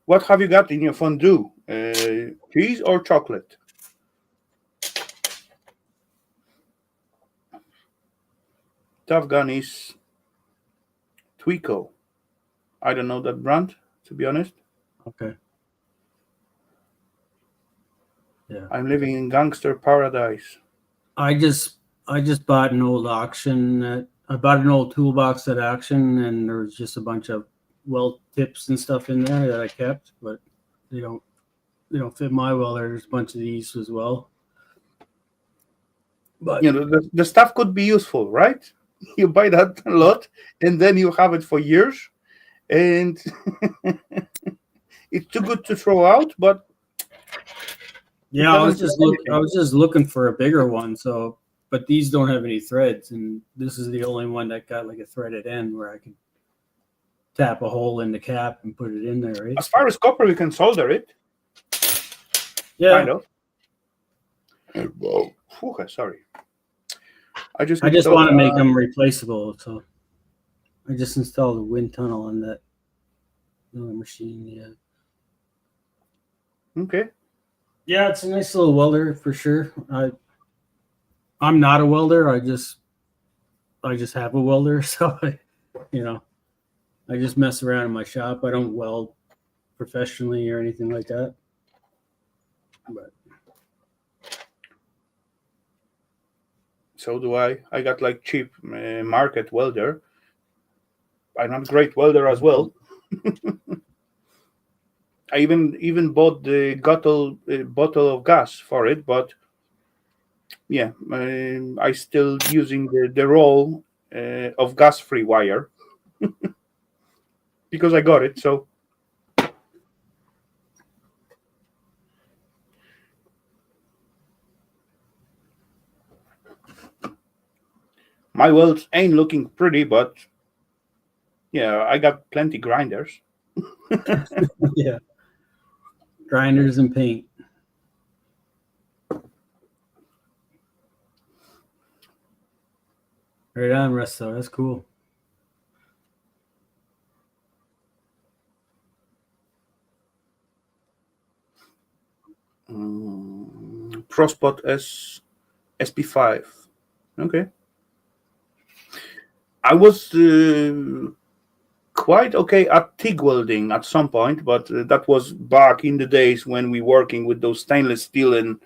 What have you got in your fondue? Cheese or chocolate? Tough Gun is Twico. I don't know that brand, to be honest. Okay. Yeah. I'm living in gangster paradise. I just bought an old auction. I bought an old toolbox at auction, and there was just a bunch of weld tips and stuff in there that I kept, but they don't fit my welder. There's a bunch of these as well. But the stuff could be useful, right? You buy that a lot, and then you have it for years, and it's too good to throw out. But yeah, I was just looking for a bigger one. So, but these don't have any threads, and this is the only one that got like a threaded end where I can tap a hole in the cap and put it in there. Right? As far as copper, we can solder it. Yeah, kind of. Whoa. Sorry. I just want to make them replaceable, so I just installed a wind tunnel on that machine. Yeah. Okay. Yeah, it's a nice little welder for sure. I'm not a welder. I just have a welder, so I just mess around in my shop. I don't weld professionally or anything like that. But so do I. I got like cheap market welder. I'm not a great welder as well. I even bought the bottle of gas for it, but yeah, I still using the roll of gas-free wire because I got it. So my welds ain't looking pretty, but yeah, I got plenty grinders. Yeah. Grinders and paint. Right on, Resto. That's cool. Prospot SP5. Okay. I was quite okay at TIG welding at some point, but that was back in the days when we working with those stainless steel and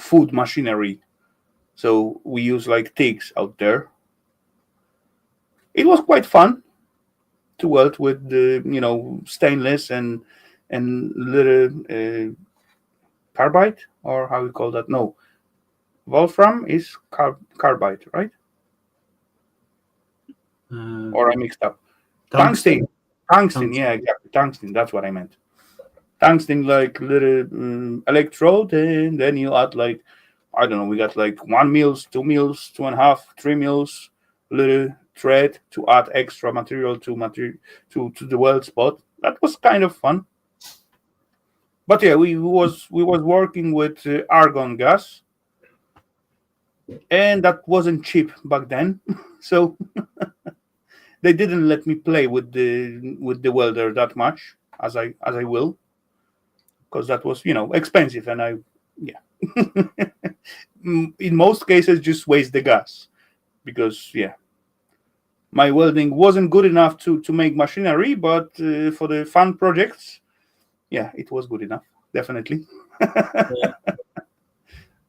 food machinery. So we use like TIGs out there. It was quite fun to weld with the stainless and little carbide, or how we call that? No, wolfram is carbide, right? Or I mixed up. Tungsten. Tungsten, yeah, exactly. Tungsten, that's what I meant. Tungsten, like little electrode, and then you add like, I don't know, we got like 1 mils, 2 mils, 2.5, 3 mils, little thread to add extra material to the weld spot. That was kind of fun. But yeah, we was working with argon gas, and that wasn't cheap back then. So they didn't let me play with the welder that much as I will, because that was expensive, and I yeah in most cases just waste the gas, because my welding wasn't good enough to make machinery, but for the fun projects, it was good enough, definitely.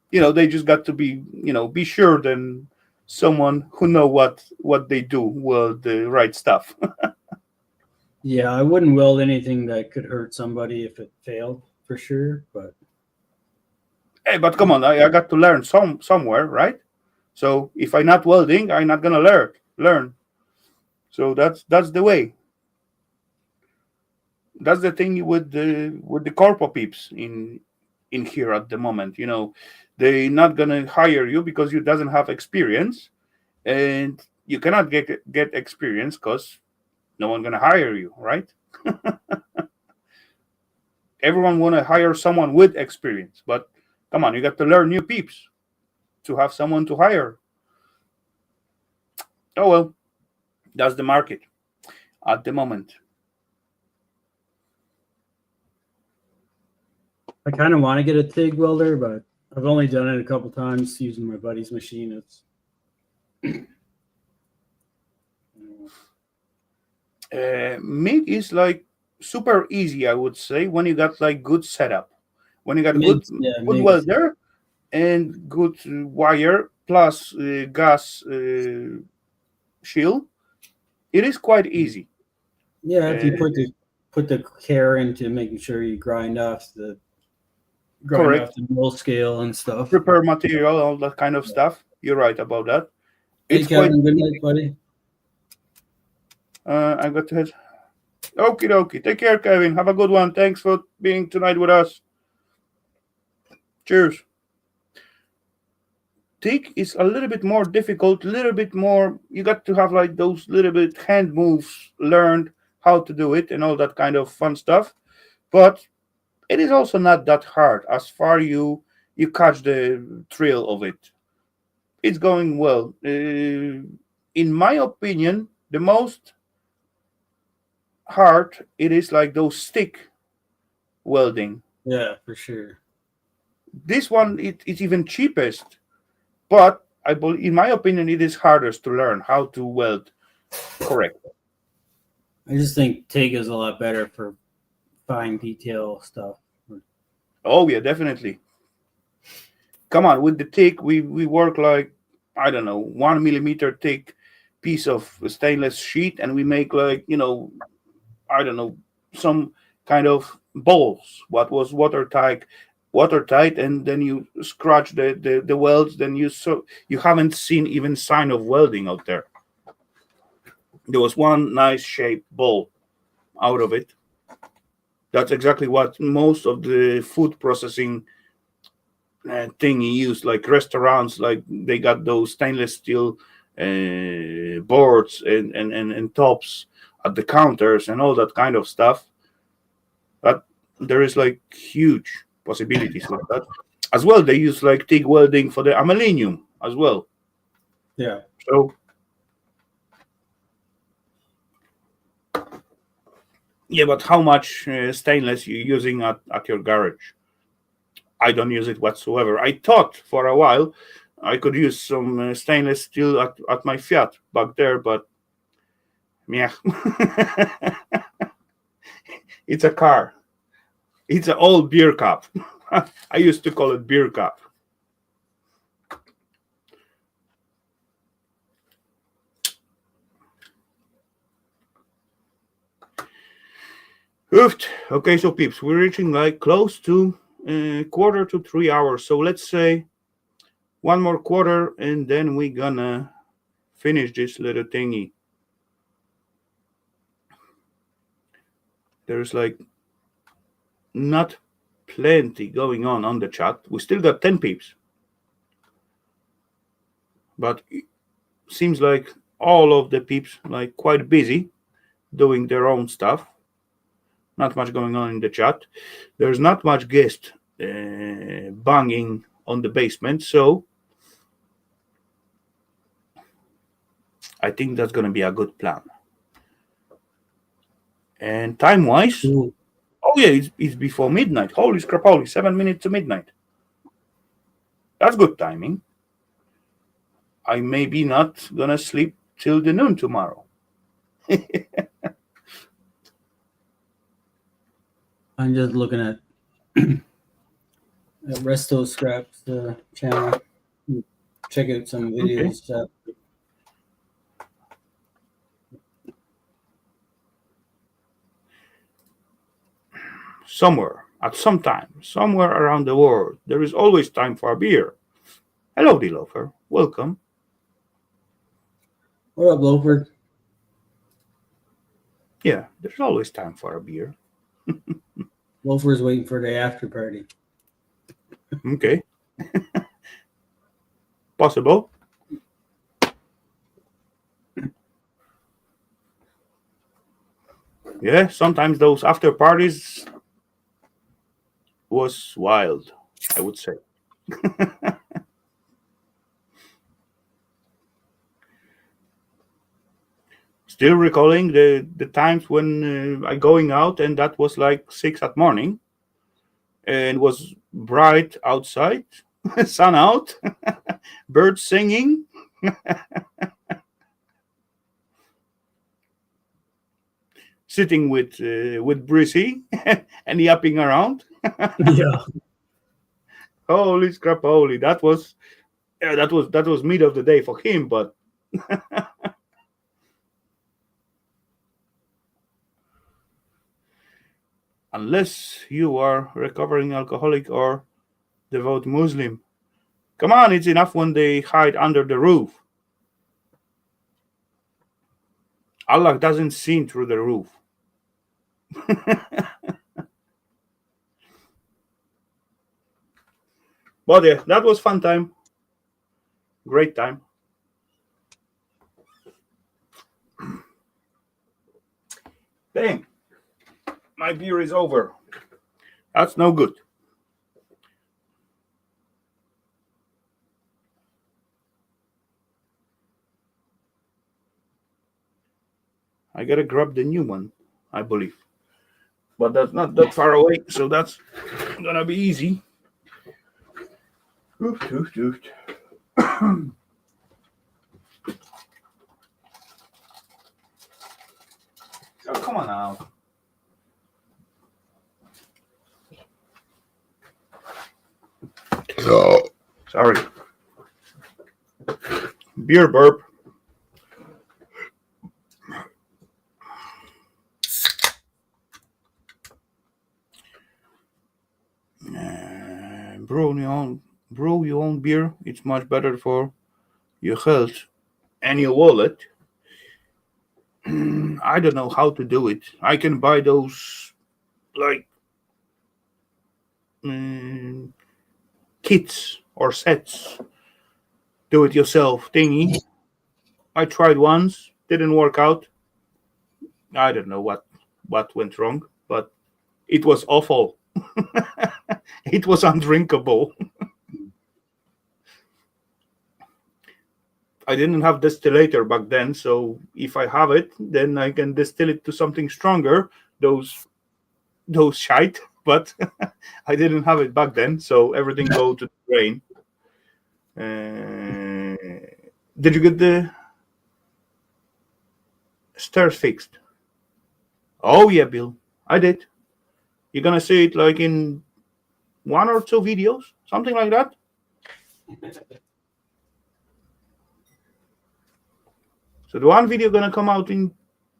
They just got to be sure then someone who know what they do weld the right stuff. Yeah, I wouldn't weld anything that could hurt somebody if it failed, for sure. But Hey, but come on, I got to learn somewhere, right? So if I'm not welding, I'm not gonna learn. So that's the way. That's the thing with the corpo peeps in here at the moment. They're not gonna hire you because you doesn't have experience, and you cannot get experience because no one gonna hire you, right? Everyone wanna hire someone with experience, but come on, you got to learn new peeps to have someone to hire. Oh well, that's the market at the moment. I kind of want to get a TIG welder, but I've only done it a couple times using my buddy's machine. It's MIG is like super easy, I would say, when you got like good setup, when you got good good MIG is, welder and good wire plus gas shield. It is quite easy. if you put the care into making sure you grind Correct. off the mill scale and stuff. Prepare material, all that kind of stuff. You're right about that. Hey, It's quite Kevin, good easy. night, buddy. I got to head. Okie dokie. Take care, Kevin. Have a good one. Thanks for being tonight with us. Cheers. TIG is a little bit more difficult, a little bit more. You got to have like those little bit hand moves learned how to do it and all that kind of fun stuff. But it is also not that hard as far you catch the thrill of it. It's going well. In my opinion, the most hard it is like those stick welding. Yeah, for sure. This one it's even cheapest, but I believe, in my opinion, it is hardest to learn how to weld correct. I just think TIG is a lot better for fine detail stuff. Oh yeah, definitely. Come on, with the thick, we work like, I don't know, 1 millimeter thick piece of stainless sheet, and we make like, I don't know, some kind of balls. What was watertight, and then you scratch the welds. Then you haven't seen even sign of welding out there. There was one nice shaped ball out of it. That's exactly what most of the food processing thing you use, like restaurants, like they got those stainless steel boards and tops at the counters and all that kind of stuff. But there is like huge possibilities with that. As well, they use like TIG welding for the aluminum as well. Yeah. So yeah, but how much stainless you using at your garage? I don't use it whatsoever. I thought for a while I could use some stainless steel at my Fiat back there, but yeah, it's a car. It's an old beer cup. I used to call it beer cup. Oofed. Okay, so peeps, we're reaching like close to quarter to 3 hours. So let's say one more quarter, and then we're gonna finish this little thingy. There's like not plenty going on the chat. We still got 10 peeps, but it seems like all of the peeps like quite busy doing their own stuff. Not much going on in the chat. There's not much guest banging on the basement, so I think that's gonna be a good plan. And time-wise, Ooh. oh yeah, it's before midnight. Holy scrapoly, 7 minutes to midnight. That's good timing. I may be not gonna sleep till the noon tomorrow. I'm just looking at Resto Scraps channel. Check out some videos. Somewhere, at some time, somewhere around the world, there is always time for a beer. Hello, Loafer. Welcome. What up, Loafer? Yeah, there's always time for a beer. Loafer's waiting for the after party. Okay. Possible. Yeah, sometimes those after parties was wild, I would say. Still recalling the times when I going out and that was like 6 at morning and was bright outside, sun out, birds singing. Sitting with Brissy and yapping around. Yeah. Holy crap! Holy, that was mid of the day for him, but unless you are recovering alcoholic or devout Muslim, come on, it's enough when they hide under the roof. Allah doesn't see through the roof. But yeah, that was fun time. Great time. Dang, my beer is over. That's no good. I gotta grab the new one, I believe. But that's not that far away, so that's gonna be easy. Oof, oof, oof. Oh, come on now. Oh, sorry. Beer burp. Brew your own beer. It's much better for your health and your wallet. I don't know how to do it. I can buy those like kits or sets, do it yourself thingy. I tried once, didn't work out. I don't know what went wrong, but it was awful. It was undrinkable. I didn't have distillator back then, so if I have it, then I can distill it to something stronger. Those shite, but I didn't have it back then, so everything go to the drain. Did you get the stairs fixed? Oh yeah, Bill, I did. You're gonna see it like in 1 or 2 videos, something like that. So the one video gonna come out in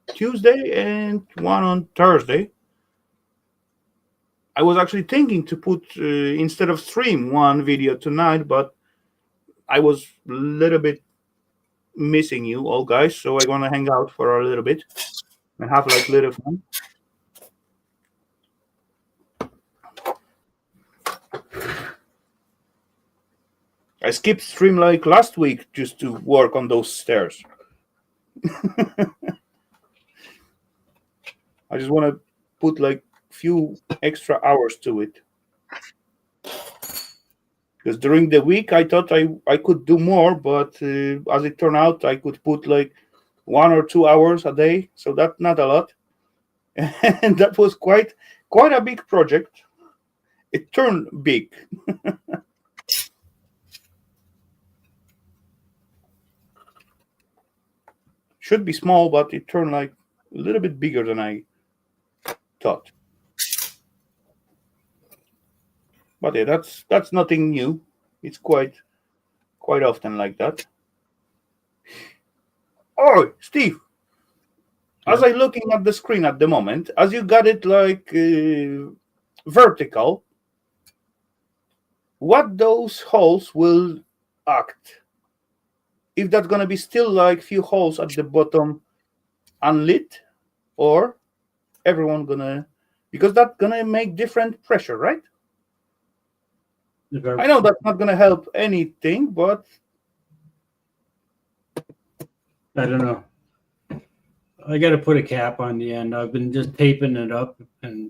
Tuesday and one on Thursday. I was actually thinking to put instead of stream one video tonight, but I was a little bit missing you all guys, so I wanna hang out for a little bit and have like little fun. I skipped stream like last week just to work on those stairs. I just want to put like few extra hours to it. Because during the week I thought I could do more, but as it turned out, I could put like 1 or 2 hours a day, so that's not a lot. And that was quite a big project. It turned big. Should be small, but it turned like a little bit bigger than I thought. But yeah, that's nothing new. It's quite often like that. Oh, Steve, as I looking at the screen at the moment, as you got it like vertical, what those holes will act? If that's gonna be still like few holes at the bottom unlit, or everyone gonna, because that's gonna make different pressure, right? I know that's not gonna help anything, but I don't know. I got to put a cap on the end. I've been just taping it up, and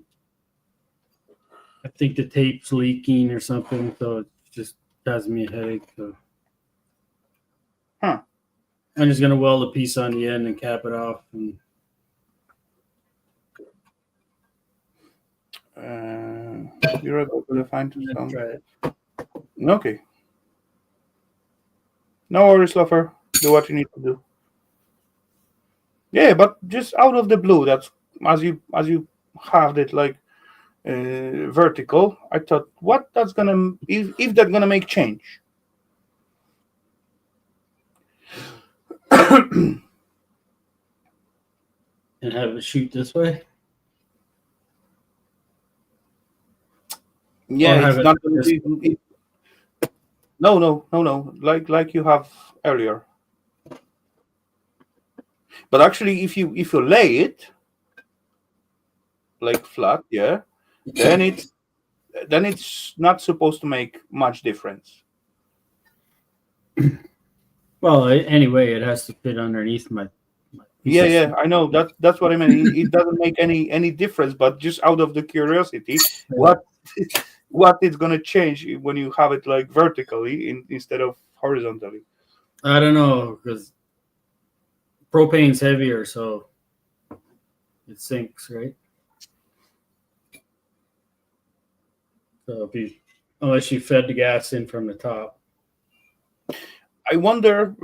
I think the tape's leaking or something, so it just has me a headache. So. I'm just gonna weld a piece on the end and cap it off. And you're able to find some. try it. Okay. No worries, Lover. Do what you need to do. Yeah, but just out of the blue, that's as you have it like vertical. I thought, what that's gonna if that's gonna make change. And have it shoot this way. Yeah, it's not gonna be. No. Like you have earlier. But actually, if you lay it like flat, yeah, then it's not supposed to make much difference. Well, anyway, it has to fit underneath my Yeah, I know that's what I mean. It doesn't make any difference, but just out of the curiosity, what it's gonna change when you have it like vertically instead of horizontally? I don't know, because propane's heavier, so it sinks, right? So unless you fed the gas in from the top. I wonder,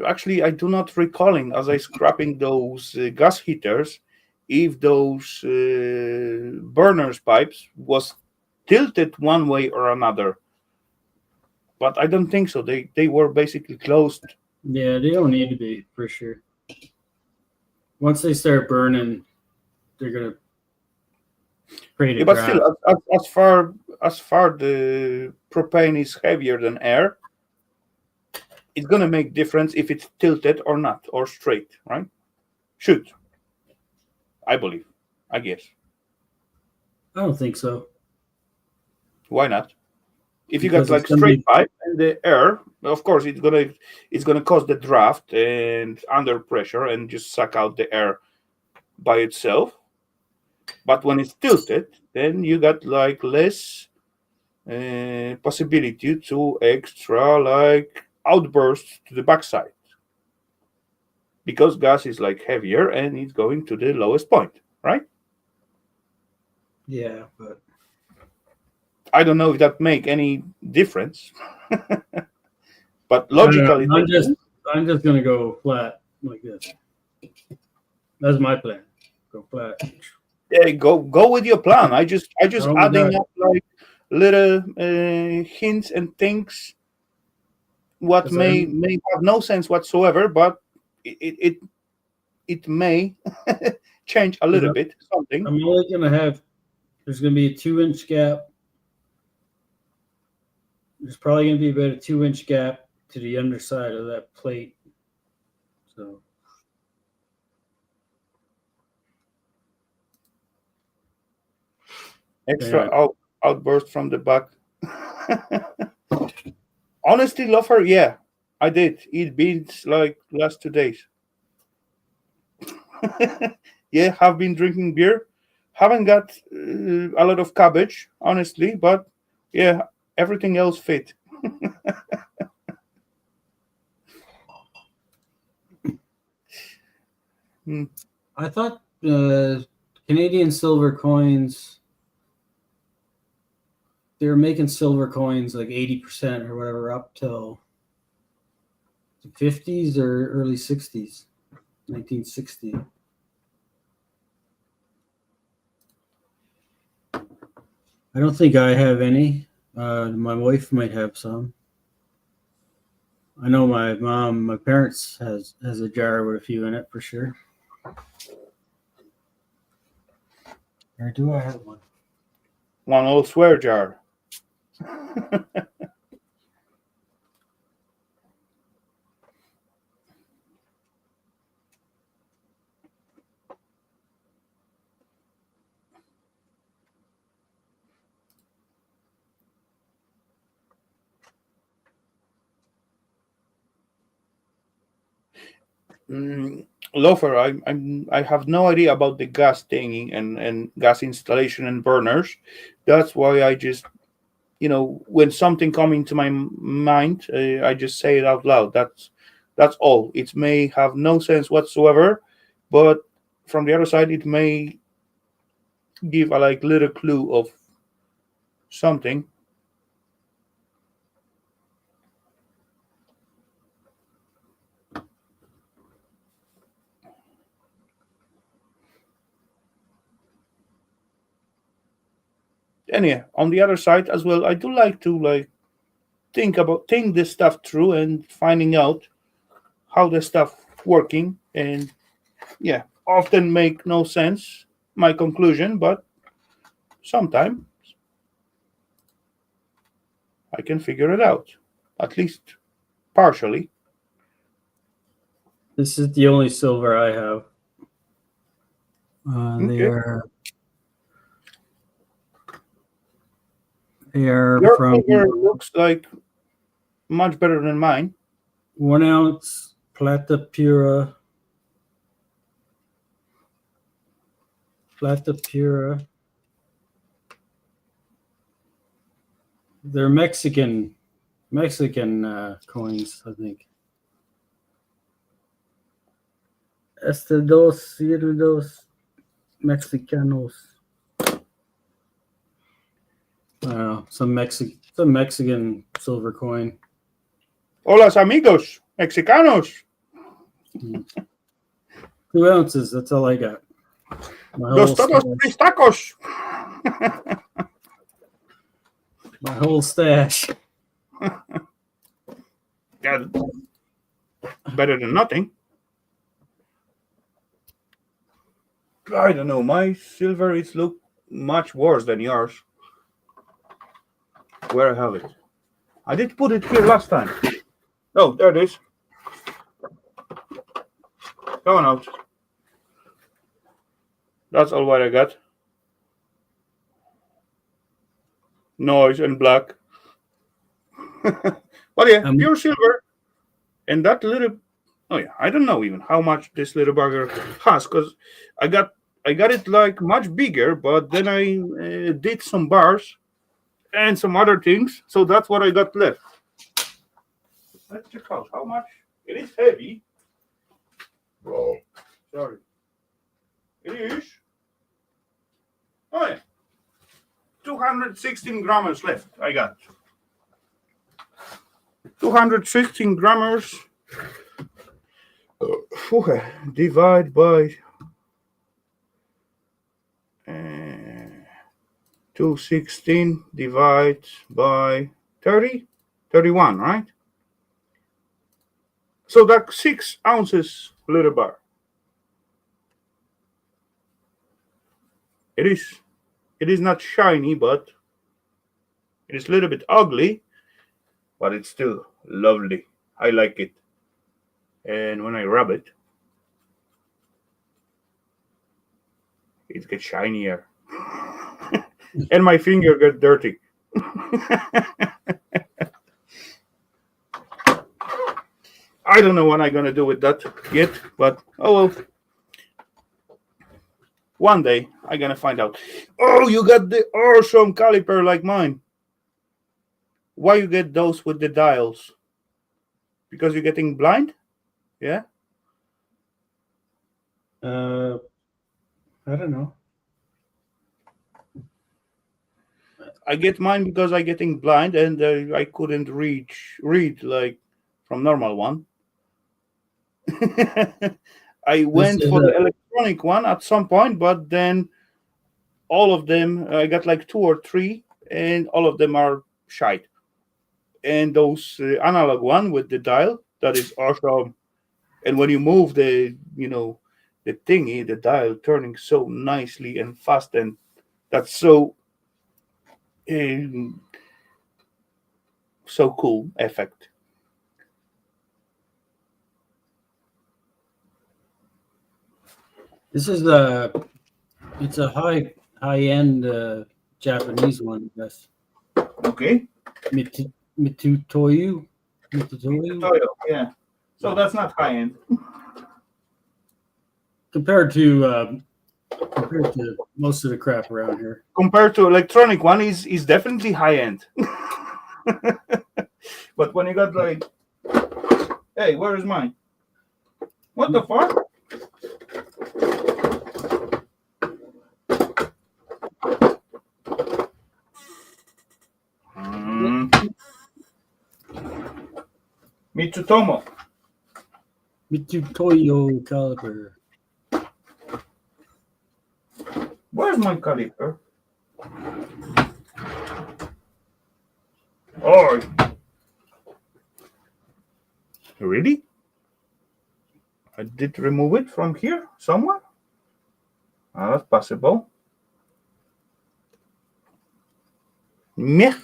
actually, I do not recalling as I scrapping those gas heaters, if those burners pipes was tilted one way or another. But I don't think so. They were basically closed. Yeah, they don't need to be, for sure. Once they start burning, they're going to create a but draft. still, as far the propane is heavier than air, it's gonna make difference if it's tilted or not, or straight, right? Should, I believe, I guess. I don't think so. Why not? If you got because it's like going to straight be pipe and the air, of course it's gonna cause the draft and under pressure and just suck out the air by itself. But when it's tilted, then you got like less possibility to extra like outbursts to the backside because gas is like heavier and it's going to the lowest point, right? yeah, but I don't know if that make any difference, but I don't logically know. they do. I'm just going to go flat like this. That's my plan. Go flat. Yeah, go with your plan. I just Oh my adding god, up like little hints and things what because may have no sense whatsoever, but it it may change a little bit something. I'm only going to have. There's going to be a 2-inch gap. There's probably going to be about a 2-inch gap to the underside of that plate. So Extra yeah, outburst from the back. Honestly, love her. Yeah, I did. It beats like last 2 days. Yeah, have been drinking beer. Haven't got a lot of cabbage, honestly, but yeah, everything else fit. Hmm. I thought Canadian silver coins. They were making silver coins like 80% or whatever up till the 50s or early 60s, 1960. I don't think I have any. My wife might have some. I know my parents has a jar with a few in it for sure. Or do I have one? One old swear jar. Loafer, I have no idea about the gas thing and gas installation and burners. That's why I just when something come into my mind, I just say it out loud. That's all. It may have no sense whatsoever, but from the other side, it may give a like little clue of something. And yeah, on the other side as well, I do like to like think this stuff through and finding out how the stuff working and yeah, often make no sense my conclusion, but sometimes I can figure it out, at least partially. This is the only silver I have. They Okay. are they are Your from finger looks like much better than mine. 1 ounce plata pura. Plata pura. They're Mexican coins, I think. Estados Mexicanos. I don't know, some Mexican silver coin. Hola, amigos, Mexicanos. 2 ounces. That's all I got. My Dos whole todos stash. tres tacos. My whole stash. Yeah, better than nothing. I don't know. My silver is look much worse than yours. Where I have it? I did put it here last time. Oh, there it is. Come on out. That's all what I got. Noise and black. But yeah, Um, pure silver. And that little, oh yeah, I don't know even how much this little bugger has, because I got I got it like much bigger, but then I did some bars and some other things, so that's what I got left. Let's check out how much it is heavy. Oh, sorry, it is. Oh yeah, 216 grams left. I got 216 grams. Divide by 216 divided by 30, 31, right? So that's 6 ounces little bar. It is not shiny, but it is a little bit ugly, but it's still lovely. I like it. And when I rub it, it gets shinier. And my finger gets dirty. I don't know what I'm gonna do with that yet, but oh well. One day I'm gonna find out. Oh, you got the awesome caliper like mine. Why you get those with the dials? Because you're getting blind? Yeah? I don't know. I get mine because I getting blind and I couldn't read like from normal one. I This went is for the electronic one at some point, but then all of them I got like 2 or 3, and all of them are shite. And those analog one with the dial, that is awesome. And when you move the the thingy, the dial turning so nicely and fast, and that's so um, so cool effect. this is it's a high end Japanese one. Yes, Okay. Mitutoyo. Mitutoyo. Toyo, yeah. So that's not high end. Compared to most of the crap around here. Compared to electronic one, is definitely high end. But when you got like, hey, where is mine? What the fuck? Mitsutomo. Mitutoyo caliper. Where's my caliper? Oh, really? I did remove it from here somewhere. That's possible. Meh.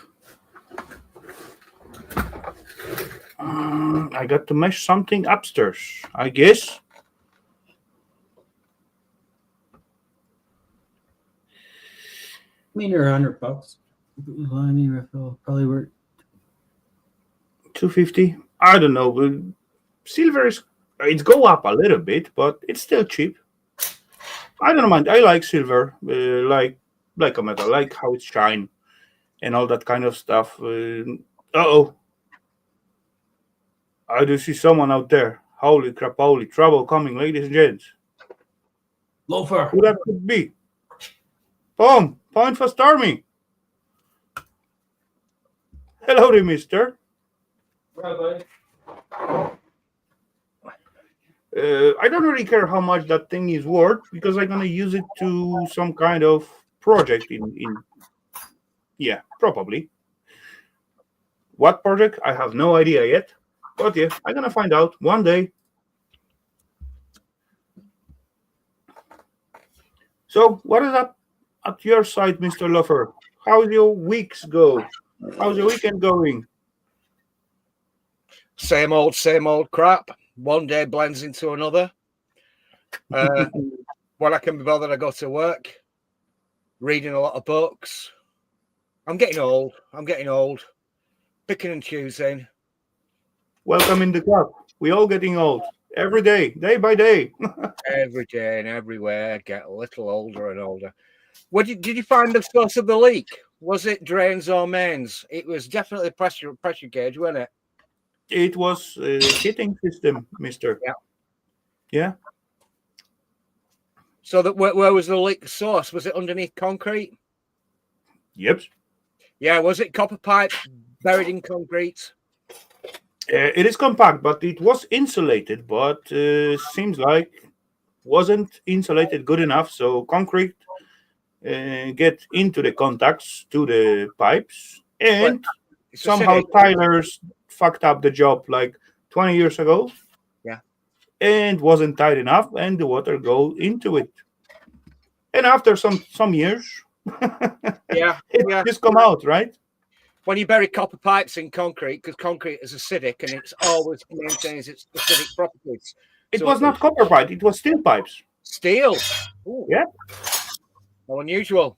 I got to mesh something upstairs, I guess. I mean, they're $100. I mean, probably worth 250. I don't know. But silver is it's go up a little bit, but it's still cheap. I don't mind. I like silver, like a metal, like how it shine and all that kind of stuff. Oh, I do see someone out there. Holy crap! Holy trouble coming, ladies and gents. loafer. Who that could be? Boom! Point for Stormy. Hello there, mister. Bye. I don't really care how much that thing is worth because I'm gonna use it to some kind of project in yeah, probably. What project? I have no idea yet. But yeah, I'm gonna find out one day. So what is up at your side, Mr. Lover? How's your weeks go? How's your weekend going? Same old crap. One day blends into another. When I can be bothered, I go to work, reading a lot of books. I'm getting old. picking and choosing. Welcome in the club. We all getting old every day by day. Every day and everywhere, get a little older and older. Did you find the source of the leak? Was it drains or mains? It was definitely pressure gauge, wasn't it? It was a heating system, mister. Yeah. Yeah. So that where was the leak source? Was it underneath concrete? Yep. Yeah. Was it copper pipe buried in concrete? It is compact, but it was insulated, but seems like wasn't insulated good enough. So concrete get into the contacts to the pipes, and It's somehow acidic. Tyler's fucked up the job like 20 years ago. Yeah. And wasn't tight enough, and the water go into it. And after some years, Yeah. it just come out, right? When you bury copper pipes in concrete, because concrete is acidic and it's always maintains its acidic properties. It was not copper pipe; it was steel pipes. Steel. Ooh. Yeah. How unusual.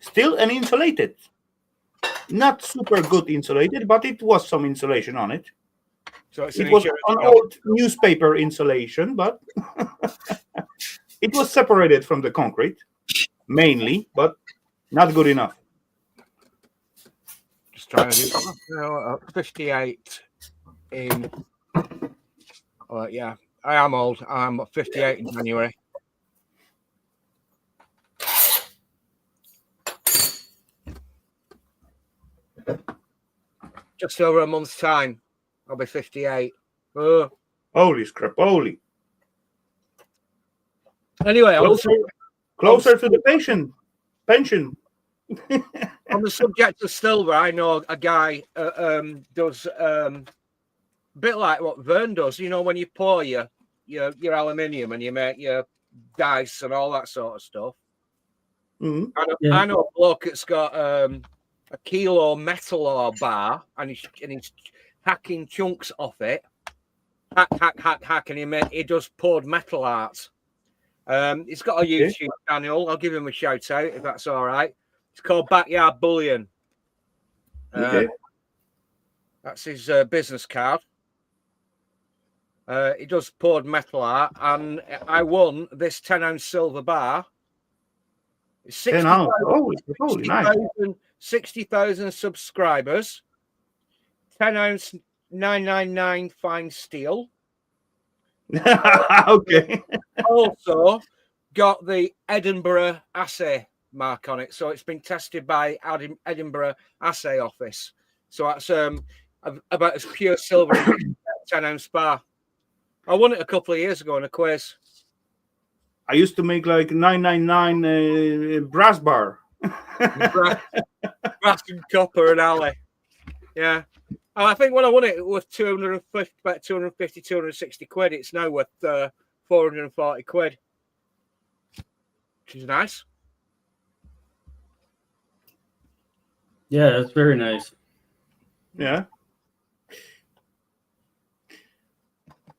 Steel and insulated. Not super good insulated, but it was some insulation on it. So it's It was an old newspaper insulation, but it was separated from the concrete, mainly, but not good enough. Just trying to do 58 in. Oh, yeah, I am old. I'm 58 in January. Just over a month's time, I'll be 58. Oh. Holy scrap, holy. Anyway, Closer to the pension. on the subject of silver, I know a guy does a bit like what Vern does. You know, when you pour your aluminium and you make your dice and all that sort of stuff. Mm-hmm. I know a bloke that's got a kilo metal ore bar and he's hacking chunks off it. Hack, and he does poured metal art. He's got a YouTube channel. I'll give him a shout out if that's all right. It's called Backyard Bullion. Okay. That's his business card. He does poured metal art, and I won this 10-ounce silver bar. 10 ounce. Holy nice. 60,000 subscribers. 10-ounce 999 fine steel. Okay. Also got the Edinburgh assay mark on it, so it's been tested by Edinburgh assay office. So that's about as pure silver as 10-ounce bar. I won it a couple of years ago in a quiz. I used to make like 999 brass bar. Brass and copper and alley. Yeah. And I think when I won it, it was 250, 260 quid. It's now worth 440 quid. Which is nice. Yeah, that's very nice. Yeah.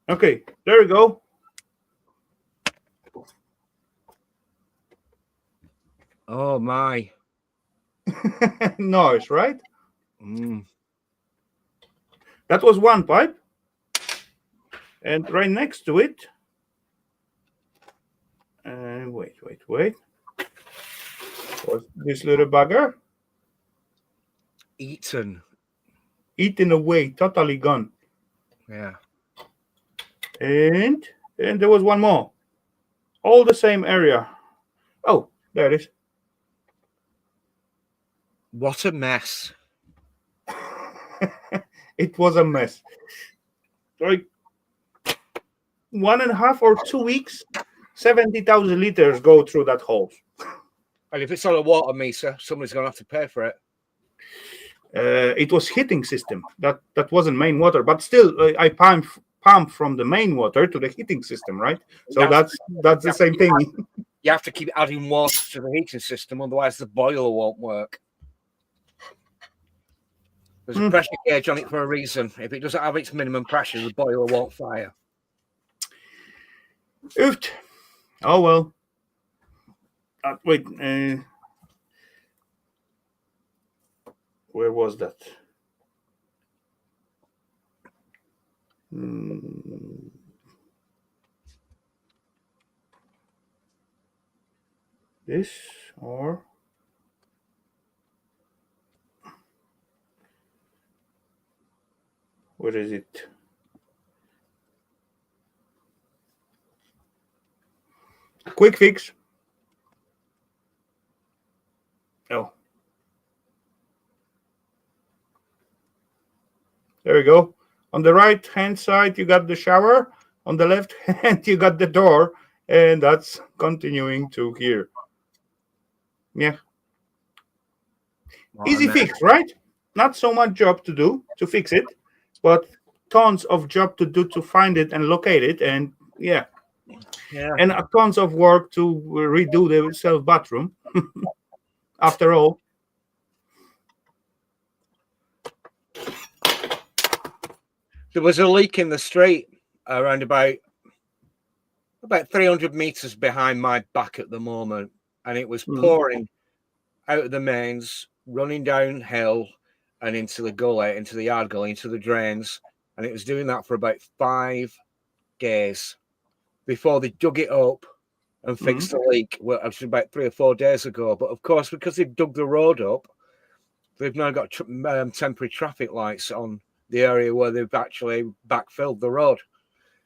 Okay, there we go. Oh my. Nice, right? Mm. That was one pipe. And right next to it. Wait. What's this little bugger? Eaten away, totally gone. Yeah. And there was one more. All the same area. Oh, there it is. What a mess. It was a mess. Like 1.5 or 2 weeks, 70,000 liters go through that hole. And if it's on a water meter, somebody's going to have to pay for it. It was heating system. That wasn't main water, but still, I pump from the main water to the heating system, right? So that's the same thing. You have to keep adding water to the heating system, otherwise the boiler won't work. There's a pressure gauge on it for a reason. If it doesn't have its minimum pressure, the boiler won't fire. Oofed. Oh well. Wait. Where was that? This or where is it? Quick fix. Oh. There we go. On the right hand side, you got the shower. On the left hand, you got the door. And that's continuing to here. Yeah. Easy fix, right? Not so much job to do to fix it, but tons of job to do to find it and locate it. And yeah. And tons of work to redo the self bathroom. After all. There was a leak in the street around about 300 meters behind my back at the moment, and it was pouring out of the mains, running downhill and into the gully, into the yard gully, into the drains, and it was doing that for about 5 days before they dug it up and fixed the leak. Well, actually about 3 or 4 days ago. But of course, because they've dug the road up, they've now got temporary traffic lights on the area where they've actually backfilled the road.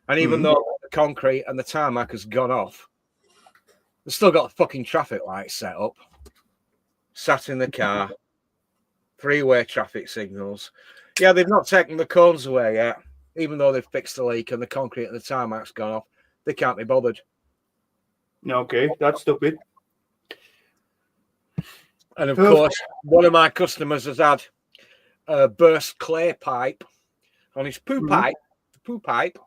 And even though the concrete and the tarmac has gone off, they've still got fucking traffic lights set up. Sat in the car, 3-way traffic signals. Yeah, they've not taken the cones away yet, even though they've fixed the leak and the concrete and the tarmac's gone off. They can't be bothered. Okay, that's stupid. And of course, one of my customers has had a burst clay pipe on his poo pipe. The poo pipe.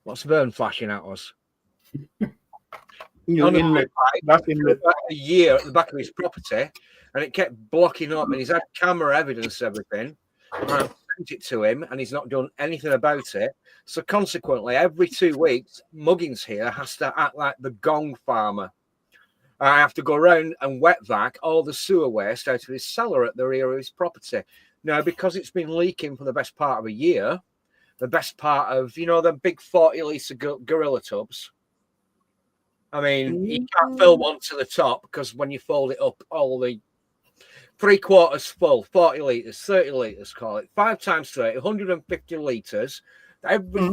What's Vern flashing at us? On a year at the back of his property, and it kept blocking up, and he's had camera evidence, everything. And I've sent it to him, and he's not done anything about it. So consequently, every 2 weeks, Muggins here has to act like the gong farmer. I have to go around and wet vac all the sewer waste out of his cellar at the rear of his property. Now, because it's been leaking for the best part of a year, the best part of, you know, the big 40-litre gorilla tubs. I mean, you can't fill one to the top because when you fold it up, all the 3/4 full, 40 litres, 30 litres, call it, 5 times 30, 150 litres. Every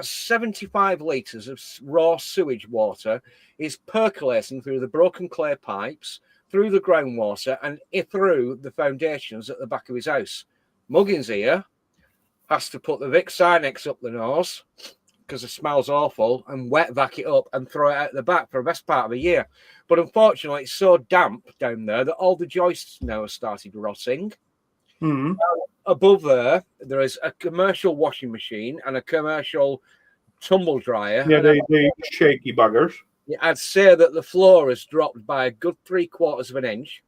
75 litres of raw sewage water is percolating through the broken clay pipes, through the groundwater, and through the foundations at the back of his house. Muggins here has to put the Vic Sinex up the nose because it smells awful and wet vac it up and throw it out the back for the best part of a year. But unfortunately, it's so damp down there that all the joists now have started rotting. Above there is a commercial washing machine and a commercial tumble dryer. Yeah, they shaky buggers. I'd say that the floor has dropped by a good 3/4 of an inch,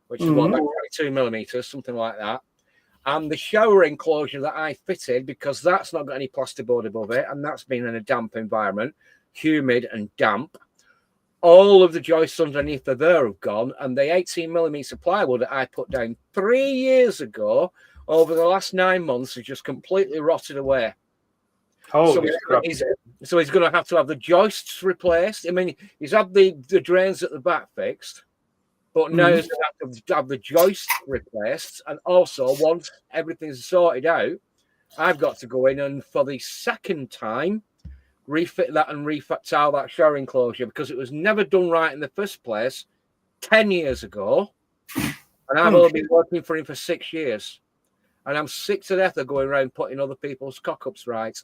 which is what, about 22 millimeters, something like that. And the shower enclosure that I fitted, because that's not got any plasterboard above it, and that's been in a damp environment, humid and damp. All of the joists underneath there have gone, and the 18 millimeter plywood that I put down 3 years ago, over the last 9 months, has just completely rotted away. So he's going to have the joists replaced. I mean, he's had the drains at the back fixed, but now he's going to have the joists replaced. And also, once everything's sorted out, I've got to go in and, for the second time, refit that and tile that shower enclosure because it was never done right in the first place 10 years ago. And I've only been working for him for 6 years. And I'm sick to death of going around putting other people's cock-ups right.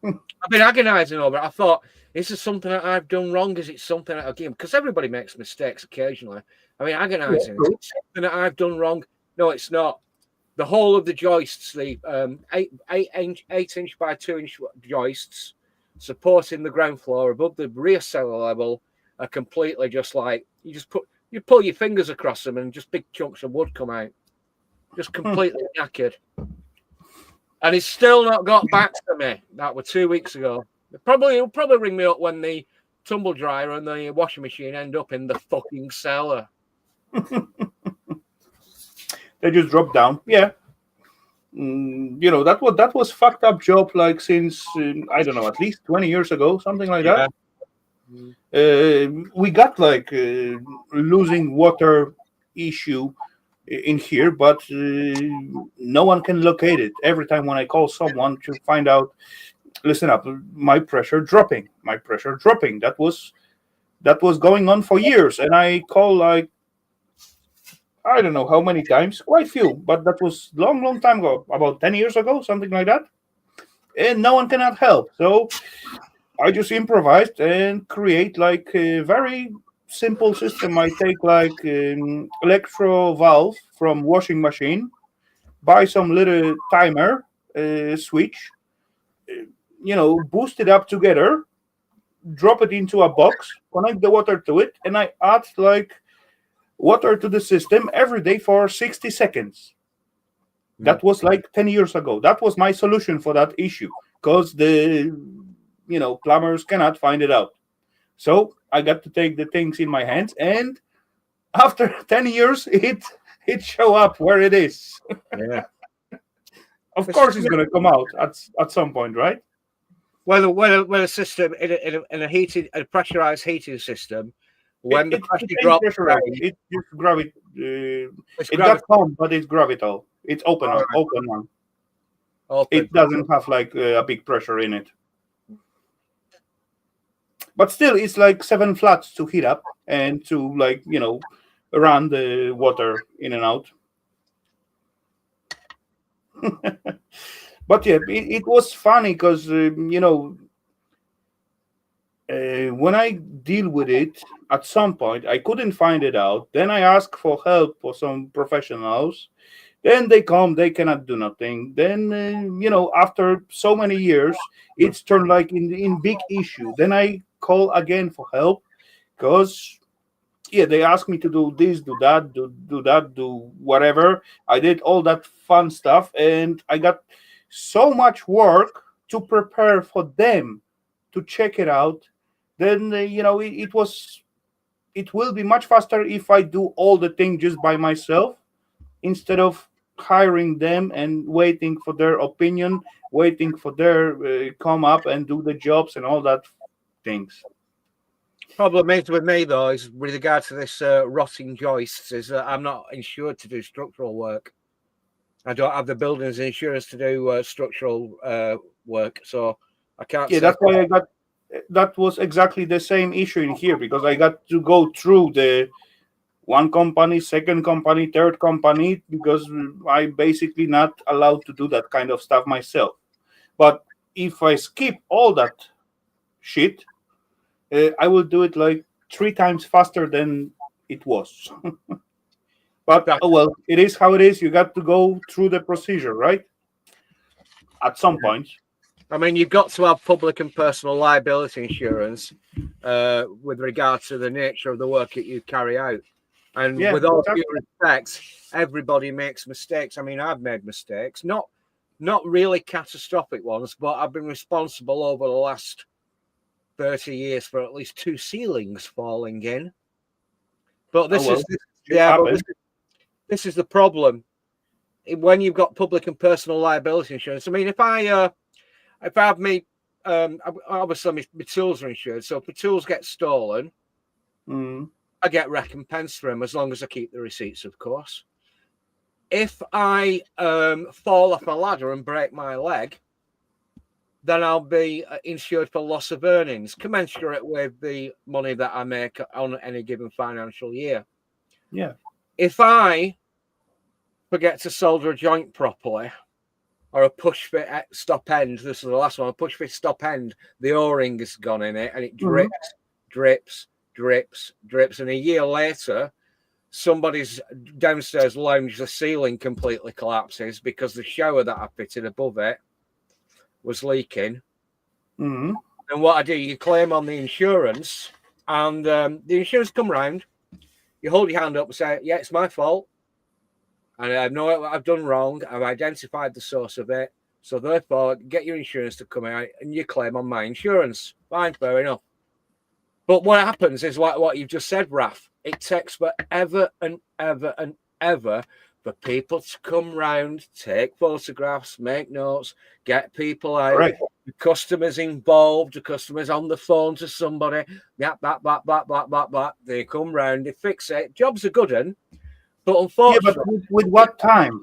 I've been agonising over it. I thought, is this something that I've done wrong? Is it something that, again, because everybody makes mistakes occasionally. I mean, agonising. Is it something that I've done wrong? No, it's not. The whole of the joists, the 8-inch by 2-inch joists supporting the ground floor above the rear cellar level are completely just like, you pull your fingers across them and just big chunks of wood come out. Just completely knackered. And he's still not got back to me. That was 2 weeks ago. He'll probably ring me up when the tumble dryer and the washing machine end up in the fucking cellar. They just dropped down. Yeah. You know, that was fucked up job like since, I don't know, at least 20 years ago, something like that. We got like losing water issue in here, but no one can locate it. Every time when I call someone to find out, listen up, my pressure dropping, my pressure dropping. That was going on for years, and I call like I don't know how many times, quite few, but that was long, long time ago, about 10 years ago, something like that, and no one cannot help. So I just improvised and create like a very simple system. I take like electro valve from washing machine, buy some little timer switch, boost it up together, drop it into a box, connect the water to it, and I add like water to the system every day for 60 seconds. That was like 10 years ago. That was my solution for that issue because the plumbers cannot find it out. So I got to take the things in my hands, and after 10 years, it show up where it is. Yeah. Of course, it's going to come out at some point, right? Well, a system in a pressurized heating system, when the pressure drops, it just it's got calm, but it's gravital. It's open one. It doesn't have like a big pressure in it. But still, it's like 7 flats to heat up and to run the water in and out. But yeah, it was funny because when I deal with it, at some point I couldn't find it out. Then I ask for help for some professionals. Then they come, they cannot do nothing. Then after so many years, it's turned like in big issue. Then I call again for help because they ask me to do this, do that, do that, do whatever. I did all that fun stuff, and I got so much work to prepare for them to check it out. Then it will be much faster if I do all the thing just by myself instead of hiring them and waiting for their opinion, waiting for their come up and do the jobs and all that things. Problem is with me though is with regard to this rotting joists is that I'm not insured to do structural work. I don't have the buildings insurance to do structural work, so I can't. Yeah, that's why I got. That was exactly the same issue in here because I got to go through the one company, second company, third company because I basically not allowed to do that kind of stuff myself. But if I skip all that shit, I will do it like 3 times faster than it was. But oh well, it is how it is. You got to go through the procedure, right? At some point. I mean, you've got to have public and personal liability insurance with regard to the nature of the work that you carry out. And with all due respect, everybody makes mistakes. I mean, I've made mistakes, not really catastrophic ones, but I've been responsible over the last 30 years for at least 2 ceilings falling in. But this is the problem when you've got public and personal liability insurance. I mean, if I have me, obviously my tools are insured, so if the tools get stolen, I get recompense for them as long as I keep the receipts, of course. If I fall off a ladder and break my leg, then I'll be insured for loss of earnings, commensurate with the money that I make on any given financial year. Yeah. If I forget to solder a joint properly, or a push fit stop end, this is the last one, a push fit stop end, the O-ring has gone in it and it drips, and a year later, somebody's downstairs lounge, the ceiling completely collapses because the shower that I fitted above it was leaking. And what I do, you claim on the insurance, and the insurance come round, you hold your hand up and say, yeah, it's my fault. And I know what I've done wrong. I've identified the source of it. So therefore, get your insurance to come out and you claim on my insurance. Fine, fair enough. But what happens is what you've just said, Raf. It takes forever and ever and ever for people to come round, take photographs, make notes, get people out. Right. The customer's involved. The customer's on the phone to somebody. Yeah, that. They come round. They fix it. Job's a good one. But Yeah, unfortunately, but with what time?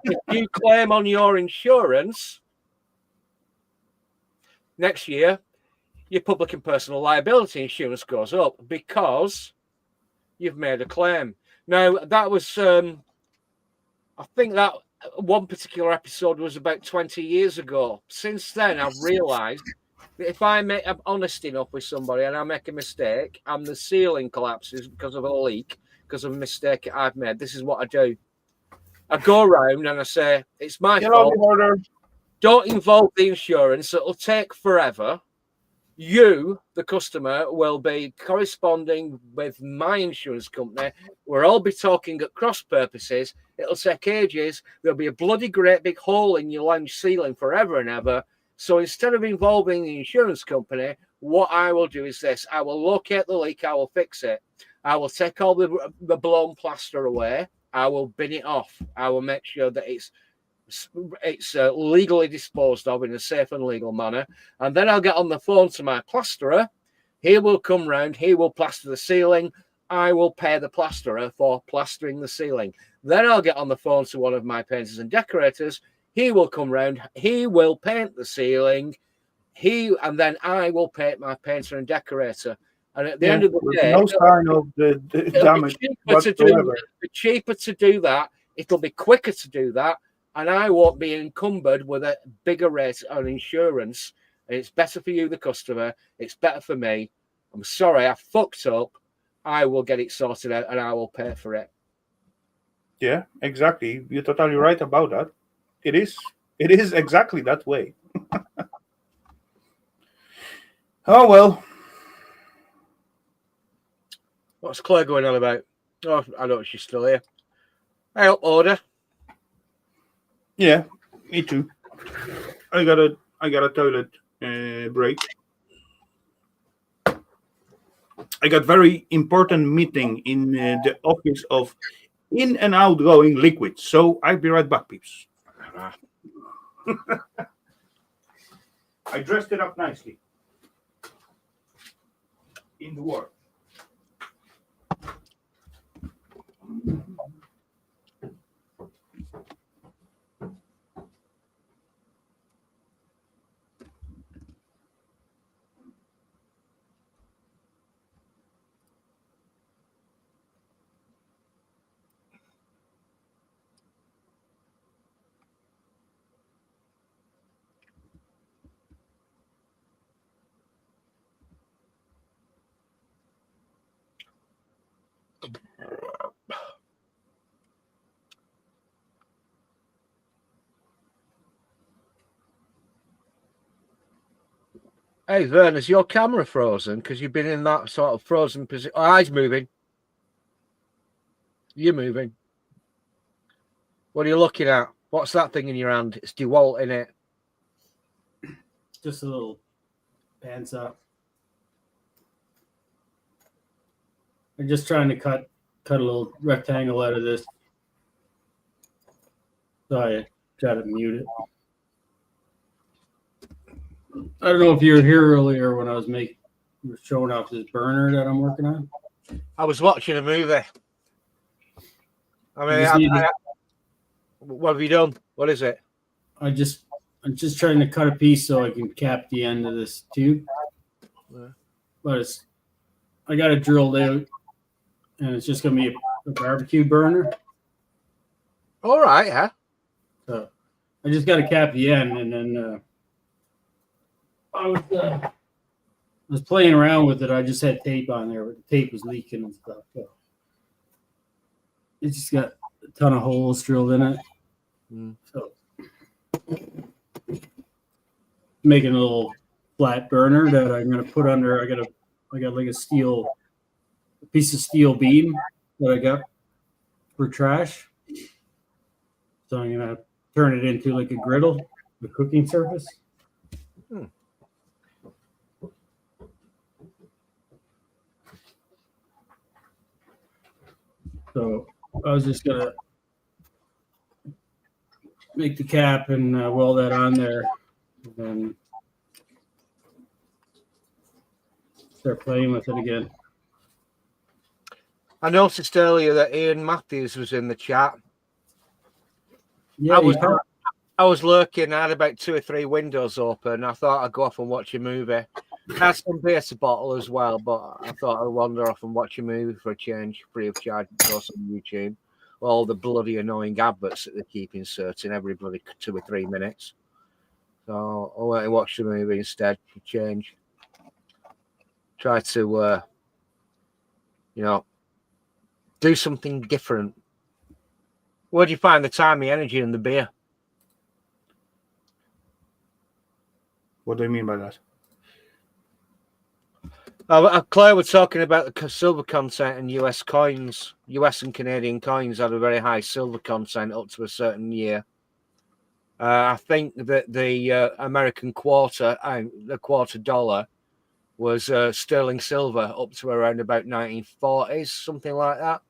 if you claim on your insurance next year, your public and personal liability insurance goes up because you've made a claim. Now, that was, I think that one particular episode was about 20 years ago. Since then, I've realised that if I'm honest enough with somebody and I make a mistake and the ceiling collapses because of a leak, because of a mistake I've made, this is what I do. I go around and I say, it's my fault. Don't involve the insurance. It'll take forever. You, the customer, will be corresponding with my insurance company. We'll all be talking at cross purposes. It'll take ages. There'll be a bloody great big hole in your lounge ceiling forever and ever. So instead of involving the insurance company, what I will do is this. I will locate the leak. I will fix it. I will take all the blown plaster away. I will bin it off. I will make sure that it's legally disposed of in a safe and legal manner. And then I'll get on the phone to my plasterer. He will come round. He will plaster the ceiling. I will pay the plasterer for plastering the ceiling. Then I'll get on the phone to one of my painters and decorators. He will come round. He will paint the ceiling. And then I will paint my painter and decorator. And at the end of the day, no sign of the damage whatsoever. It's cheaper to do that. It'll be quicker to do that. And I won't be encumbered with a bigger rate on insurance. And it's better for you, the customer. It's better for me. I'm sorry, I fucked up. I will get it sorted out and I will pay for it. Yeah, exactly. You're totally right about that. It is exactly that way. Oh, well. What's Claire going on about? Oh, I know she's still here. I help order. Yeah, me too. I got a toilet break. I got very important meeting in the office of in and outgoing liquids. So I'll be right back, peeps. I dressed it up nicely. In the work. Hey, Vern, is your camera frozen? Because you've been in that sort of frozen position. Oh, eyes moving. You're moving. What are you looking at? What's that thing in your hand? It's DeWalt in it. Just a little pants up. I'm just trying to cut a little rectangle out of this. So I try to mute it. I don't know if you were here earlier when I was showing off this burner that I'm working on. I was watching a movie. I mean, what have you done? What is it? I'm just trying to cut a piece so I can cap the end of this tube. Yeah. But I got it drilled out, and it's just gonna be a barbecue burner. All right, huh? So I just got to cap the end, and then I was playing around with it. I just had tape on there, but the tape was leaking and stuff. So it just got a ton of holes drilled in it. So making a little flat burner that I'm gonna put under. I got like a piece of steel beam that I got for trash. So I'm gonna turn it into like a griddle, a cooking surface. So I was just gonna make the cap and weld that on there, and then start playing with it again. I noticed earlier that Ian Matthews was in the chat. Yeah, I was lurking. I had about 2 or 3 windows open. I thought I'd go off and watch a movie. I had some beer to bottle as well, but I thought I'd wander off and watch a movie for a change, free of charge, across on YouTube. All the bloody annoying adverts that they keep inserting every bloody 2 or 3 minutes. So I went and watched the movie instead for change. Try to, do something different. Where do you find the time, the energy, and the beer? What do you mean by that? Claire was talking about the silver content in US coins. US and Canadian coins had a very high silver content up to a certain year. I think that the American quarter and the quarter dollar was sterling silver up to around about 1940s, something like that.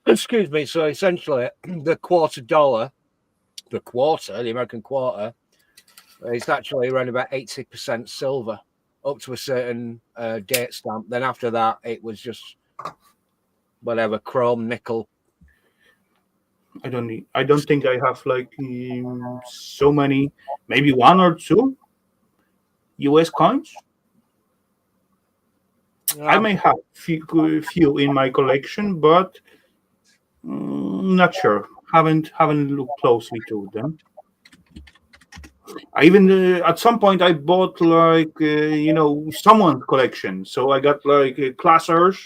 Excuse me. So essentially, the quarter dollar, the American quarter, is actually around about 80% silver up to a certain date stamp. Then after that, it was just whatever, chrome, nickel. I don't think I have so many, maybe 1 or 2 US coins. I may have few in my collection, but not sure. Haven't looked closely to them. I even at some point I bought someone's collection. So I got classers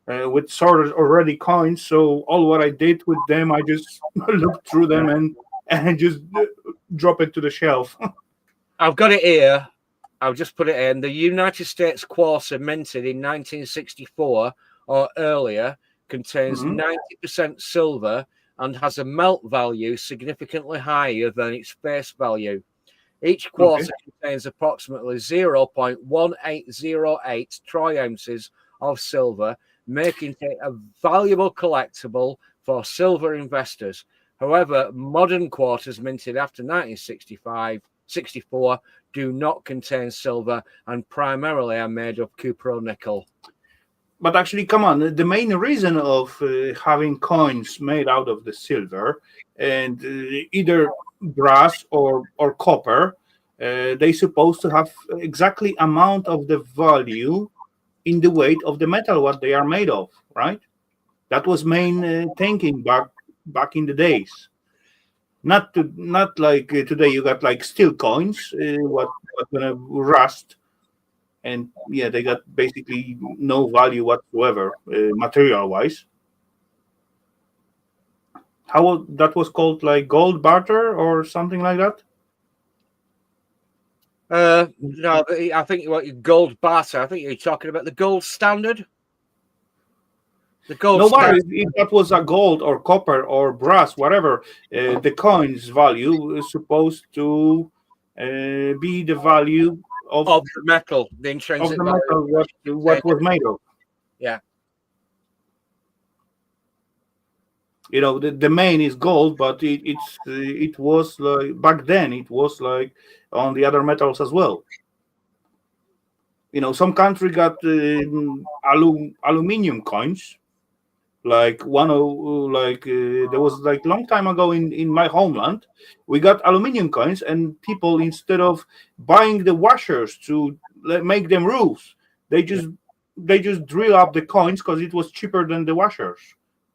with sort of already coins. So all what I did with them, I just looked through them and just drop it to the shelf. I've got it here. I'll just put it in. The United States quarter minted in 1964 or earlier contains 90% silver and has a melt value significantly higher than its face value. Each quarter contains approximately 0.1808 troy ounces of silver, making it a valuable collectible for silver investors. However, modern quarters minted after 1964 do not contain silver and primarily are made of cupro-nickel. But actually, come on, the main reason of having coins made out of the silver and either brass or copper, they supposed to have exactly amount of the value in the weight of the metal what they are made of, right? That was main thinking back in the days. Not like today you got steel coins, what gonna rust, and yeah, they got basically no value whatsoever, material wise. How that was called, gold barter or something like that? No, I think what gold barter. I think you're talking about the gold standard. The gold. No matter if that was a gold or copper or brass, whatever. The coin's value is supposed to be the value of the metal, the intrinsic of the metal, what was made of. Yeah. The main is gold, but it was back then. It was on the other metals as well. Some country got aluminium coins. There was long time ago in my homeland, we got aluminium coins, and people, instead of buying the washers to make them roofs, they just drill up the coins because it was cheaper than the washers.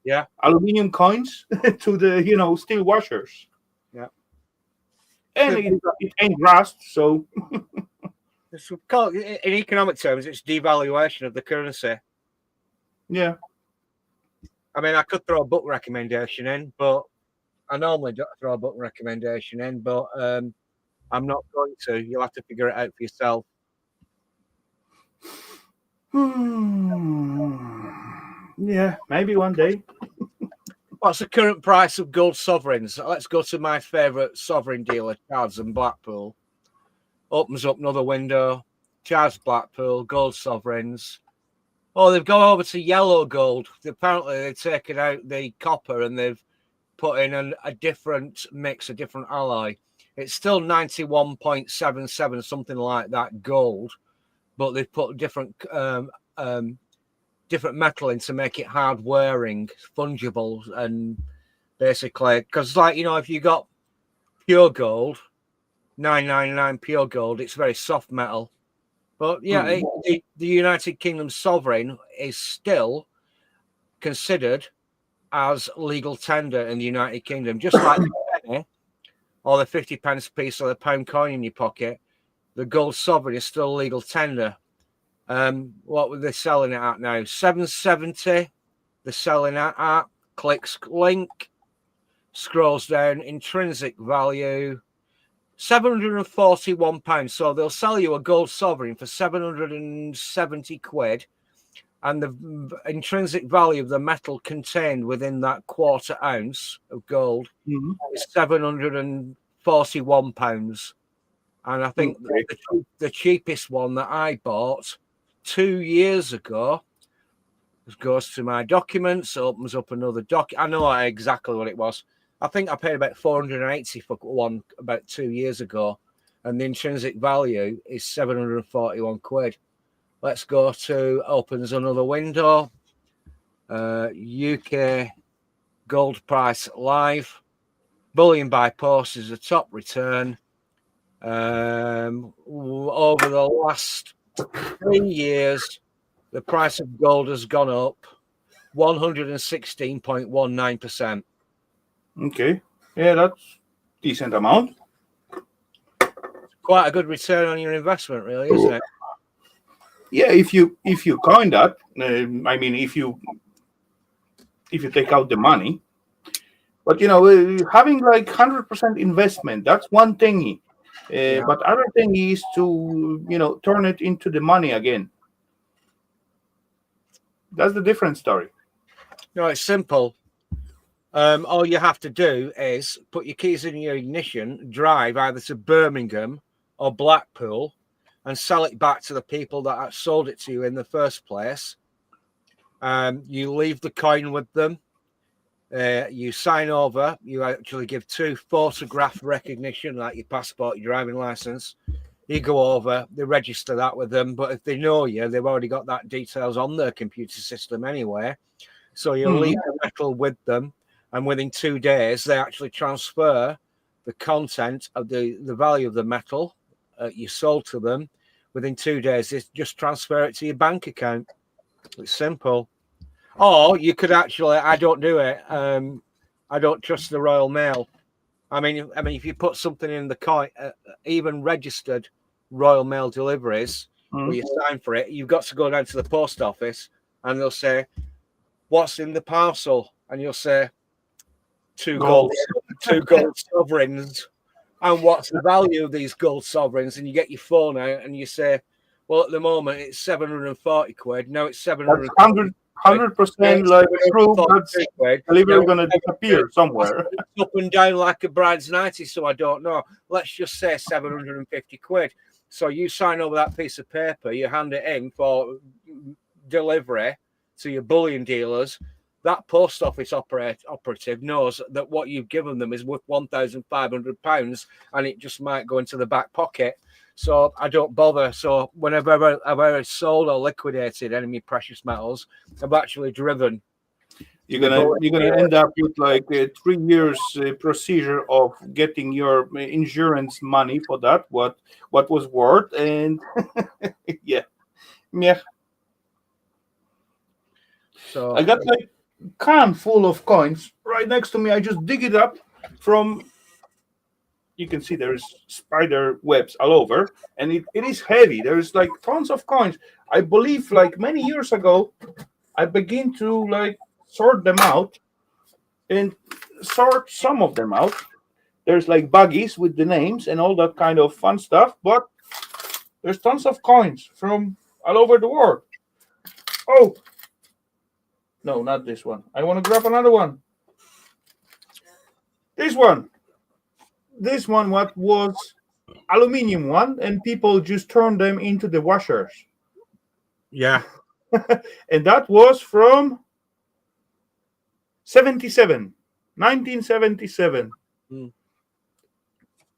Yeah, aluminium coins to the steel washers. Yeah, and it ain't rust, so. It's called, in economic terms, it's devaluation of the currency. Yeah. I mean, I could throw a book recommendation in, but I normally don't throw a book recommendation in, but I'm not going to. You'll have to figure it out for yourself. Yeah, maybe one day. What's the current price of gold sovereigns? Let's go to my favourite sovereign dealer, Charles and Blackpool. Opens up another window. Charles Blackpool, gold sovereigns. Oh, they've gone over to yellow gold. Apparently, they've taken out the copper and they've put in a different mix, a different alloy. It's still 91.77, something like that, gold. but they've put different metal in to make it hard wearing, fungible, and basically, because like if you got pure gold, 999 pure gold, it's very soft metal. But yeah, the United Kingdom sovereign is still considered as legal tender in the United Kingdom, just like the penny or the 50 pence piece or the pound coin in your pocket. The gold sovereign is still legal tender. What were they selling it at now? 770. They're selling it at. Clicks link. Scrolls down. Intrinsic value. £741. So they'll sell you a gold sovereign for 770 quid. And the intrinsic value of the metal contained within that quarter ounce of gold is £741. And I think the cheapest one that I bought 2 years ago goes to my documents, opens up another doc. I know exactly what it was. I think I paid about 480 for one about 2 years ago, and the intrinsic value is 741 quid. Let's go to opens another window. UK gold price live. Bullion by post is the top return. Over the last 3 years, the price of gold has gone up 116.19%. Okay. Yeah, that's decent amount. Quite a good return on your investment, really, isn't it? Yeah, if you coin that, I mean, if you take out the money, but having like 100% investment, that's one thingy. But other thing is to turn it into the money again. That's the different story. No, it's simple. All you have to do is put your keys in your ignition, drive either to Birmingham or Blackpool, and sell it back to the people that sold it to you in the first place. You leave the coin with them. You sign over. You actually give 2 photograph recognition, like your passport, your driving license. You go over, they register that with them. But if they know you, they've already got that details on their computer system anyway. So you leave the metal with them, and within 2 days, they actually transfer the content of the value of the metal you sold to them. Within 2 days, they just transfer it to your bank account. It's simple. Or you could actually, I don't do it. I don't trust the Royal Mail. I mean, if you put something in the coin, even registered Royal Mail deliveries, where you sign for it, you've got to go down to the post office, and they'll say, "What's in the parcel?" And you'll say, two gold sovereigns. And what's the value of these gold sovereigns? And you get your phone out and you say, "Well, at the moment it's 740 quid. No, it's 700. 100% like true, but delivery going to disappear somewhere. It's up and down like a bride's nightie, so I don't know. Let's just say 750 quid. So you sign over that piece of paper, you hand it in for delivery to your bullion dealers. That post office operative knows that what you've given them is worth £1,500, and it just might go into the back pocket. So I don't bother. So whenever I've ever sold or liquidated any of my precious metals, I've actually driven. You're gonna end up with like 3 years procedure of getting your insurance money for that. What was worth, and yeah. So I got like can full of coins right next to me. I just dig it up from. You can see there's spider webs all over, and it is heavy. There's like tons of coins. I believe like many years ago, I began to like sort them out and sort some of them out. There's like buggies with the names and all that kind of fun stuff, but there's tons of coins from all over the world. Oh, no, not this one. I want to grab another one. This one. This one what was aluminium one, and people just turned them into the washers. Yeah. And that was from 1977.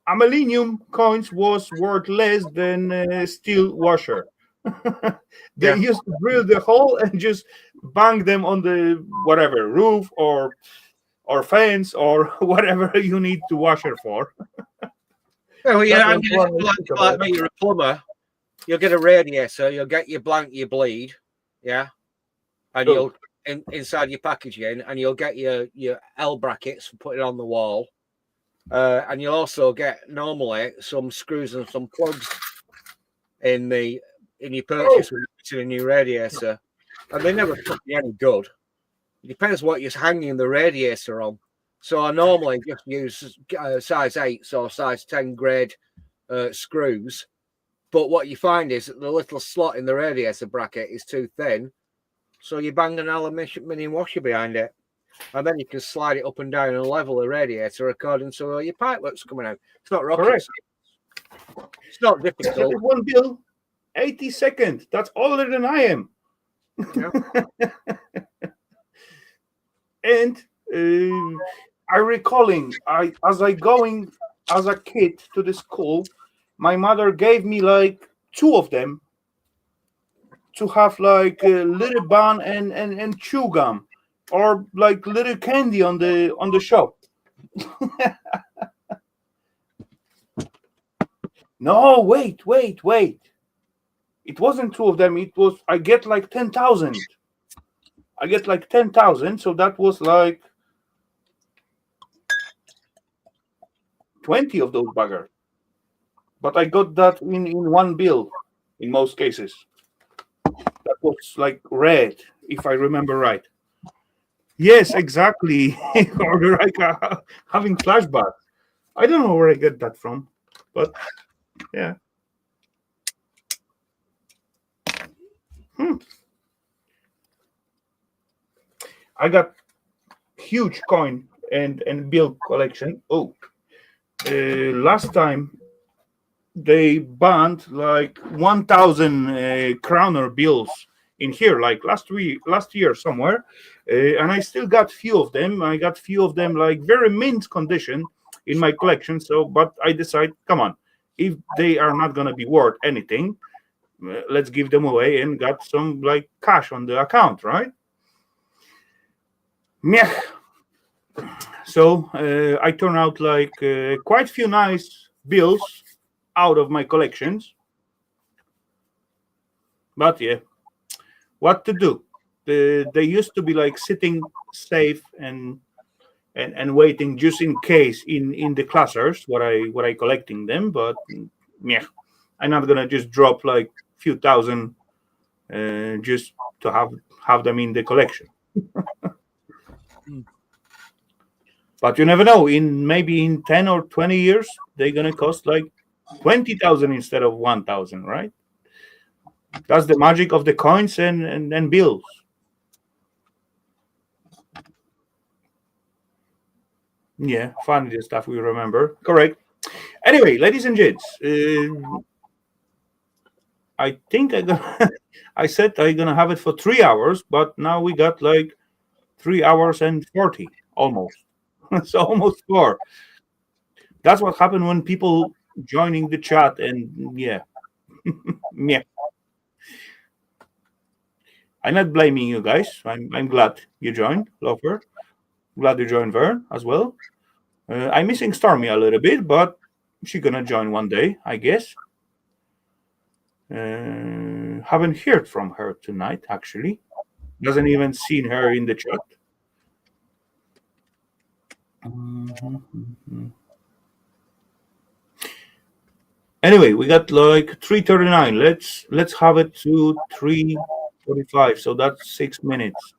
Aluminium coins was worth less than steel washer. They used to drill the hole and just bang them on the whatever roof or fence or whatever you need to washer for. Well, yeah, That and was one I think like about. me, you're a plumber. You'll get a radiator. You'll get your blank, your bleed, yeah, and Oh. you'll inside your packaging, and you'll get your L brackets for putting on the wall, and you'll also get normally some screws and some plugs in your purchase when you're putting a new radiator, and they never put you any good. It depends what you're hanging the radiator on. So I normally just use size 8 or size 10 grade screws. But what you find is that the little slot in the radiator bracket is too thin. So you bang an aluminium washer behind it. And then you can slide it up and down and level the radiator according to your pipework's coming out. It's not rocket Correct. science. It's not difficult. One bill, 80 seconds. That's older than I am. Yeah. And I recalling, as I going as a kid to the school, my mother gave me like 2 of them to have like a little bun and chew gum, or like little candy on the shop. No, wait. It wasn't 2 of them. It was, I get like 10,000. I get like 10,000. So that was like 20 of those buggers. But I got that in one bill in most cases. That was like red, if I remember right. Yes, exactly. Or like having flashbacks. I don't know where I get that from, but yeah. I got huge coin and bill collection. Last time they banned like 1,000 crowner bills in here, like last year somewhere, and I still got few of them. I got few of them like very mint condition in my collection. So, but I decide, come on, if they are not gonna be worth anything, let's give them away and got some like cash on the account, right? Meh. So I turn out like quite few nice bills out of my collections. But yeah, what to do? They used to be like sitting safe and waiting just in case in the clusters what I collecting them. But yeah, I'm not gonna just drop like few thousand just to have them in the collection. But you never know. Maybe in 10 or 20 years, they're gonna cost like 20,000 instead of 1,000, right? That's the magic of the coins and bills. Yeah, funny the stuff we remember. Correct. Anyway, ladies and gents, I think I said I'm gonna have it for 3 hours, but now we got like 3 hours and 40 almost. So almost 4. That's what happened when people joining the chat, and yeah. Yeah. I'm not blaming you guys. I'm glad you joined, Lofer. Glad you joined Vern as well. I'm missing Stormy a little bit, but she's gonna join one day, I guess. Haven't heard from her tonight, actually. Doesn't even seen her in the chat. Anyway, we got like 3:39. Let's have it to 3:45. So that's 6 minutes.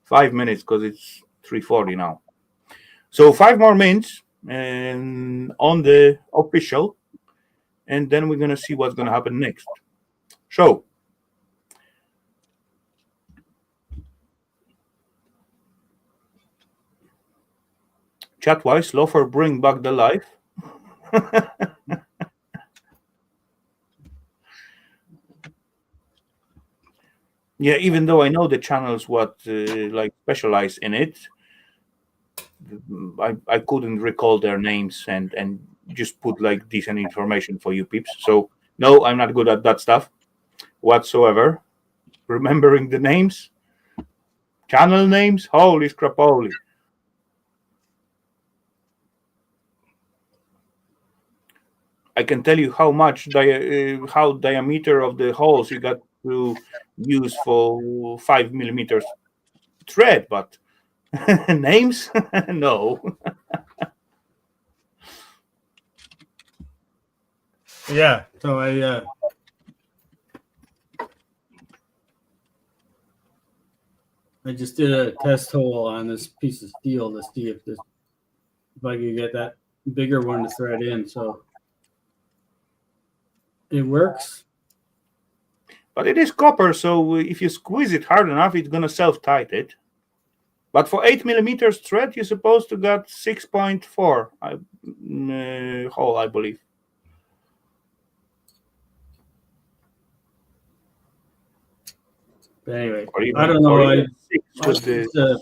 5 minutes because it's 3:40 now. So 5 more minutes and on the official, and then we're gonna see what's gonna happen next. So chat-wise, Lofer bring back the life. Yeah, even though I know the channels what like specialize in it, I couldn't recall their names and just put like decent information for you peeps. So no, I'm not good at that stuff. whatsoever. Remembering the names, channel names, holy scrapoly. I can tell you how much how diameter of the holes you got to use for 5 millimeters thread, but names, no. Yeah. So I just did a test hole on this piece of steel to see if I could get that bigger one to thread in. So it works. But it is copper, so if you squeeze it hard enough, it's gonna self-tight it. But for 8 millimeters thread, you're supposed to get 6.4 hole, I believe. But anyway, Or even, I don't know. or even 6 with the.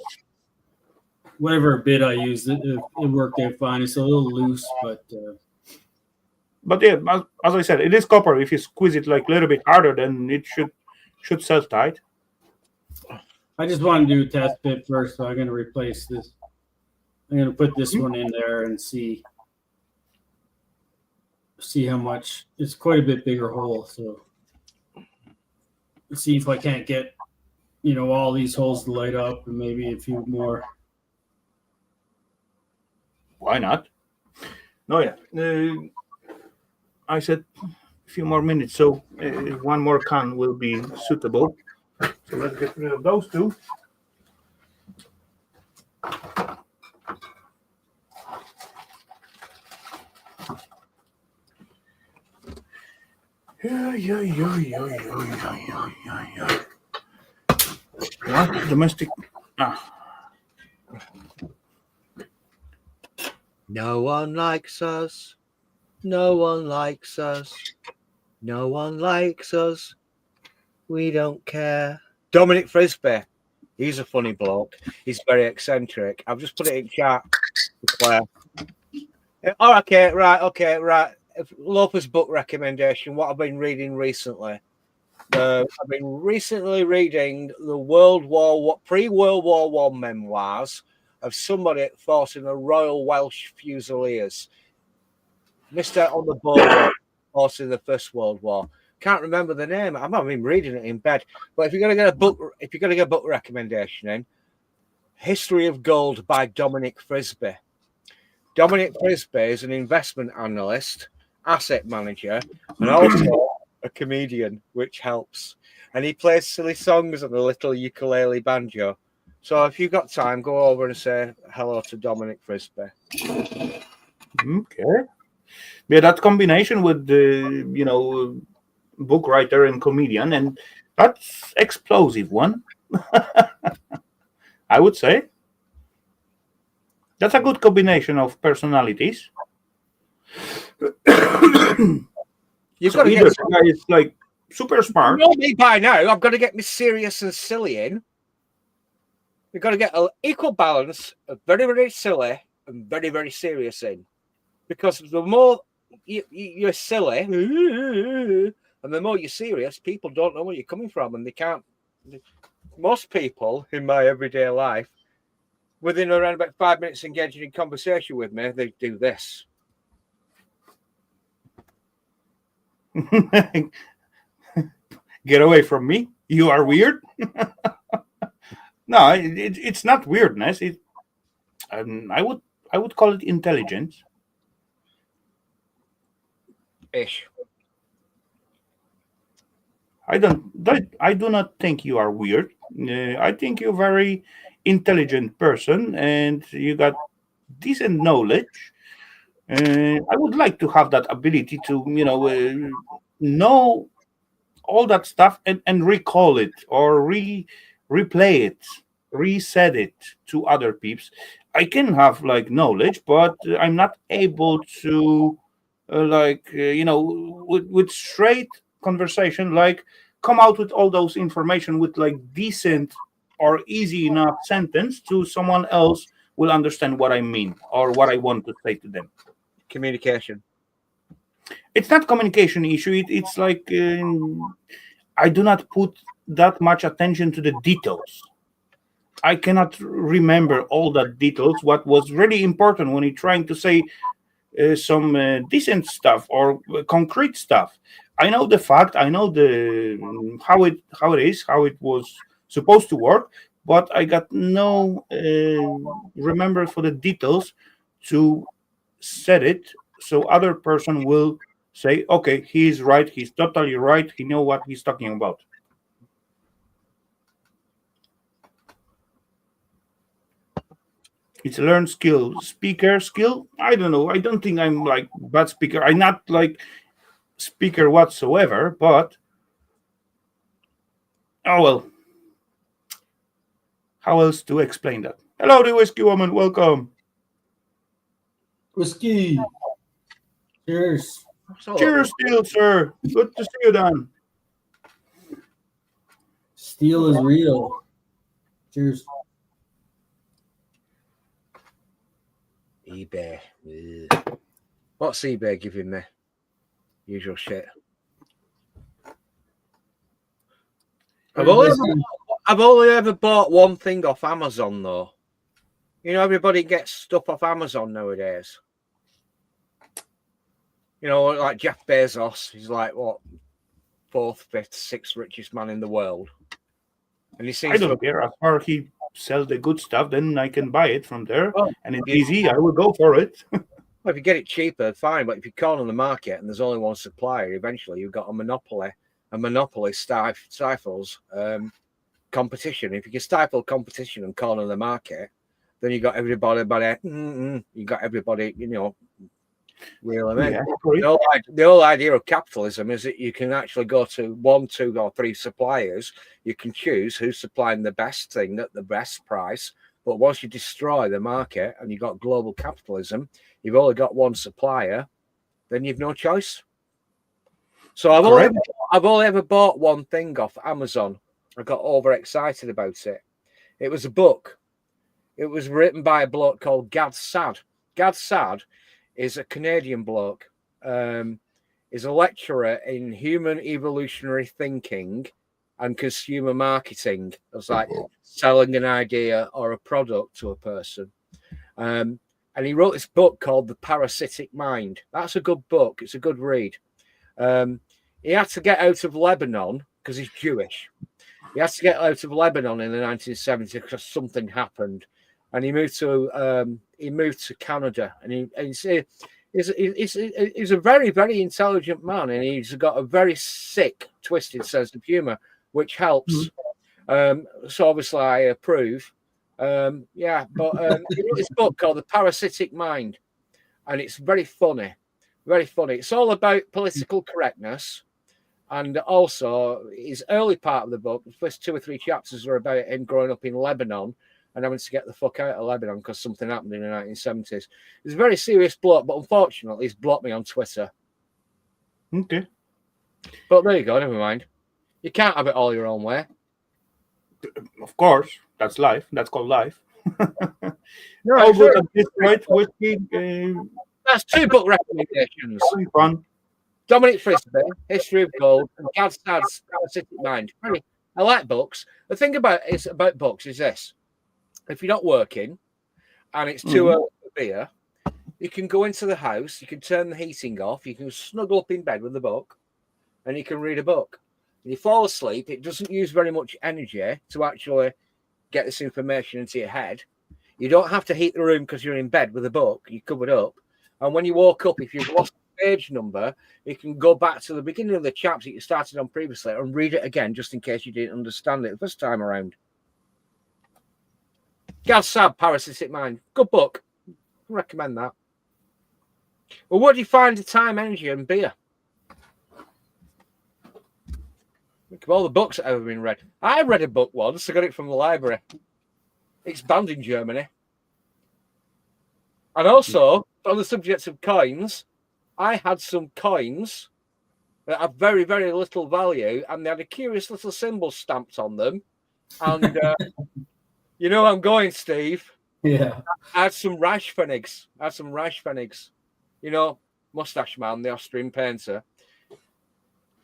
Whatever bit I used, it worked out fine. It's a little loose, but yeah, as I said, it is copper. If you squeeze it like a little bit harder, then it should self-tight. I just want to do a test bit first, so I'm going to replace this. I'm going to put this one in there and see how much. It's quite a bit bigger hole, so see if I can't get all these holes to light up and maybe a few more. Why not? No, yeah. I said a few more minutes, so one more can will be suitable. So let's get rid of those two. What? Domestic. No one likes us. No one likes us. No one likes us. We don't care. Dominic Frisbee. He's a funny bloke. He's very eccentric. I've just put it in chat to Claire. Oh, okay, right. Lopez book recommendation. What I've been reading recently. I've been recently reading the pre-World War I memoirs of somebody fought in the Royal Welsh Fusiliers. Missed out on the boat fought in the First World War. Can't remember the name. I've not been reading it in bed. But if you're going to get a book recommendation in, History of Gold by Dominic Frisbee. Dominic Frisbee is an investment analyst, asset manager, and also a comedian, which helps. And he plays silly songs on a little ukulele banjo. So if you've got time, go over and say hello to Dominic Frisbee. Okay. Yeah, that combination with the book writer and comedian, and that's explosive one. I would say that's a good combination of personalities. You've got to either guy is like super smart. You know me by now. I've got to get me serious and silly in. You've got to get an equal balance of very, very silly and very, very serious in. Because the more you're silly and the more you're serious, people don't know where you're coming from, and they can't. Most people in my everyday life, within around about 5 minutes engaging in conversation with me, they do this. Get away from me! You are weird. No, it's not weirdness. I would call it intelligence. Ish. I do not think you are weird. I think you're a very intelligent person, and you got decent knowledge. I would like to have that ability to, know all that stuff and recall it or replay it, reset it to other peeps. I can have like knowledge, but I'm not able to with straight conversation, like come out with all those information with like decent or easy enough sentence to someone else will understand what I mean or what I want to say to them. Communication. It's not communication issue. It's like I do not put that much attention to the details. I cannot remember all that details. What was really important when you're trying to say some decent stuff or concrete stuff. I know the fact. I know the how it is, how it was supposed to work, but I got no remember for the details to set it so other person will say, okay, he's right. He's totally right. He know what he's talking about. It's a learned skill. Speaker skill? I don't know. I don't think I'm like bad speaker. I'm not like speaker whatsoever, but oh well. How else to explain that? Hello, the whiskey woman. Welcome. Whiskey. Cheers. Cheers, Steel, sir. Good to see you, Dan. Steel is real. Cheers. eBay. Ugh. What's eBay giving me? Usual shit. I've only ever bought one thing off Amazon, though. You know, everybody gets stuff off Amazon nowadays. You know, like Jeff Bezos, he's like, what, 4th, 5th, 6th richest man in the world. And he seems I don't care. As far as he sells the good stuff, then I can buy it from there. And it's easy. I will go for it. Well, if you get it cheaper, fine. But if you corner the market and there's only one supplier, eventually you've got a monopoly. A monopoly stifles competition. If you can stifle competition and corner the market, then you got everybody. You got everybody. You know, reel them in. Yeah, the whole idea of capitalism is that you can actually go to 1, 2, or 3 suppliers. You can choose who's supplying the best thing at the best price. But once you destroy the market and you've got global capitalism, you've only got one supplier, then you've no choice. So I've only ever bought one thing off Amazon. I got overexcited about it. It was a book. It was written by a bloke called Gad Saad. Gad Saad is a Canadian bloke. Is a lecturer in human evolutionary thinking and consumer marketing. It's like selling an idea or a product to a person. And he wrote this book called The Parasitic Mind. That's a good book. It's a good read. He had to get out of Lebanon because he's Jewish. He had to get out of Lebanon in the 1970s because something happened, and he moved to Canada. And he's a very, very intelligent man, and he's got a very sick, twisted sense of humor, which helps. So obviously I approve. He wrote this book called The Parasitic Mind, and it's very funny. Very funny. It's all about political correctness. And also, his early part of the book, the first 2 or 3 chapters are about him growing up in Lebanon and having to get the fuck out of Lebanon because something happened in the 1970s. It's a very serious bloke, but unfortunately, he's blocked me on Twitter. Okay. But there you go, never mind. You can't have it all your own way. Of course. That's life. That's called life. No, How good at this right whiskey? That's 2 book recommendations. Having fun. Dominic Frisbee, History of Gold, and Gad Saad's Parasitic Mind. I like books. The thing about books is this: if you're not working and it's too early for beer, you can go into the house, you can turn the heating off, you can snuggle up in bed with a book, and you can read a book. When you fall asleep, it doesn't use very much energy to actually get this information into your head. You don't have to heat the room because you're in bed with a book, you're covered up. And when you woke up, if you've lost page number, you can go back to the beginning of the chapter that you started on previously and read it again just in case you didn't understand it the first time around. Gad Saad, Parasitic Mind. Good book. I recommend that. Well, what do you find the time, energy, and beer? Think of all the books that have ever been read. I read a book once. I got it from the library. It's banned in Germany. And also, on the subject of coins, I had some coins that have very, very little value, and they had a curious little symbol stamped on them. And you know where I'm going, Steve. Yeah. I had some Reichspfennigs. You know, Mustache Man, the Austrian painter.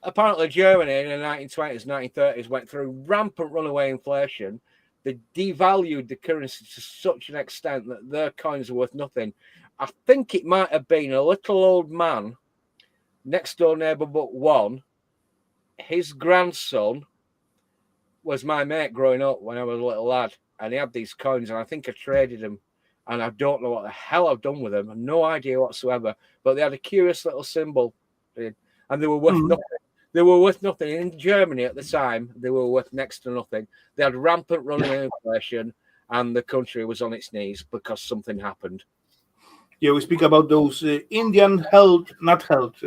apparently Germany in the 1920s, 1930s went through rampant runaway inflation. They devalued the currency to such an extent that their coins are worth nothing. I think it might have been a little old man, next door neighbour but one. His grandson was my mate growing up when I was a little lad, and he had these coins, and I think I traded them, and I don't know what the hell I've done with them. No idea whatsoever. But they had a curious little symbol, and they were worth nothing. They were worth nothing. In Germany at the time, they were worth next to nothing. They had rampant running inflation, and the country was on its knees because something happened. Yeah, we speak about those Indian health, not health,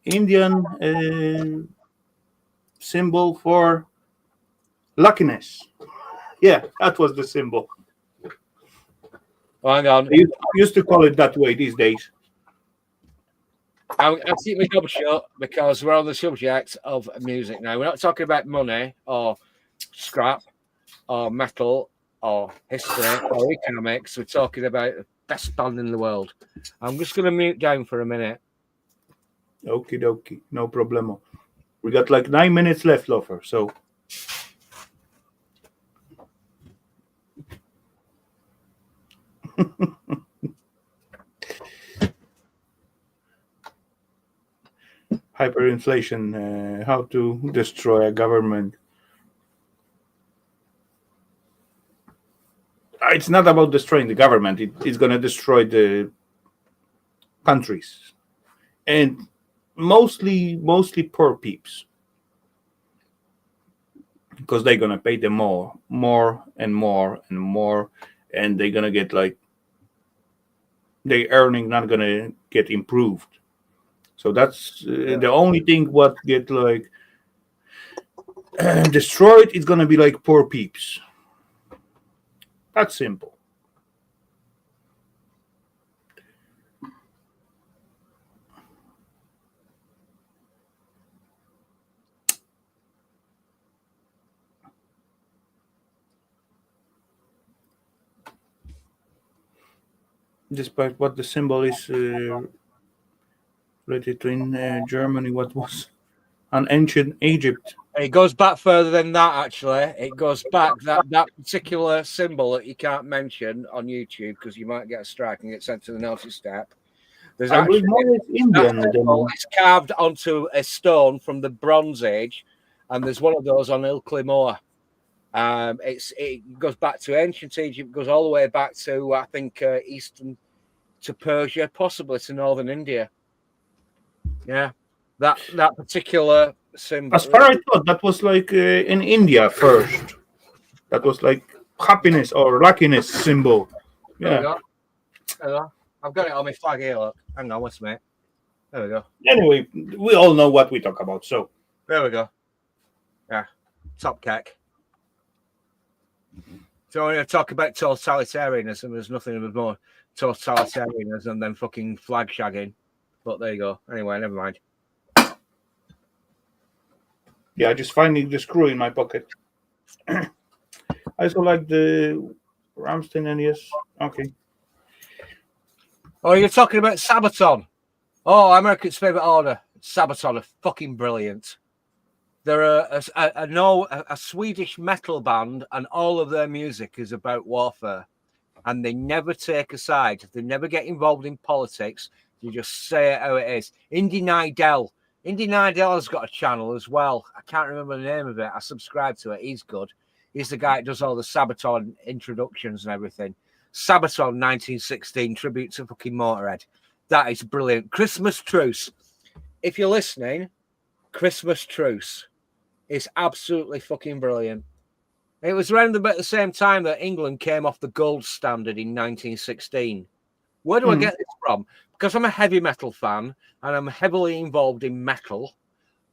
Indian symbol for luckiness. Yeah, that was the symbol. Oh, hang on. They used to call it that way these days. I'll keep my job short because we're on the subject of music now. We're not talking about money or scrap or metal or history or economics. We're talking about the best band in the world. I'm just going to mute down for a minute. Okie dokie, no problemo. We got like 9 minutes left, Lofer. So hyperinflation, how to destroy a government. It's not about destroying the government. It's going to destroy the countries, and mostly poor peeps, because they're going to pay them more and more, and they're going to get like their earning not going to get improved. So that's the only thing what get like destroyed is going to be like poor peeps. That's simple. Despite what the symbol is related to in Germany, what was an ancient Egypt. It goes back further than that, actually. It goes back that particular symbol that you can't mention on YouTube because you might get a strike and get sent to the notice step. There's I believe more is Indian. It's carved onto a stone from the Bronze Age, and there's one of those on Ilkley Moor. It goes back to ancient Egypt, goes all the way back to I think eastern to Persia, possibly to northern India. Yeah, that particular symbol. As far as I thought, that was like in India first. That was like happiness or luckiness symbol. Yeah. I've got it on my flag here. Look, hang on, what's mate? There we go. Anyway, we all know what we talk about. So there we go. Yeah, top cake. So when I talk about totalitarianism, there's nothing more totalitarianism than fucking flag shagging. But there you go. Anyway, never mind. Yeah, just finding the screw in my pocket. I also like the Ramstein NES. Okay. Oh, you're talking about Sabaton. Oh, America's favorite order. Sabaton are fucking brilliant. They're a Swedish metal band, and all of their music is about warfare. And they never take a side. They never get involved in politics. You just say it how it is. Indy Nidell has got a channel as well. I can't remember the name of it. I subscribe to it. He's good. He's the guy that does all the Sabaton introductions and everything. Sabaton 1916 tribute to fucking Motorhead. That is brilliant. Christmas Truce. If you're listening, Christmas Truce is absolutely fucking brilliant. It was around about the same time that England came off the gold standard in 1916. Where do I get this from? Because I'm a heavy metal fan and I'm heavily involved in metal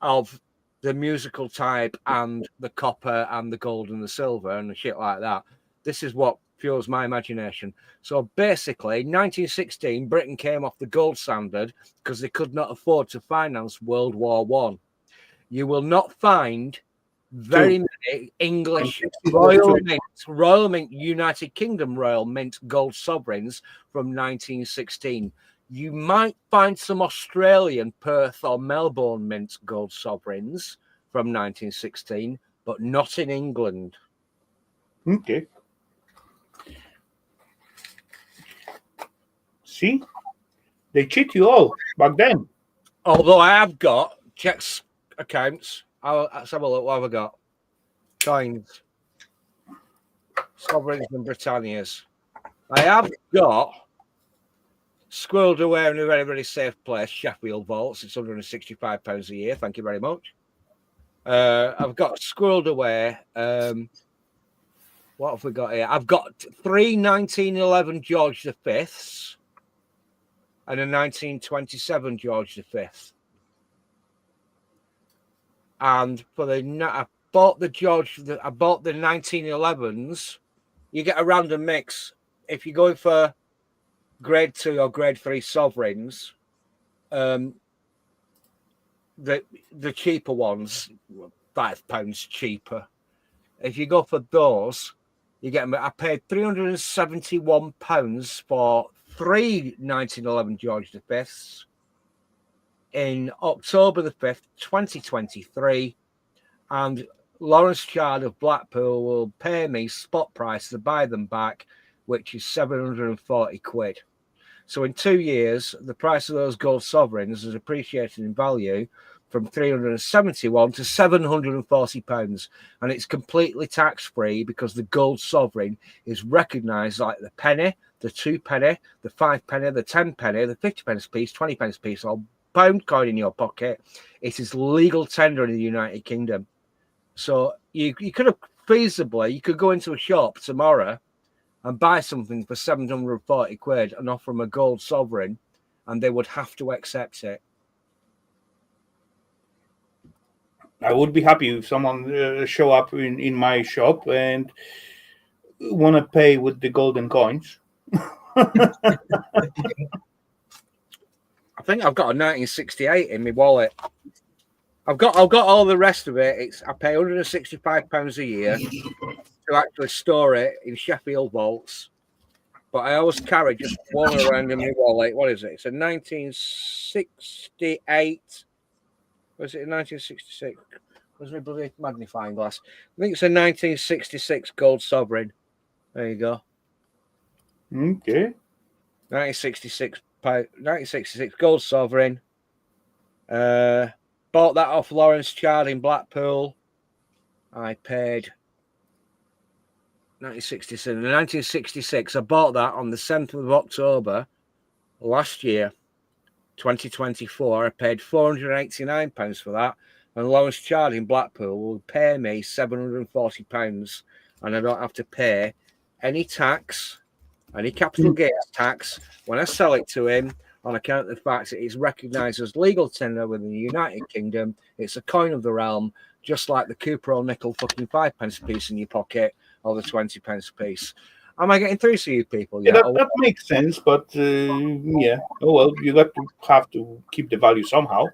of the musical type and the copper and the gold and the silver and the shit like that. This is what fuels my imagination. So basically, 1916, Britain came off the gold standard because they could not afford to finance World War I. You will not find very many English Royal Mint, United Kingdom Royal Mint gold sovereigns from 1916. You might find some Australian Perth or Melbourne mint gold sovereigns from 1916, but not in England. Okay. See, they cheat you all back then. Although I have got checks accounts. Let's have a look. What have I got? Coins, sovereigns, and Britannias. I have got squirreled away in a very, very safe place, Sheffield Vaults. It's £165 a year. Thank you very much. I've got squirreled away. What have we got here? I've got 3 1911 George V's and a 1927 George V. And for I bought the 1911s. You get a random mix. If you're going for grade 2 or grade 3 sovereigns, the cheaper ones, £5 cheaper. If you go for those, you get them. I paid £371 for 3 1911 George V's in October the 5th, 2023, and Lawrence Child of Blackpool will pay me spot price to buy them back, which is 740 quid. So in 2 years, the price of those gold sovereigns has appreciated in value from 371 to 740 pounds, and it's completely tax-free because the gold sovereign is recognised like the penny, the 2 penny, the 5 penny, the 10 penny, the 50 pence piece, 20 pence piece, or pound coin in your pocket. It is legal tender in the United Kingdom. So you could have feasibly, you could go into a shop tomorrow and buy something for 740 quid and offer them a gold sovereign, and they would have to accept it. I would be happy if someone show up in my shop and want to pay with the golden coins. I think I've got a 1968 in my wallet. I've got all the rest of it. I pay £165 a year to actually store it in Sheffield Vaults. But I always carry just one around in my wallet. What is it? It's a 1968. Was it a 1966? Where's my bloody magnifying glass? I think it's a 1966 gold sovereign. There you go. Okay. 1966 gold sovereign. Bought that off Lawrence Child in Blackpool. I paid 1966. I bought that on the 7th of October last year, 2024. I paid £489 for that, and Lawrence Child in Blackpool will pay me £740, and I don't have to pay any tax, any capital gains tax when I sell it to him, on account of the fact that it's recognised as legal tender within the United Kingdom. It's a coin of the realm, just like the Cooper or nickel fucking 5 pence piece in your pocket or the 20 pence piece. Am I getting through to you people? Yeah, that makes sense, but yeah. Oh well, you have to keep the value somehow.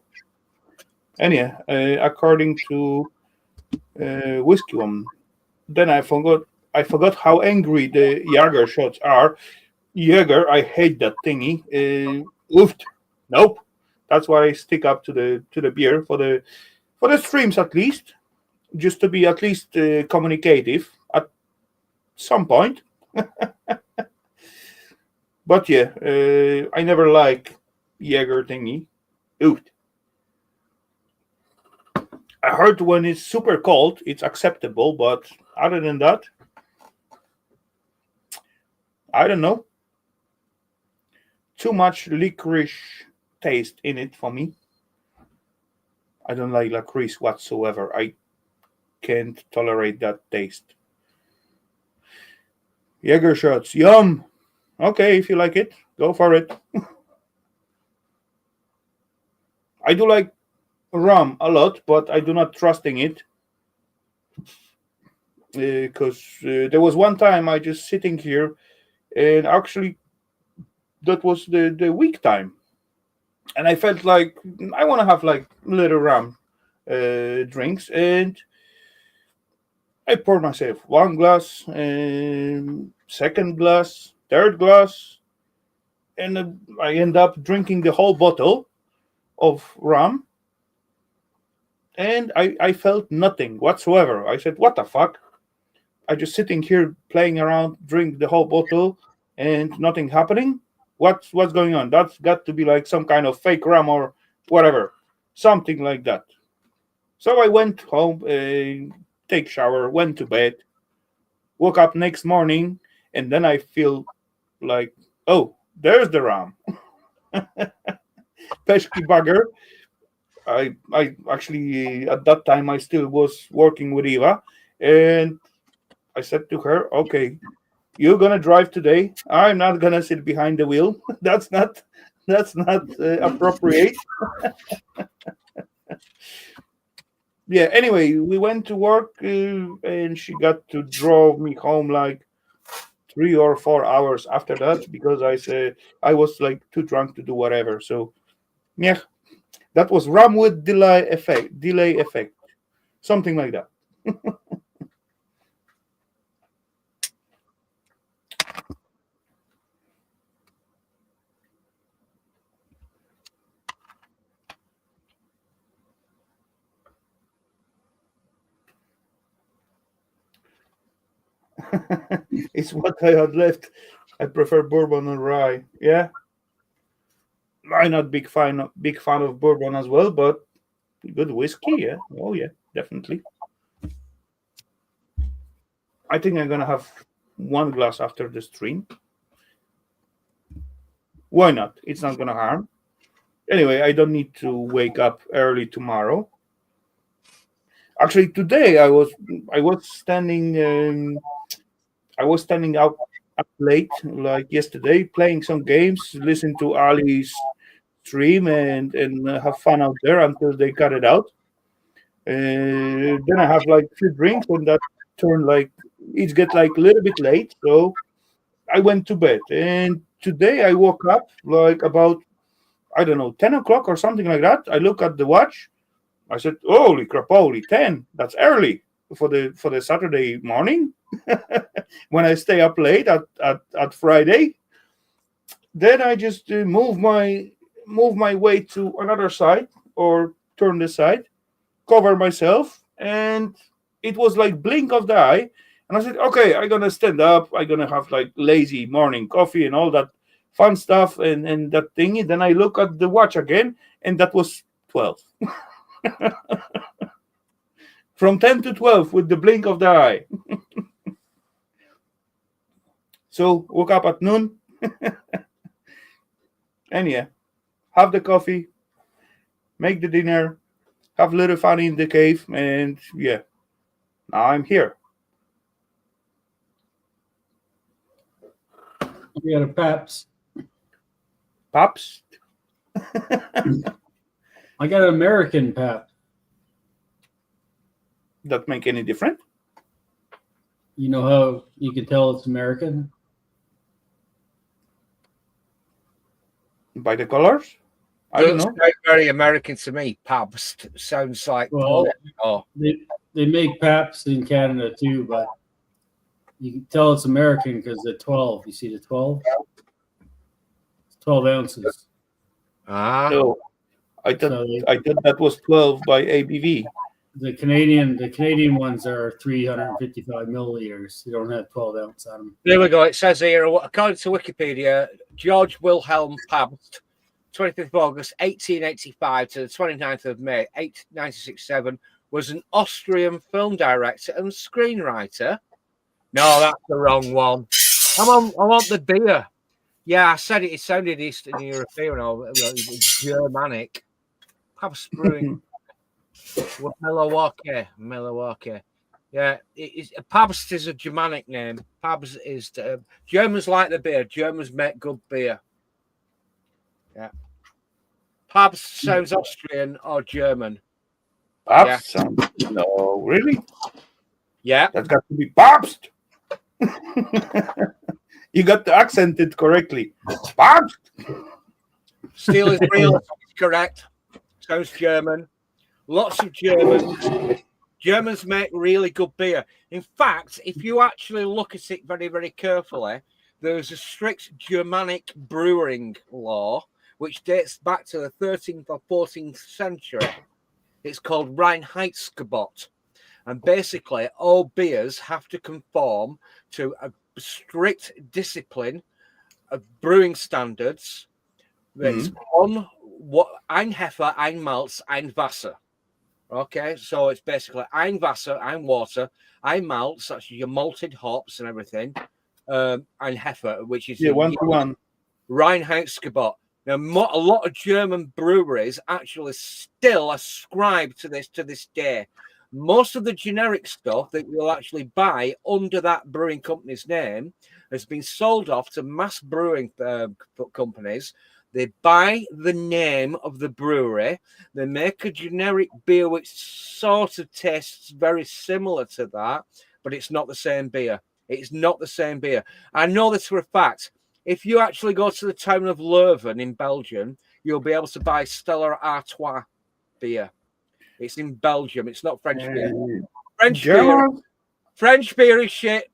And yeah, according to Whiskey One, then I forgot how angry the Jaeger shots are. Jaeger, I hate that thingy. Nope. That's why I stick up to the beer for the streams at least, just to be at least communicative at some point. But yeah, I never like Jaeger thingy. Oot. I heard when it's super cold, it's acceptable, but other than that, I don't know. Too much licorice taste in it for me. I don't like licorice whatsoever. I can't tolerate that taste. Jaeger shots, yum. Okay, if you like it, go for it. I do like rum a lot, but I do not trust in it. Because there was one time I just sitting here, and actually that was the week time, and I felt like I want to have like little rum drinks, and I poured myself one glass, second glass, third glass, and I end up drinking the whole bottle of rum, and I felt nothing whatsoever. I said, "What the fuck?" I just sitting here playing around, drink the whole bottle, and nothing happening. What's going on? That's got to be like some kind of fake rum or whatever, something like that. So I went home, take shower, went to bed, woke up next morning, and then I feel like, oh, there's the rum. Pesky bugger. I actually at that time I still was working with Eva, and I said to her, "Okay, you're gonna drive today. I'm not gonna sit behind the wheel. That's not appropriate." Yeah. Anyway, we went to work, and she got to drive me home like 3 or 4 hours after that because I said I was like too drunk to do whatever. So yeah, that was rum with delay effect, something like that. It's what I had left. I prefer bourbon and rye. Yeah, I'm not big fan of bourbon as well, but good whiskey. Yeah, oh yeah, definitely. I think I'm gonna have one glass after the stream. Why not? It's not gonna harm. Anyway, I don't need to wake up early tomorrow. Actually, today I was standing out up late like yesterday, playing some games, listen to Ali's stream, and have fun out there until they cut it out. Then I have like few drinks, and that turned like it get like a little bit late, so I went to bed. And today I woke up like about, I don't know, 10 o'clock or something like that. I look at the watch. I said, "Holy crap, holy 10! That's early for the Saturday morning." When I stay up late at Friday, then I just move my way to another side or turn the side, cover myself, and it was like blink of the eye. And I said, "Okay, I'm gonna stand up. I'm gonna have like lazy morning coffee and all that fun stuff and that thingy." Then I look at the watch again, and that was 12. From 10 to 12 with the blink of the eye. So woke up at noon, and yeah, have the coffee, make the dinner, have a little fun in the cave, and yeah, now I'm here. You got a Paps. Pops, I got an American Pap. that make any difference? You know how you can tell it's American? By the colors? I don't Doesn't know. sound very American to me. Pabst sounds like Well, oh, they make Paps in Canada too, but you can tell it's American because the 12. You see the 12? It's 12 ounces. No, I thought So I thought that was 12 by ABV. the Canadian ones are 355 milliliters. They don't have 12 ounce on them. There we go. It says here, according to Wikipedia, George Wilhelm Pabst, 25th of August 1885 to the 29th of May 1967, was an Austrian film director and screenwriter. No, that's the wrong one. I want the beer. Yeah, I said it. It sounded Eastern European or Germanic. Pabst Brewing. Milwaukee. Yeah, Pabst is a Germanic name. Pabst is Germans like the beer. Germans make good beer. Yeah. Pabst sounds Austrian or German. Pops? No, really? Yeah. That's got to be Pops. You got the accented correctly. Pops. Steel is real. Correct. Sounds German. Lots of Germans. Germans make really good beer. In fact, if you actually look at it very, very carefully, there's a strict Germanic brewing law which dates back to the 13th or 14th century. It's called Reinheitsgebot. And basically, all beers have to conform to a strict discipline of brewing standards. It's on what ein Hefe, ein Malz, ein Wasser. Okay, so it's basically ein Wasser, ein water, ein Malz, that's your malted hops and everything, ein Hefe, which is 1-to-1. Reinheitsgebot. Now, a lot of German breweries actually still ascribe to this day. Most of the generic stuff that you'll actually buy under that brewing company's name has been sold off to mass brewing companies. They buy the name of the brewery. They make a generic beer which sort of tastes very similar to that, but it's not the same beer. It's not the same beer. I know this for a fact. If you actually go to the town of Leuven in Belgium, you'll be able to buy Stella Artois beer. It's in Belgium. It's not French beer. French beer is shit.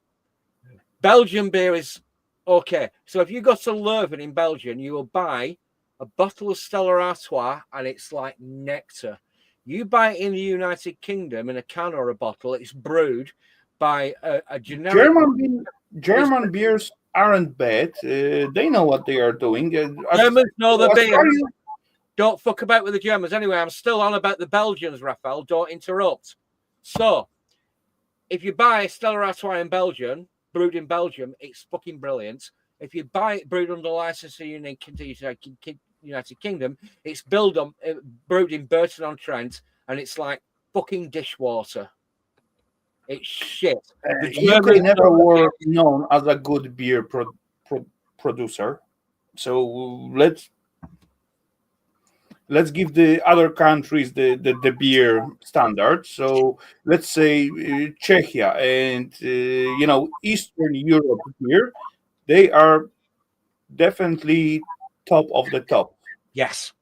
Belgian beer is okay. So if you go to Leuven in Belgium, you will buy a bottle of Stella Artois, and it's like nectar. You buy it in the United Kingdom in a can or a bottle. It's brewed by a generic. German beers aren't bad. They know what they are doing. Germans know the beer. Don't fuck about with the Germans. Anyway, I'm still on about the Belgians, Raphael. Don't interrupt. So, if you buy Stella Artois in Belgium, brewed in Belgium, it's fucking brilliant. If you buy it brewed under license in the United Kingdom, it's brewed in Burton-on-Trent, and it's like fucking dishwater. It's shit. UK never were known as a good beer producer. So let's give the other countries the beer standard. So let's say Czechia and Eastern Europe beer, they are definitely top of the top. Yes.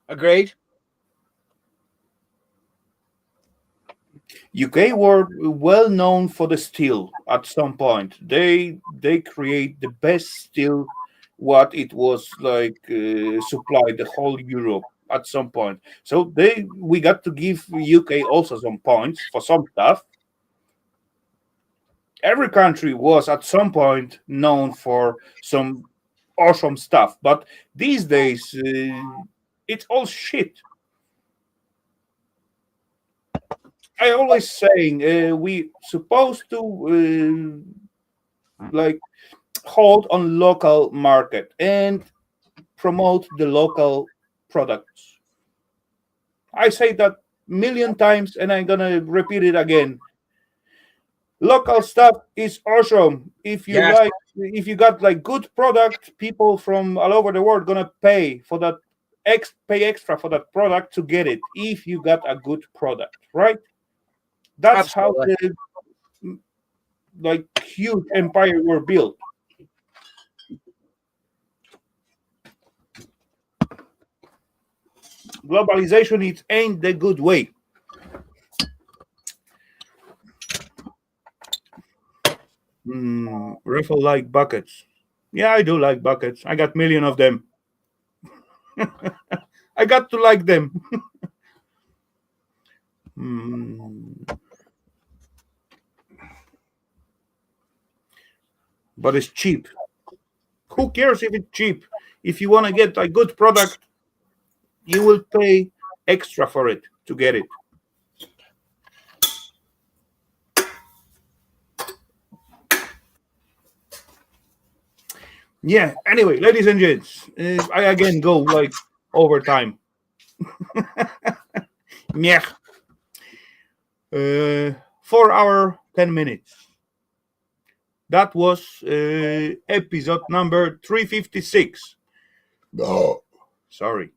Agreed. UK were well known for the still at some point. They create the best still what it was like supplied the whole Europe at some point. So we got to give UK also some points for some stuff. Every country was at some point known for some awesome stuff, but these days it's all shit. I always saying we supposed to like hold on local market and promote the local products. I say that million times, and I'm gonna repeat it again. Local stuff is awesome. If you if you got like good product, people from all over the world gonna pay for that, pay extra for that product to get it. If you got a good product, right? That's Absolutely. How the like huge empire were built. Globalization, it ain't the good way. Raffle like buckets. Yeah, I do like buckets. I got million of them. I got to like them. But it's cheap. Who cares if it's cheap? If you want to get a good product, you will pay extra for it to get it. Yeah, anyway, ladies and gents, I again go like overtime. Yeah. 4 hours, 10 minutes. That was episode number 356. No, sorry.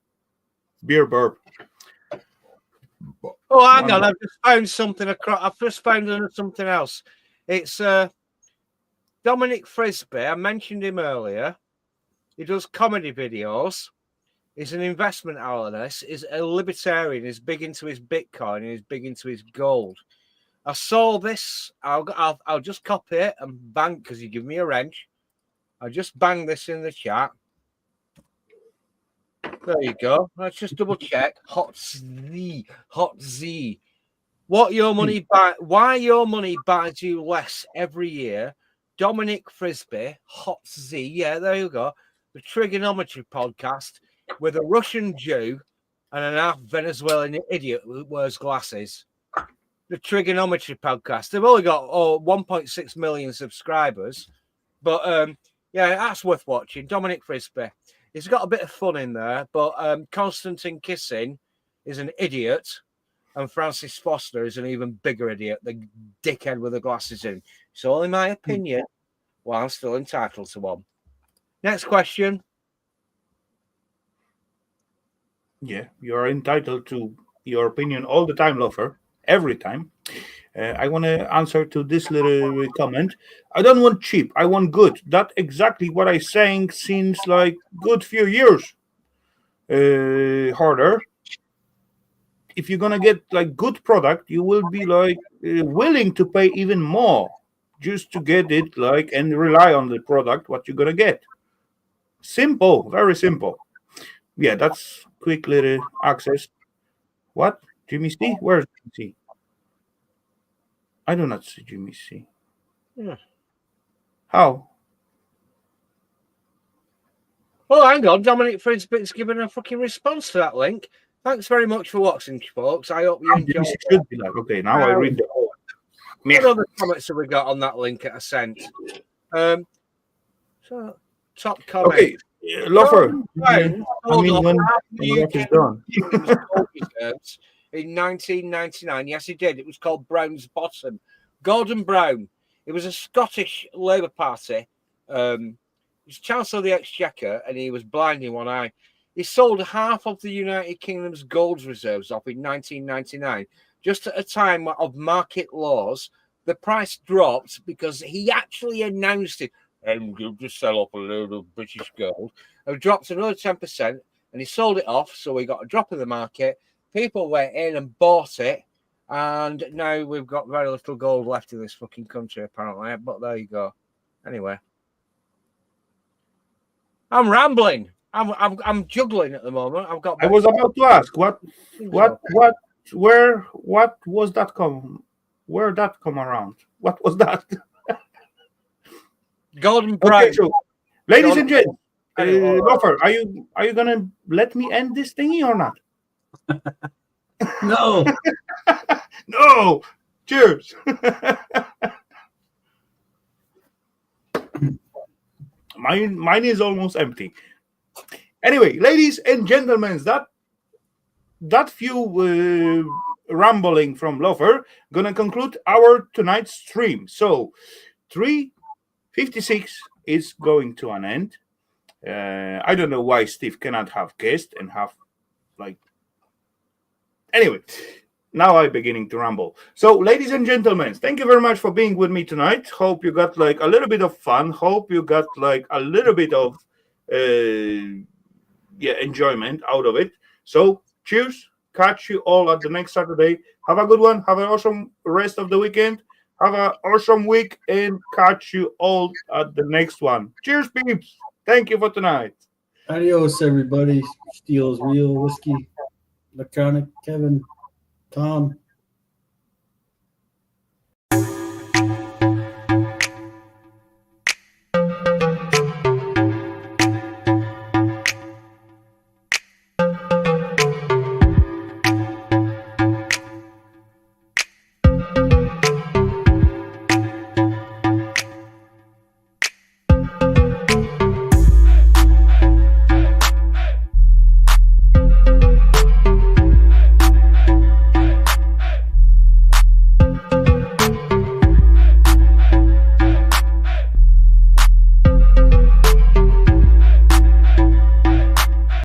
Beer burp. Oh, hang on. I've just found something. I've just found something else. It's Dominic Frisby. I mentioned him earlier. He does comedy videos. He's an investment analyst. He's a libertarian. He's big into his Bitcoin. And he's big into his gold. I saw this. I'll just copy it and bang because you give me a wrench. I'll just bang this in the chat. There you go. Let's just double check. Hot Z. Why your money buys you less every year. Dominic Frisby, Hot Z. Yeah, there you go. The Trigonometry podcast with a Russian Jew and an half Venezuelan idiot who wears glasses. The Trigonometry podcast. They've only got 1.6 million subscribers, but yeah, that's worth watching. Dominic Frisby. He's got a bit of fun in there, but Konstantin Kissing is an idiot, and Francis Foster is an even bigger idiot, the dickhead with the glasses in. It's only my opinion, well, I'm still entitled to one. Next question. Yeah, you're entitled to your opinion all the time, Lover. Every time. I want to answer to this little comment. I don't want cheap. I want good. That's exactly what I'm saying since like good few years. Harder. If you're gonna get like good product, you will be like willing to pay even more just to get it like and rely on the product what you're gonna get. Simple, very simple. Yeah, that's quick little access. What? Jimmy C? Where's Jimmy C? I do not see Jimmy C. Yeah. How? Well, hang on. Dominic Frisby's given a fucking response to that link. Thanks very much for watching, folks. I hope you enjoyed it. Should be like, okay, now I read the whole. What other comments have we got on that link that I sent? So, top comment. Okay, Lover. Brown I mean, when the work is done. in 1999. Yes, he did. It was called Brown's Bottom. Gordon Brown. It was a Scottish Labour Party. He was Chancellor of the Exchequer, and he was blind in one eye. He sold half of the United Kingdom's gold reserves off in 1999, just at a time of market laws. The price dropped because he actually announced it. And you'll just sell off a load of British gold. It dropped another 10%, and he sold it off, so we got a drop in the market. People went in and bought it, and now we've got very little gold left in this fucking country, apparently. But there you go. Anyway, I'm rambling. I'm juggling at the moment. I've got. I was about to ask what was that come? Where that come around? What was that? Gordon Brown. Okay, so, ladies and gents, Lofer, are you gonna let me end this thingy or not? No. No. Cheers. Mine is almost empty. Anyway, ladies and gentlemen, that few rambling from Lofer gonna conclude our tonight's stream. So 3:56 is going to an end. I don't know why Steve cannot have guests and have like. Anyway, now I'm beginning to ramble. So, ladies and gentlemen, thank you very much for being with me tonight. Hope you got like a little bit of fun. Hope you got like a little bit of enjoyment out of it. So, cheers. Catch you all at the next Saturday. Have a good one. Have an awesome rest of the weekend. Have an awesome week and catch you all at the next one. Cheers, peeps. Thank you for tonight. Adios, everybody. Steel's Real Whiskey, Electronic, Kevin, Tom.